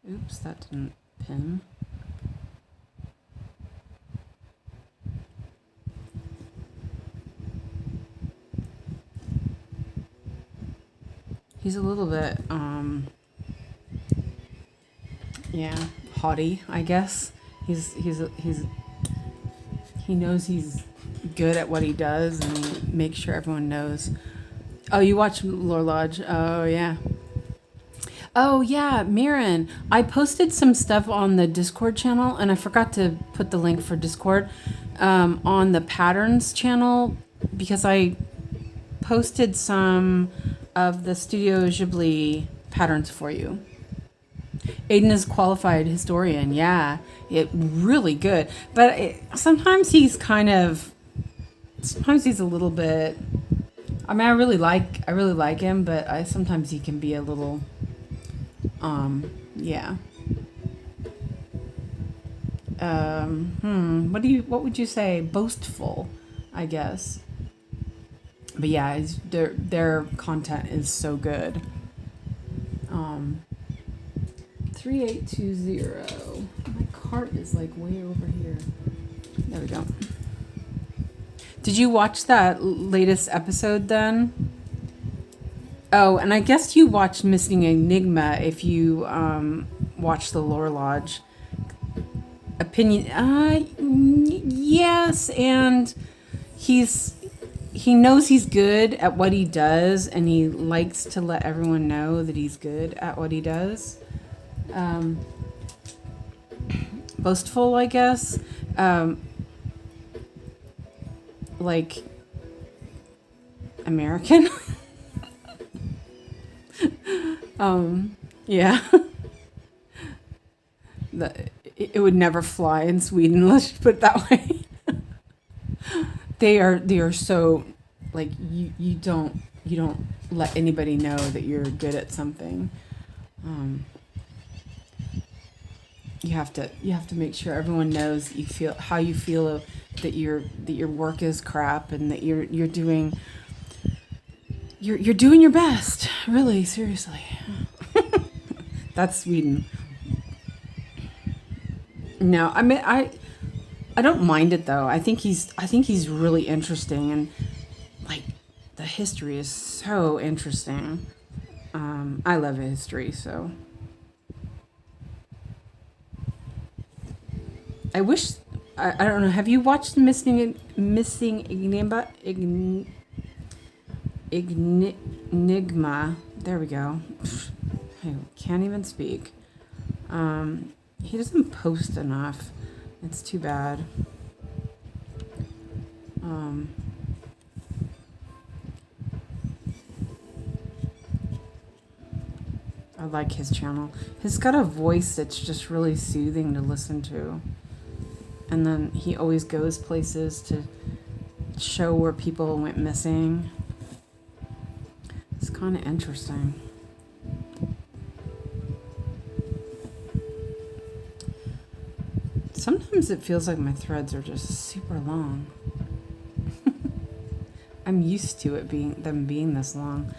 Oops, that didn't pin. He's a little bit, haughty, I guess. He knows he's good at what he does, and he makes sure everyone knows. Oh, you watch Lore Lodge? Oh, yeah. Oh, yeah, Mirren. I posted some stuff on the Discord channel, and I forgot to put the link for Discord on the Patterns channel, because I posted some of the Studio Ghibli patterns for you. Aiden is qualified historian. Yeah, really good. But sometimes he's a little bit. I mean, I really like him, but sometimes he can be a little, yeah. What would you say? Boastful, I guess. But yeah, their content is so good. 3820. My cart is like way over here. There we go. Did you watch that latest episode then? Oh, and I guess you watched Missing Enigma if you watched the Lore Lodge. Opinion. Yes, and he knows he's good at what he does, and he likes to let everyone know that he's good at what he does. Boastful, I guess. Like American. Yeah. It would never fly in Sweden, let's just put it that way. They are so, like, you don't let anybody know that you're good at something. You have to make sure everyone knows that you feel that your work is crap, and that you're doing your best. Really, seriously. That's Sweden. No, I mean, I don't mind it though. I think he's really interesting, and like the history is so interesting. I love history, so I wish I don't know. Have you watched Missing Enigma? There we go. I can't even speak. He doesn't post enough. It's too bad. I like his channel. He's got a voice that's just really soothing to listen to. And then he always goes places to show where people went missing. It's kind of interesting. Sometimes it feels like my threads are just super long. I'm used to them being this long.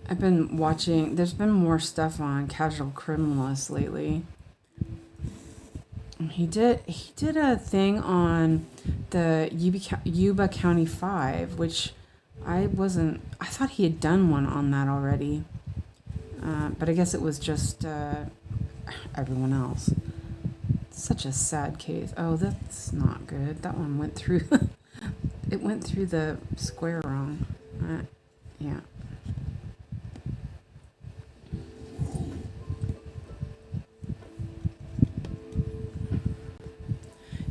I've been watching. There's been more stuff on Casual Criminalist lately. He did a thing on the Yuba County 5, which I thought he had done one on that already. But I guess it was just everyone else. Such a sad case. Oh, that's not good. That one went through. It went through the square wrong. Yeah.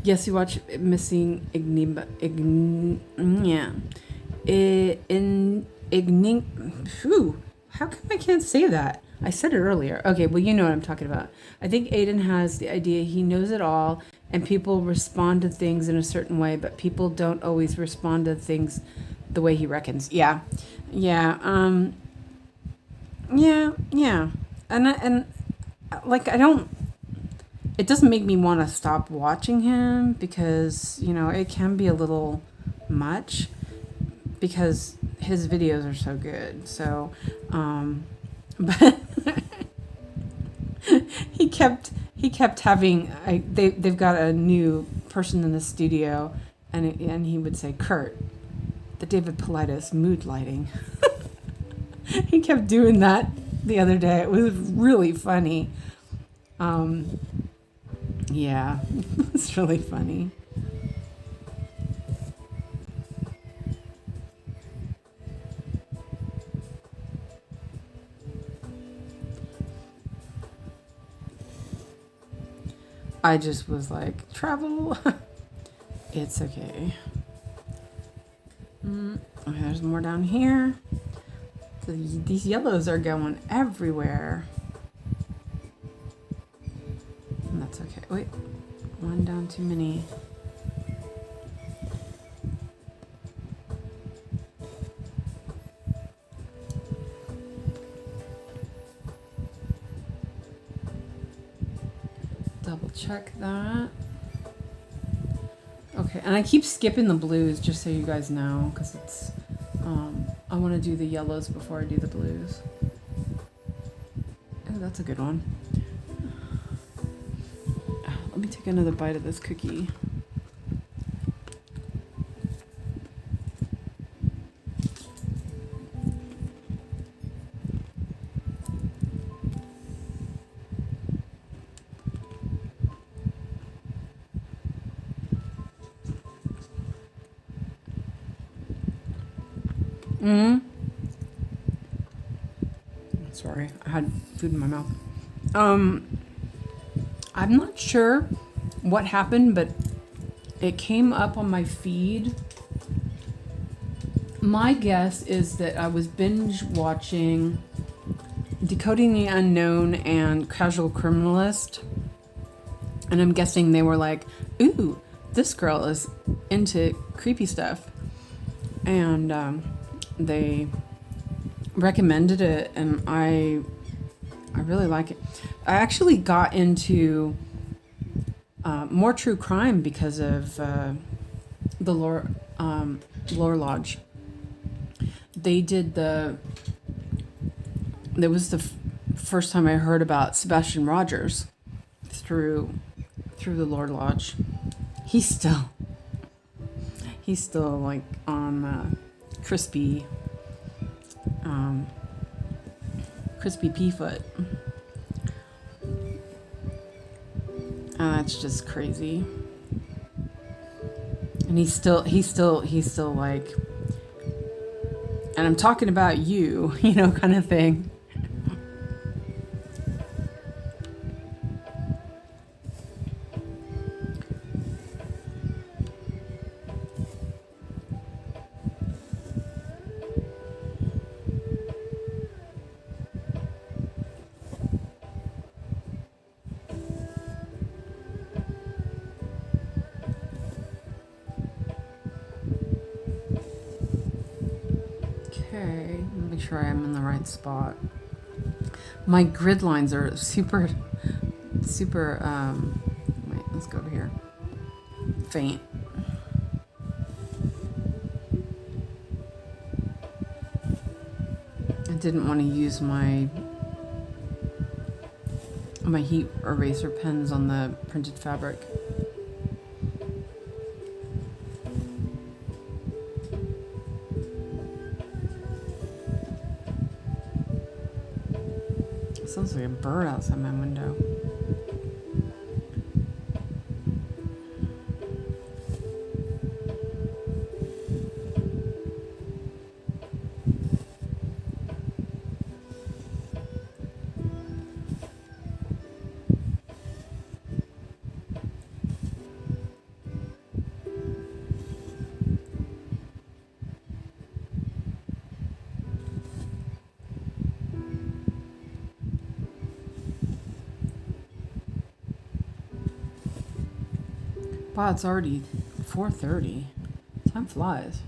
Yes, you watch Missing yeah. How come I can't say that? I said it earlier. Okay, well, you know what I'm talking about. I think Aiden has the idea he knows it all, and people respond to things in a certain way, but people don't always respond to things the way he reckons. Yeah. Yeah. Yeah. And like, it doesn't make me want to stop watching him because, you know, it can be a little much because his videos are so good. So, but he kept having, they've got a new person in the studio and he would say, Kurt, the David Paulides mood lighting. He kept doing that the other day. It was really funny. Yeah, it's really funny. I just was like, travel. It's okay. Okay, there's more down here. So these yellows are going everywhere. And that's okay. Wait, one down too many. Double check that. Okay, and I keep skipping the blues just so you guys know, because it's, I want to do the yellows before I do the blues. Oh, that's a good one. Let me take another bite of this cookie. Sorry, I had food in my mouth. I'm not sure what happened, but it came up on my feed. My guess is that I was binge watching Decoding the Unknown and Casual Criminalist, and I'm guessing they were like, ooh, this girl is into creepy stuff, and they recommended it, and I really like it. I actually got into more true crime because of the Lore Lodge. They did that was the first time I heard about Sebastian Rogers through the Lore Lodge. He's still like on crispy pea foot. And that's just crazy. And he's still like, and I'm talking about you, you know, kind of thing. Okay, make sure I'm in the right spot. My grid lines are super, wait, let's go over here. Faint. I didn't want to use my heat eraser pens on the printed fabric. Sounds like a bird outside my window. Wow, it's already 4:30. Time flies.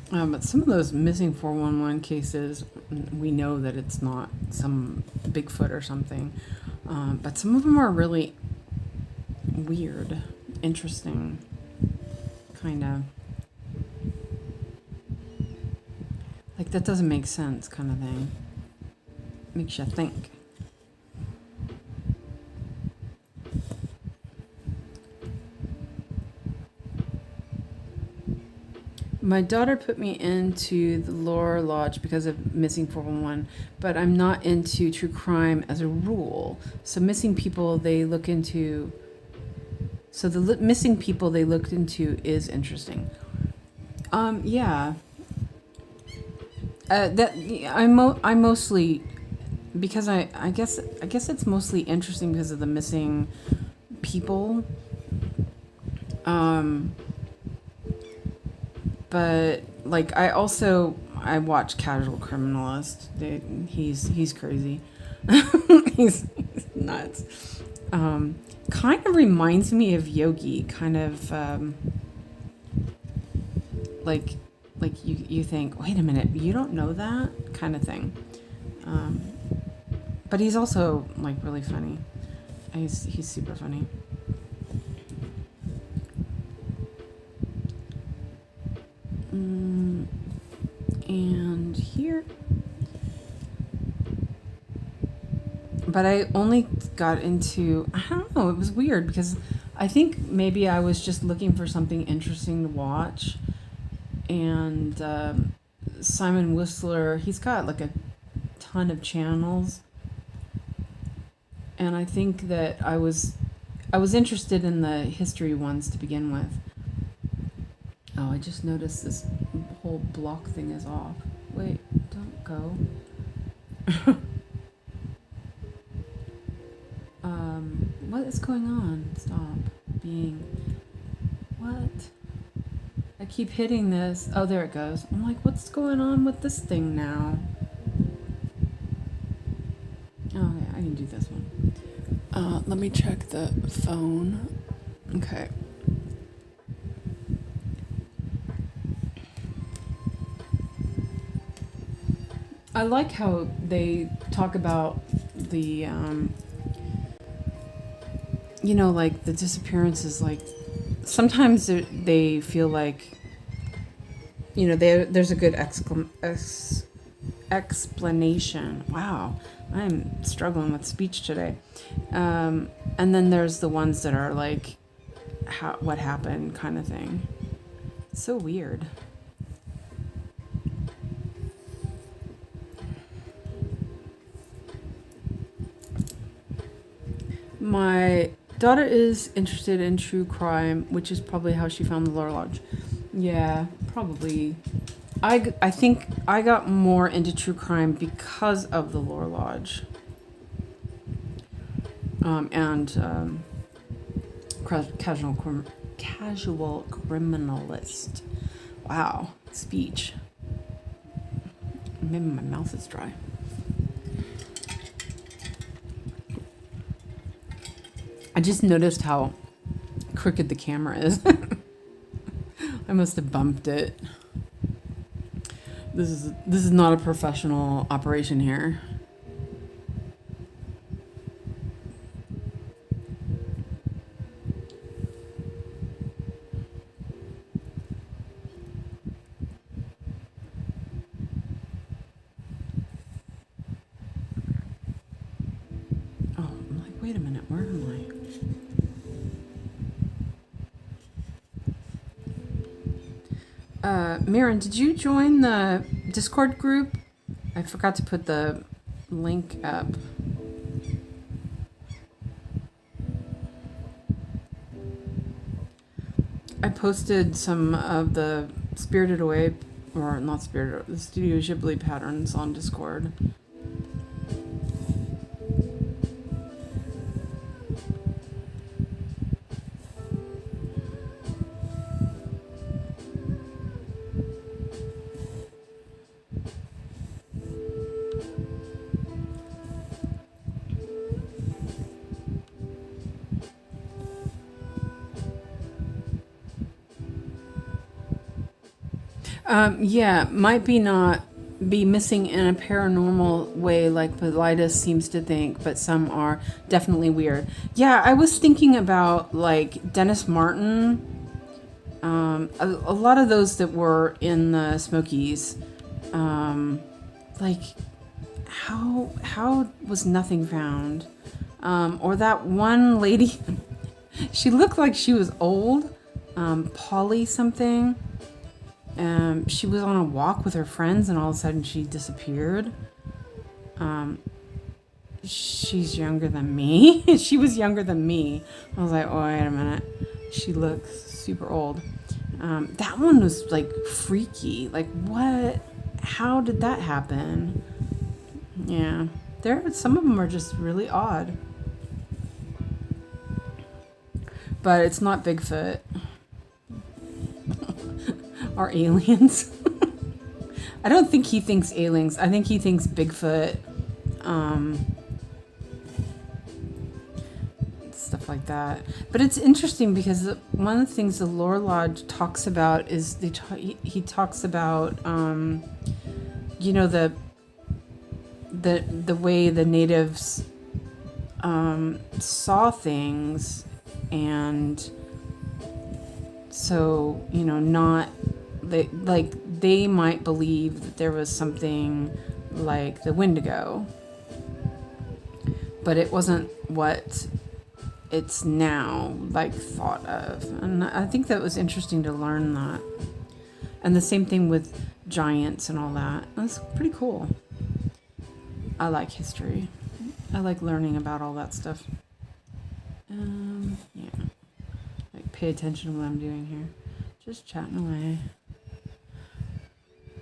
But some of those missing 411 cases, we know that it's not some Bigfoot or something. But some of them are really weird, interesting, kind of. Like, that doesn't make sense kind of thing. Makes you think. My daughter put me into the Lore Lodge because of Missing 411, but I'm not into true crime as a rule. So missing people they look into... So the missing people they looked into is interesting. Yeah. I mostly... Because I guess it's mostly interesting because of the missing people. But like I watch Casual Criminalist. He's crazy. he's nuts. Kind of reminds me of Yogi. Kind of like you think, wait a minute, you don't know that kind of thing. But he's also like really funny. He's super funny. And here, but I only got into, I don't know, it was weird because I think maybe I was just looking for something interesting to watch, and Simon Whistler, he's got like a ton of channels, and I think that I was interested in the history ones to begin with. Oh, I just noticed this whole block thing is off. Wait, don't go. What is going on? Stop being... What? I keep hitting this. Oh, there it goes. I'm like, what's going on with this thing now? Oh, yeah, I can do this one. Let me check the phone. Okay. I like how they talk about the, like the disappearances. Like sometimes they feel like, there's a good explanation. Wow, I'm struggling with speech today. And then there's the ones that are like, what happened kind of thing. It's so weird. My daughter is interested in true crime, which is probably how she found the Lore Lodge. Yeah, probably. I think I got more into true crime because of the Lore Lodge. And casual criminalist. Wow, speech. Maybe my mouth is dry. I just noticed how crooked the camera is. I must have bumped it. This is not a professional operation here. Oh, I'm like, wait a minute. Where am I? Mirren, did you join the Discord group? I forgot to put the link up. I posted some of the Spirited Away, or not Spirited, the Studio Ghibli patterns on Discord. Yeah, might be not be missing in a paranormal way like Politis seems to think, but some are definitely weird. Yeah, I was thinking about like Dennis Martin, a lot of those that were in the Smokies, like how was nothing found? Or that one lady, she looked like she was old, Polly something. She was on a walk with her friends and all of a sudden she disappeared. She's younger than me. She was younger than me. I was like, oh, wait a minute. She looks super old. That one was like freaky. Like what? How did that happen? Yeah. Some of them are just really odd. But it's not Bigfoot. Or aliens. I don't think he thinks aliens. I think he thinks Bigfoot. Stuff like that. But it's interesting because one of the things the Lore Lodge talks about is he talks about you know, the way the natives saw things, and so, you know, not they might believe that there was something like the Wendigo, but it wasn't what it's now like thought of. And I think that was interesting to learn that. And the same thing with giants and all that. That's pretty cool. I like history. I like learning about all that stuff. Yeah. Like, pay attention to what I'm doing here. Just chatting away.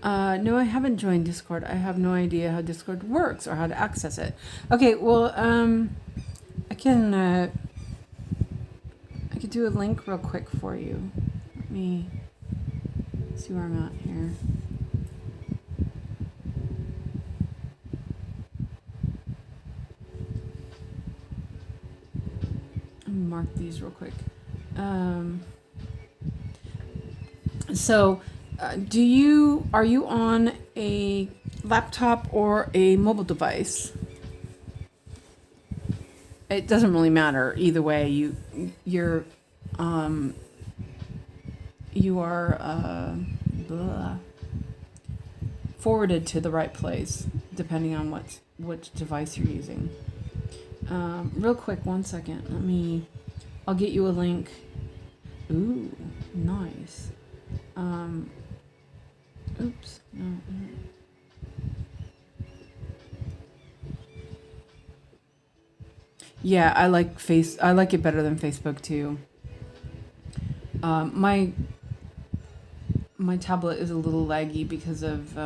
No, I haven't joined Discord. I have no idea how Discord works or how to access it. Okay, well, I could do a link real quick for you. Let me see where I'm at here. Let me mark these real quick. Are you on a laptop or a mobile device? It doesn't really matter either way. You are forwarded to the right place depending on which device you're using. Real quick, 1 second. I'll get you a link. Ooh, nice. Oops. No. Yeah, I like it better than Facebook too. My tablet is a little laggy because of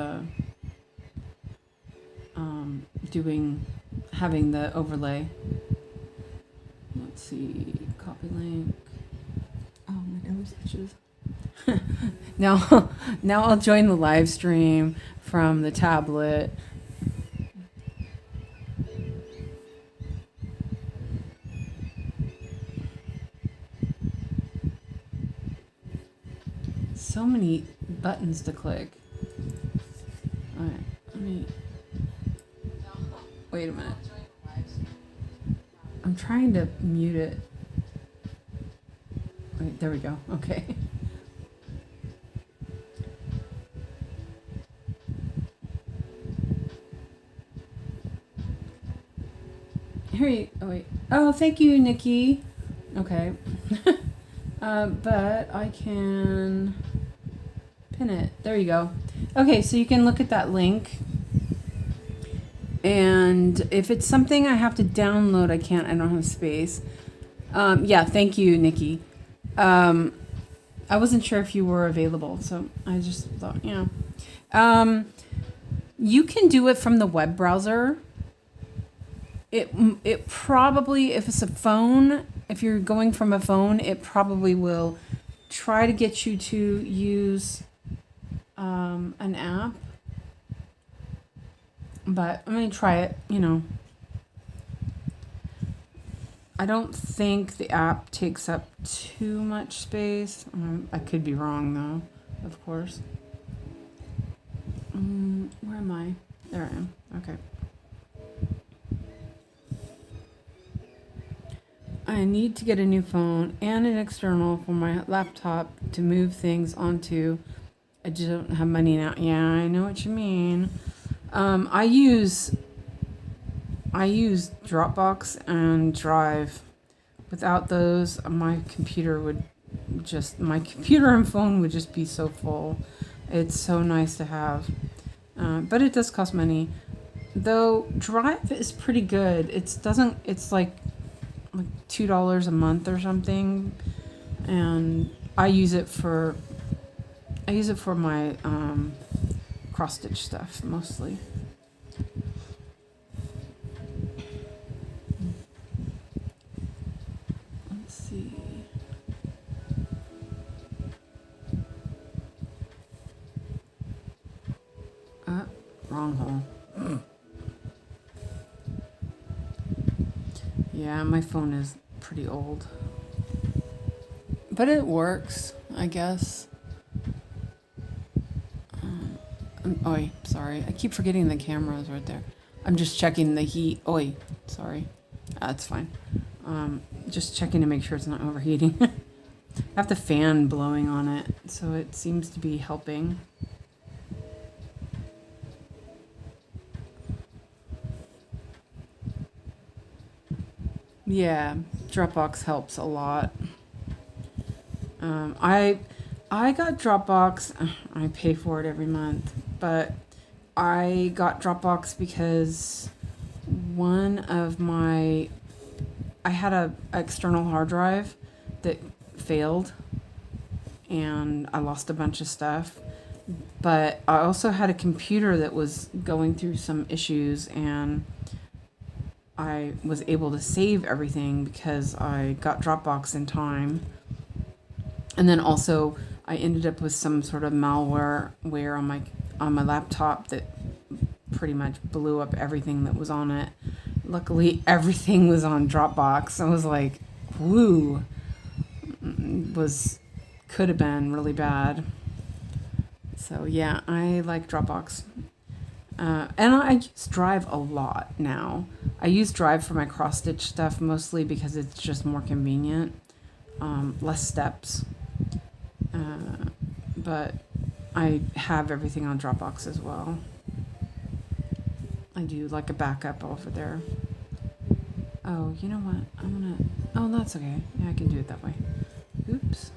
having the overlay. Let's see, copy link. Oh, my nose itches. Now I'll join the live stream from the tablet. So many buttons to click. All right, wait a minute. I'm trying to mute it. Wait, there we go. Okay. Oh wait. Oh, thank you, Nikki. Okay. But I can pin it. There you go. Okay, so you can look at that link. And if it's something I have to download, I can't. I don't have space. Yeah, thank you, Nikki. I wasn't sure if you were available, so I just thought, yeah. You can do it from the web browser. It probably, if it's a phone, if you're going from a phone, it probably will try to get you to use an app. But I'm going to try it, you know. I don't think the app takes up too much space. I could be wrong, though, of course. Where am I? There I am. Okay. I need to get a new phone and an external for my laptop to move things onto. I just don't have money now. Yeah, I know what you mean. I use Dropbox and Drive. Without those, my computer and phone would just be so full. It's so nice to have. But it does cost money. Though Drive is pretty good. It's like $2 a month or something. And I use it for my cross stitch stuff mostly. Let's see. Wrong hole. Yeah, my phone is pretty old. But it works, I guess. Oi, sorry. I keep forgetting the camera is right there. I'm just checking the heat. Oi, sorry. That's fine. Just checking to make sure it's not overheating. I have the fan blowing on it, so it seems to be helping. Yeah, Dropbox helps a lot. I got Dropbox. I pay for it every month, but I got Dropbox because I had a external hard drive that failed, and I lost a bunch of stuff. But I also had a computer that was going through some issues, and I was able to save everything because I got Dropbox in time. And then also I ended up with some sort of malware on my laptop that pretty much blew up everything that was on it. Luckily, everything was on Dropbox. I was like, woo. Could have been really bad. So yeah, I like Dropbox. And I use Drive a lot now. I use Drive for my cross-stitch stuff mostly because it's just more convenient. Less steps. But I have everything on Dropbox as well. I do like a backup over there. Oh, you know what? Oh, that's okay. Yeah, I can do it that way. Oops.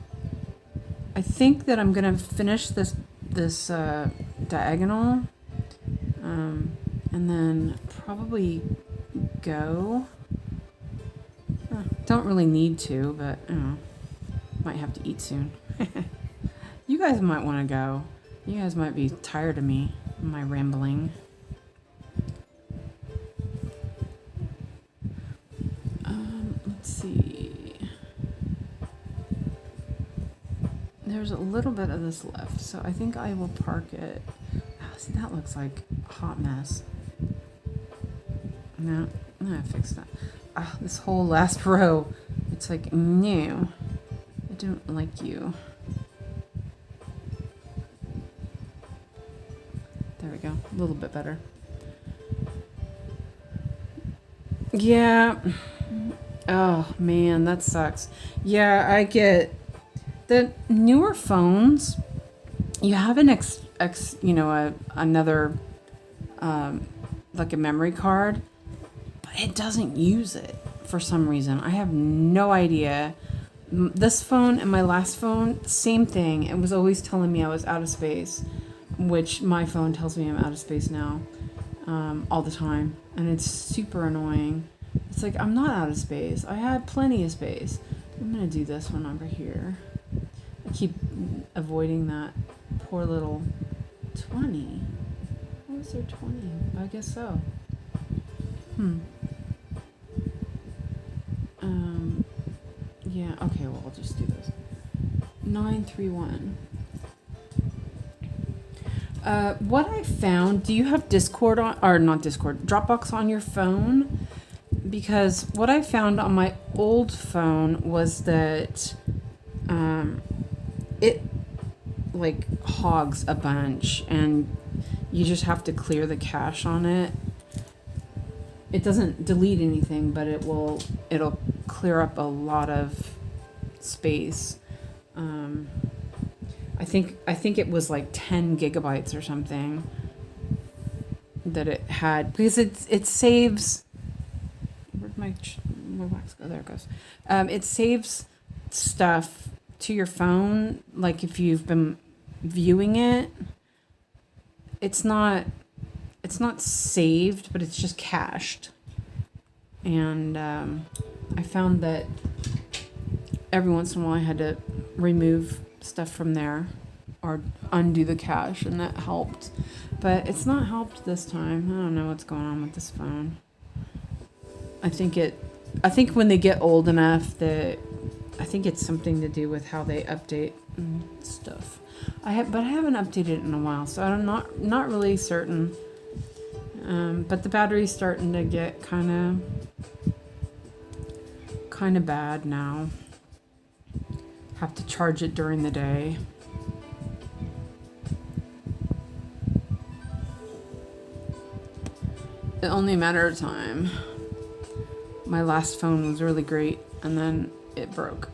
I think that I'm gonna finish this diagonal. And then probably go. Don't really need to, but might have to eat soon. You guys might want to go. You guys might be tired of me, my rambling. Let's see. There's a little bit of this left, so I think I will park it. See, that looks like a hot mess. No, I fixed that. This whole last row, it's like, no, I don't like you. There we go, a little bit better. Yeah. Oh man, that sucks. Yeah, I get the newer phones. You have an another like a memory card, but it doesn't use it for some reason. I have no idea. This phone and my last phone, same thing. It was always telling me I was out of space, which my phone tells me I'm out of space now, all the time. And it's super annoying. It's like, I'm not out of space. I had plenty of space. I'm going to do this one over here. I keep avoiding that poor little 20. What was there 20? I guess so. Yeah, okay, well, I'll just do this. 931. What I found, do you have Discord on, or not Discord, Dropbox on your phone? Because what I found on my old phone was that it like hogs a bunch and you just have to clear the cache on it. It doesn't delete anything, but it'll clear up a lot of space. I think it was like 10 gigabytes or something that it had, because it saves. Where'd my wax go? There it goes. It saves stuff to your phone, like if you've been viewing it. It's not saved, but it's just cached. And I found that every once in a while I had to remove stuff from there or undo the cache, and that helped. But it's not helped this time. I don't know what's going on with this phone. I think when they get old enough that I think it's something to do with how they update and stuff. But I haven't updated it in a while, so I'm not really certain. But the battery's starting to get kind of bad now. Have to charge it during the day. It's only a matter of time. My last phone was really great, and then it broke.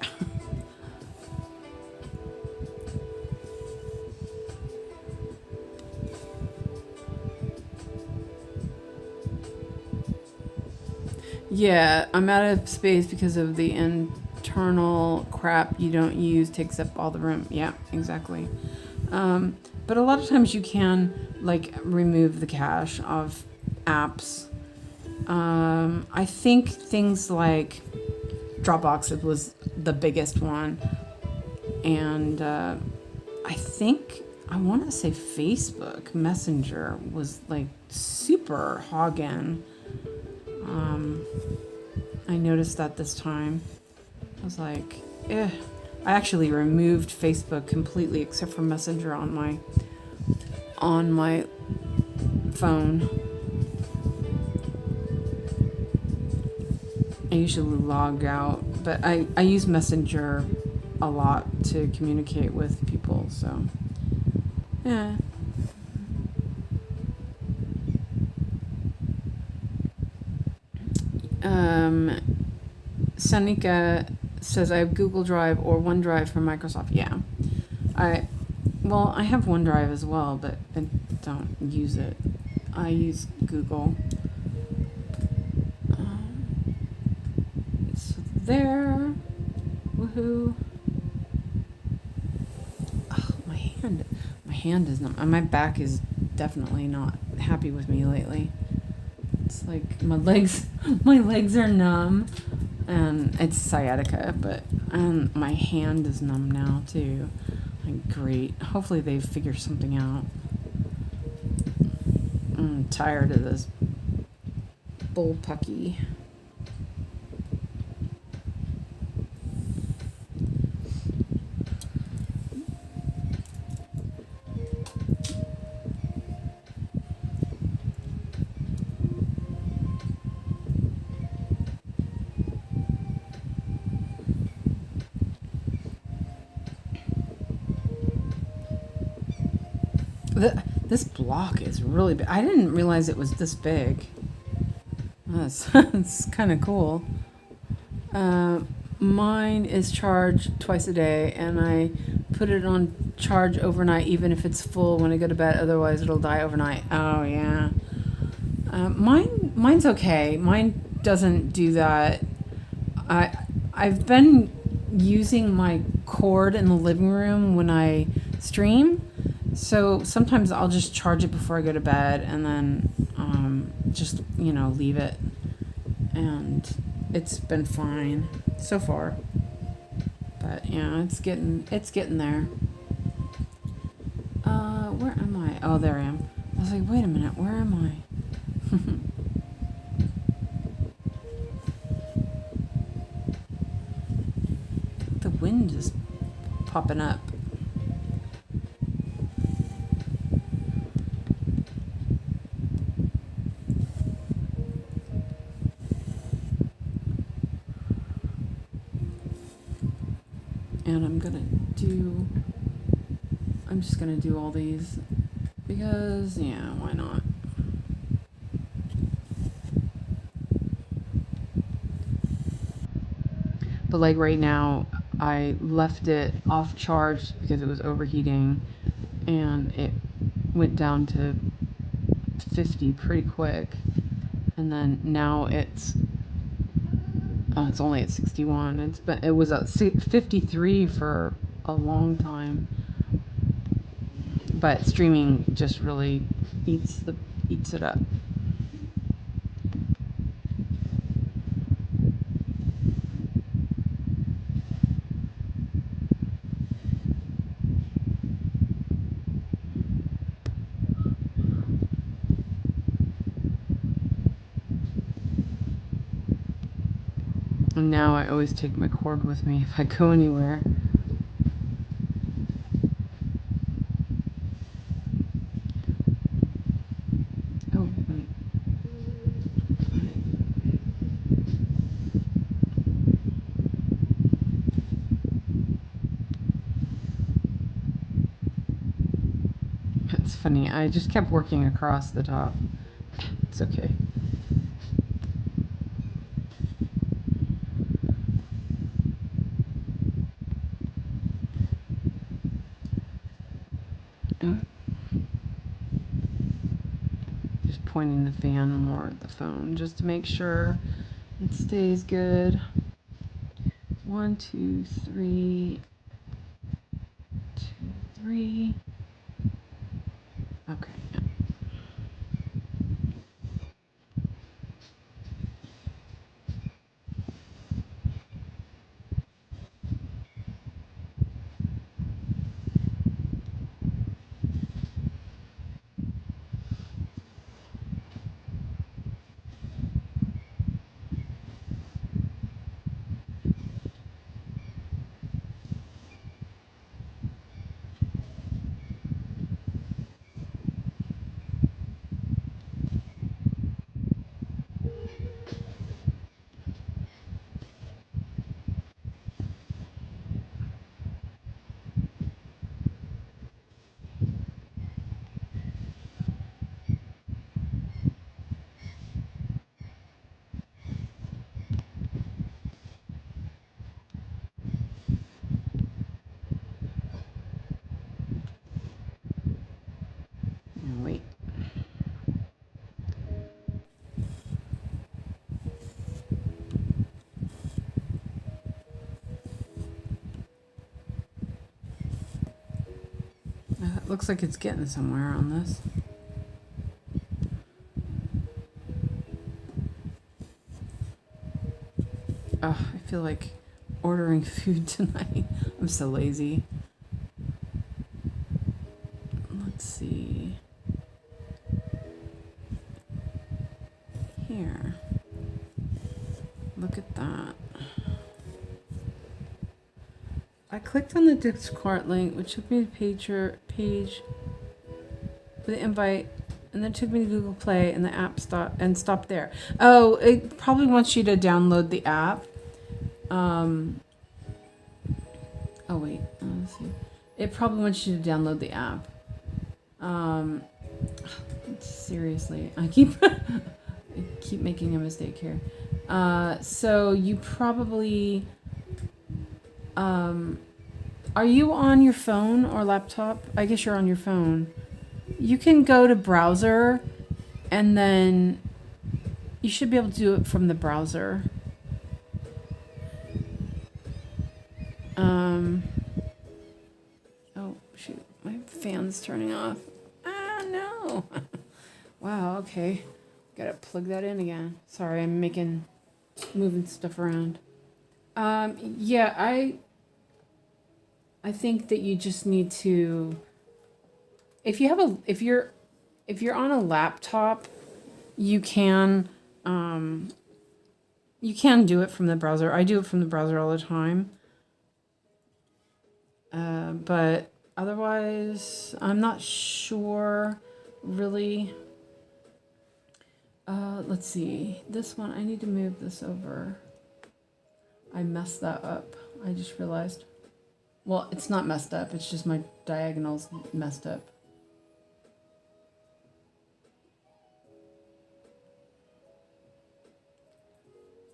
Yeah, I'm out of space because of the internal crap you don't use takes up all the room. Yeah, exactly. But a lot of times you can like remove the cache of apps. I think things like Dropbox was the biggest one, and I want to say Facebook Messenger was like super hogging. I noticed that this time. I was like, I actually removed Facebook completely except for Messenger on my phone. I usually log out, but I use Messenger a lot to communicate with people, so yeah. Sanika says I have Google Drive or OneDrive from Microsoft. Yeah, I have OneDrive as well, but I don't use it. I use Google. It's there. Woohoo! Oh, my hand is not. My back is definitely not happy with me lately. It's like my legs are numb, and it's sciatica, but my hand is numb now too. Like, great. Hopefully they figure something out. I'm tired of this bullpucky. This block is really big. I didn't realize it was this big. It's kind of cool. Mine is charged twice a day, and I put it on charge overnight, even if it's full when I go to bed. Otherwise, it'll die overnight. Oh yeah. Mine's okay. Mine doesn't do that. I've been using my cord in the living room when I stream, so sometimes I'll just charge it before I go to bed, and then just leave it, and it's been fine so far. But yeah, it's getting there. Where am I? Oh, there I am. I was like, wait a minute, where am I? The wind is popping up. And I'm just gonna do all these because, yeah, why not? But like right now, I left it off charge because it was overheating, and it went down to 50 pretty quick, and then now it's only at 61. It was at 53 for a long time. But streaming just really eats it up. And now I always take my cord with me if I go anywhere. Oh, wait. It's funny. I just kept working across the top. It's okay. Just pointing the fan more at the phone just to make sure it stays good. 1, 2, 3. 2, 3. Okay. Wait. It looks like it's getting somewhere on this. Oh, I feel like ordering food tonight. I'm so lazy. Let's see. Here. Look at that. I clicked on the Discord link, which took me to the page with the invite, and then took me to Google Play, and the app stopped there. Oh, it probably wants you to download the app. Oh wait, let's see. It probably wants you to download the app. Seriously, I keep making a mistake here. So you probably are you on your phone or laptop? I guess you're on your phone. You can go to browser, and then you should be able to do it from the browser. fan's turning off. Ah, no. Wow, okay. Gotta plug that in again. Sorry, I'm moving stuff around. Yeah, I think that you just need to, if you're on a laptop, you can do it from the browser. I do it from the browser all the time. But otherwise, I'm not sure really. Let's see. This one, I need to move this over. I messed that up. I just realized. Well, it's not messed up. It's just my diagonals messed up.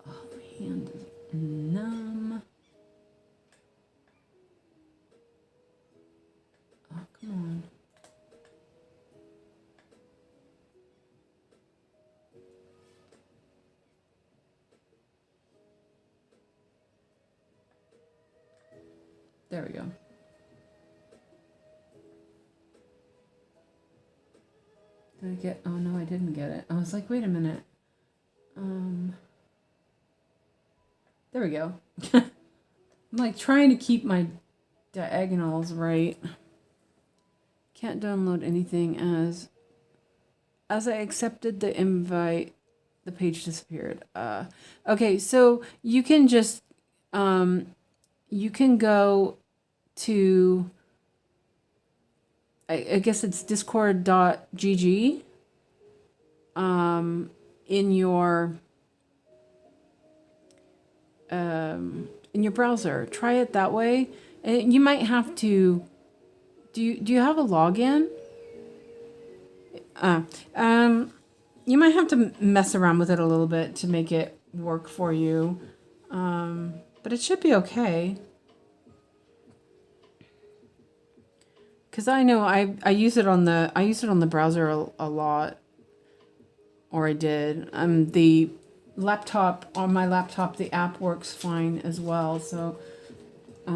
Oh, my hand is numb. Oh, come on. There we go. Did I get, oh no, I didn't get it. I was like, wait a minute. There we go. I'm like trying to keep my diagonals right. Can't download anything as I accepted the invite, the page disappeared. Okay, so you can just, you can go to, I guess it's discord.gg in your browser. Try it that way. And you might have to, do you have a login? You might have to mess around with it a little bit to make it work for you. But it should be okay. Cause I know I use it on the browser a lot, or I did. The laptop, on my laptop, the app works fine as well. So I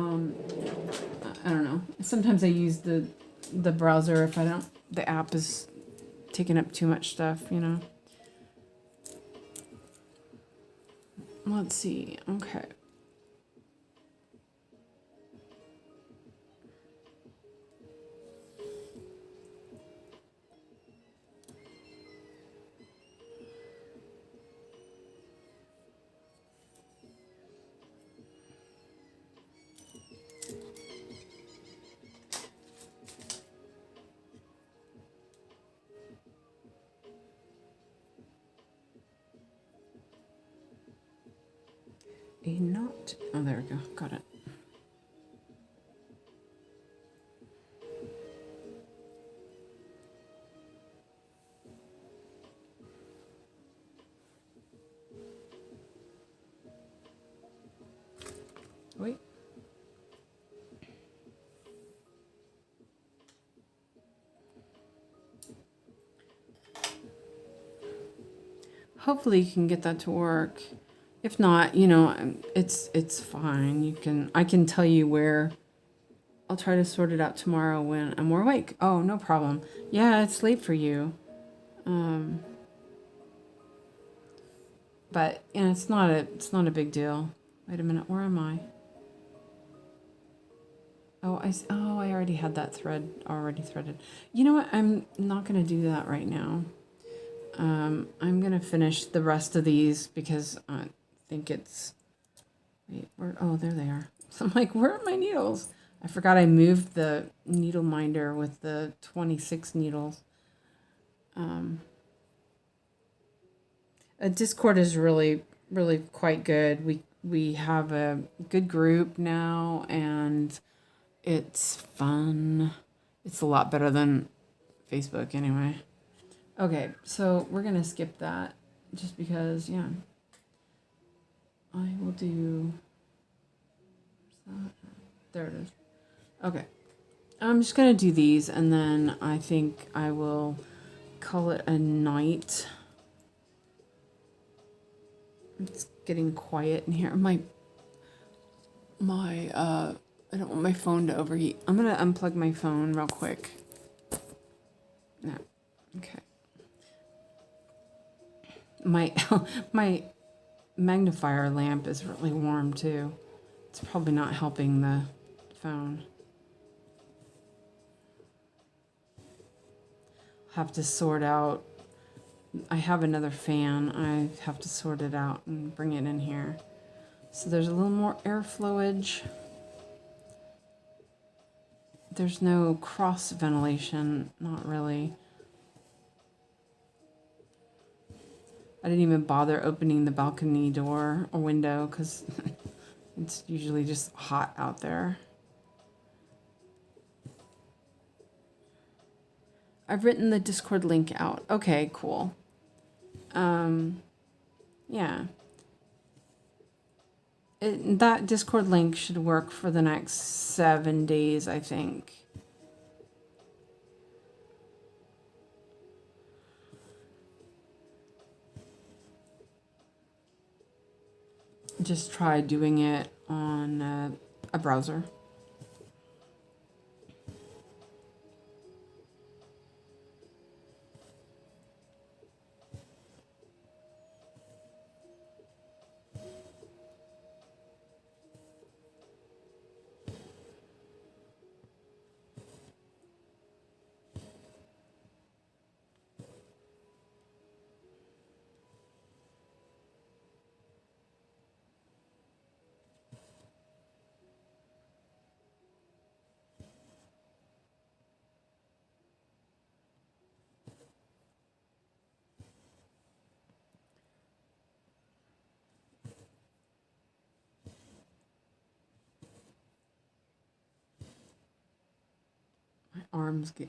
don't know. Sometimes I use the browser if the app is taking up too much stuff, you know. Let's see. Okay. Oh, there we go. Got it. Wait. Hopefully you can get that to work. If not, you know, it's fine. I can tell you where. I'll try to sort it out tomorrow when I'm more awake. Oh, no problem. Yeah, it's late for you. But you know, it's not a big deal. Wait a minute, where am I? Oh, I already had that thread already threaded. You know what? I'm not gonna do that right now. I'm gonna finish the rest of these because I think it's, wait, where, oh, there they are. So I'm like, where are my needles? I forgot I moved the needle minder with the 26 needles. Discord is really, really quite good. We have a good group now, and it's fun. It's a lot better than Facebook anyway. Okay, so we're gonna skip that just because, yeah. I will do, there it is. Okay, I'm just gonna do these, and then I think I will call it a night. It's getting quiet in here. I don't want my phone to overheat. I'm gonna unplug my phone real quick. No. Okay. My my magnifier lamp is really warm too. It's probably not helping the phone. Have to sort out. I have another fan. I have to sort it out and bring it in here. So there's a little more air flowage. There's no cross ventilation, not really. I didn't even bother opening the balcony door or window because it's usually just hot out there. I've written the Discord link out. Okay, cool. Yeah. That Discord link should work for the next 7 days, I think. Just try doing it on a browser.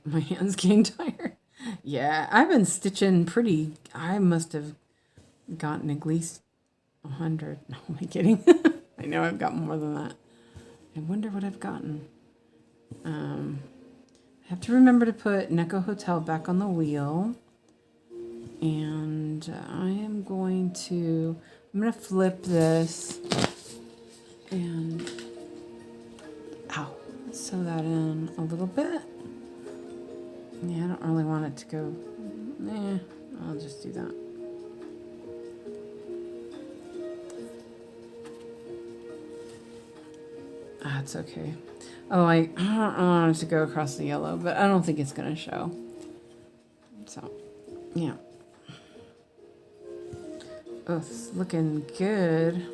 My hands getting tired. Yeah, I've been stitching pretty. I must have gotten at least 100. No, am I kidding? I know I've got more than that. I wonder what I've gotten. I have to remember to put Neko Hotel back on the wheel. And I'm going to flip this and sew that in a little bit. Yeah, I don't really want it to go. I'll just do that. That's okay. Oh, I don't want it to go across the yellow, but I don't think it's going to show. So, yeah. Oh, it's looking good.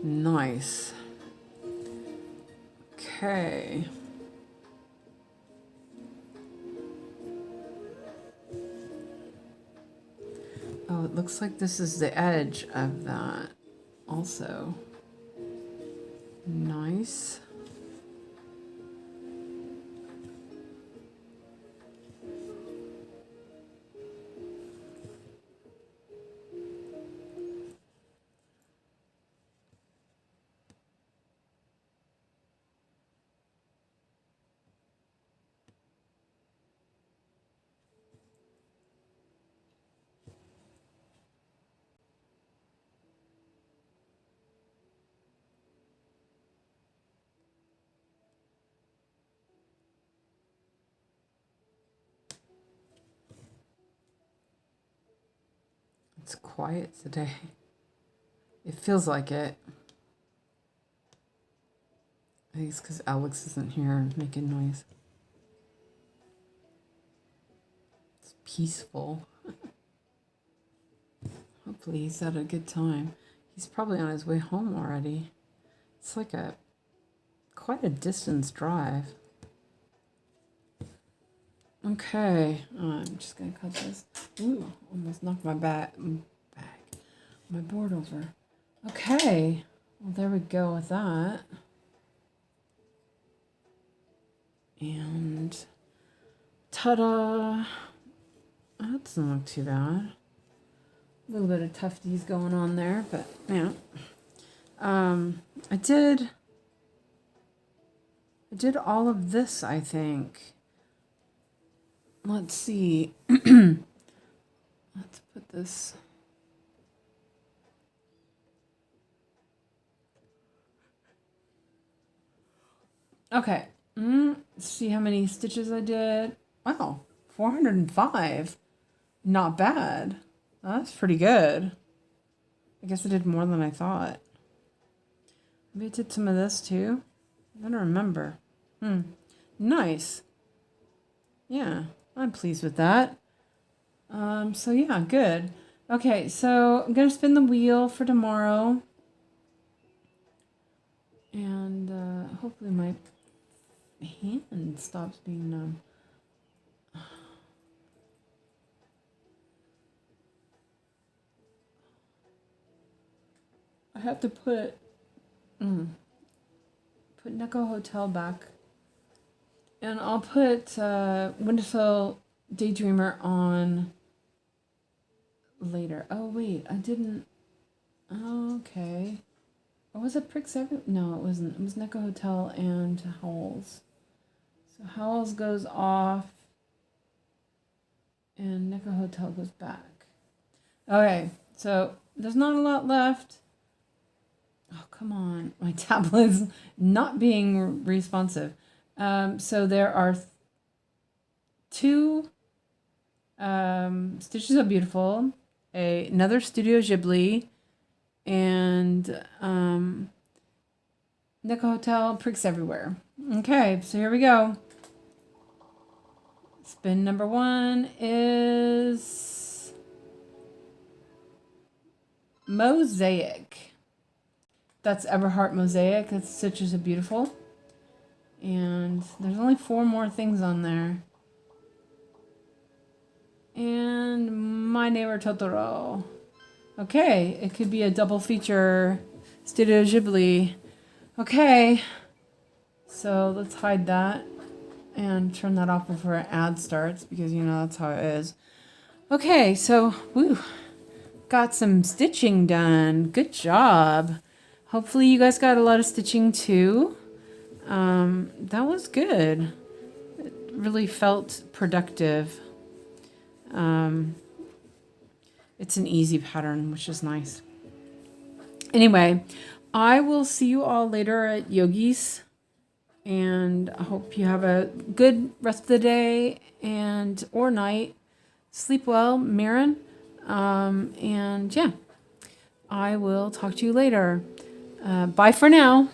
Nice. Okay. Oh, it looks like this is the edge of that also. Nice. It's quiet today. It feels like it. I think it's because Alex isn't here making noise. It's peaceful. Hopefully he's had a good time. He's probably on his way home already. It's like quite a distance drive. Okay, I'm just gonna cut this. Ooh, almost knocked my board over. Okay, well, there we go with that. And ta-da! That's not too bad. A little bit of tufties going on there, but yeah. I did all of this, I think. Let's see. Let's put this. Okay. Let's see how many stitches I did. Wow, 405. Not bad. That's pretty good. I guess I did more than I thought. Maybe I did some of this too. I don't remember. Nice. Yeah, I'm pleased with that. So yeah, good. Okay, so I'm gonna spin the wheel for tomorrow. And hopefully my hand stops being numb. I have to put 𝐒𝐏𝐈𝐓𝐇 back, and I'll put Wonderful Daydreamer on later. Oh wait, I didn't. Oh, okay. Or was it Pricks Every? No, it wasn't. It was 𝐒𝐏𝐈𝐓𝐇 and Howls. So Howls goes off, and 𝐒𝐏𝐈𝐓𝐇 goes back. Okay, so there's not a lot left. Oh, come on. My tablet's not being responsive. So there are two Stitches Are Beautiful, another Studio Ghibli, and 𝐒𝐏𝐈𝐓𝐇 Pricks Everywhere. Okay, so here we go. Spin number 1 is Mosaic. That's 𝐒𝐓𝐈𝐓𝐇 Mosaic. That's Stitches Are Beautiful. And there's only 4 more things on there. And My Neighbor Totoro. Okay, it could be a double feature Studio Ghibli. Okay, so let's hide that and turn that off before an ad starts, because you know that's how it is. Okay, so woo, got some stitching done. Good job. Hopefully you guys got a lot of stitching too. That was good. It really felt productive. It's an easy pattern, which is nice. Anyway, I will see you all later at Yogi's, and I hope you have a good rest of the day and or night. Sleep well, Mirren. And yeah, I will talk to you later. Bye for now.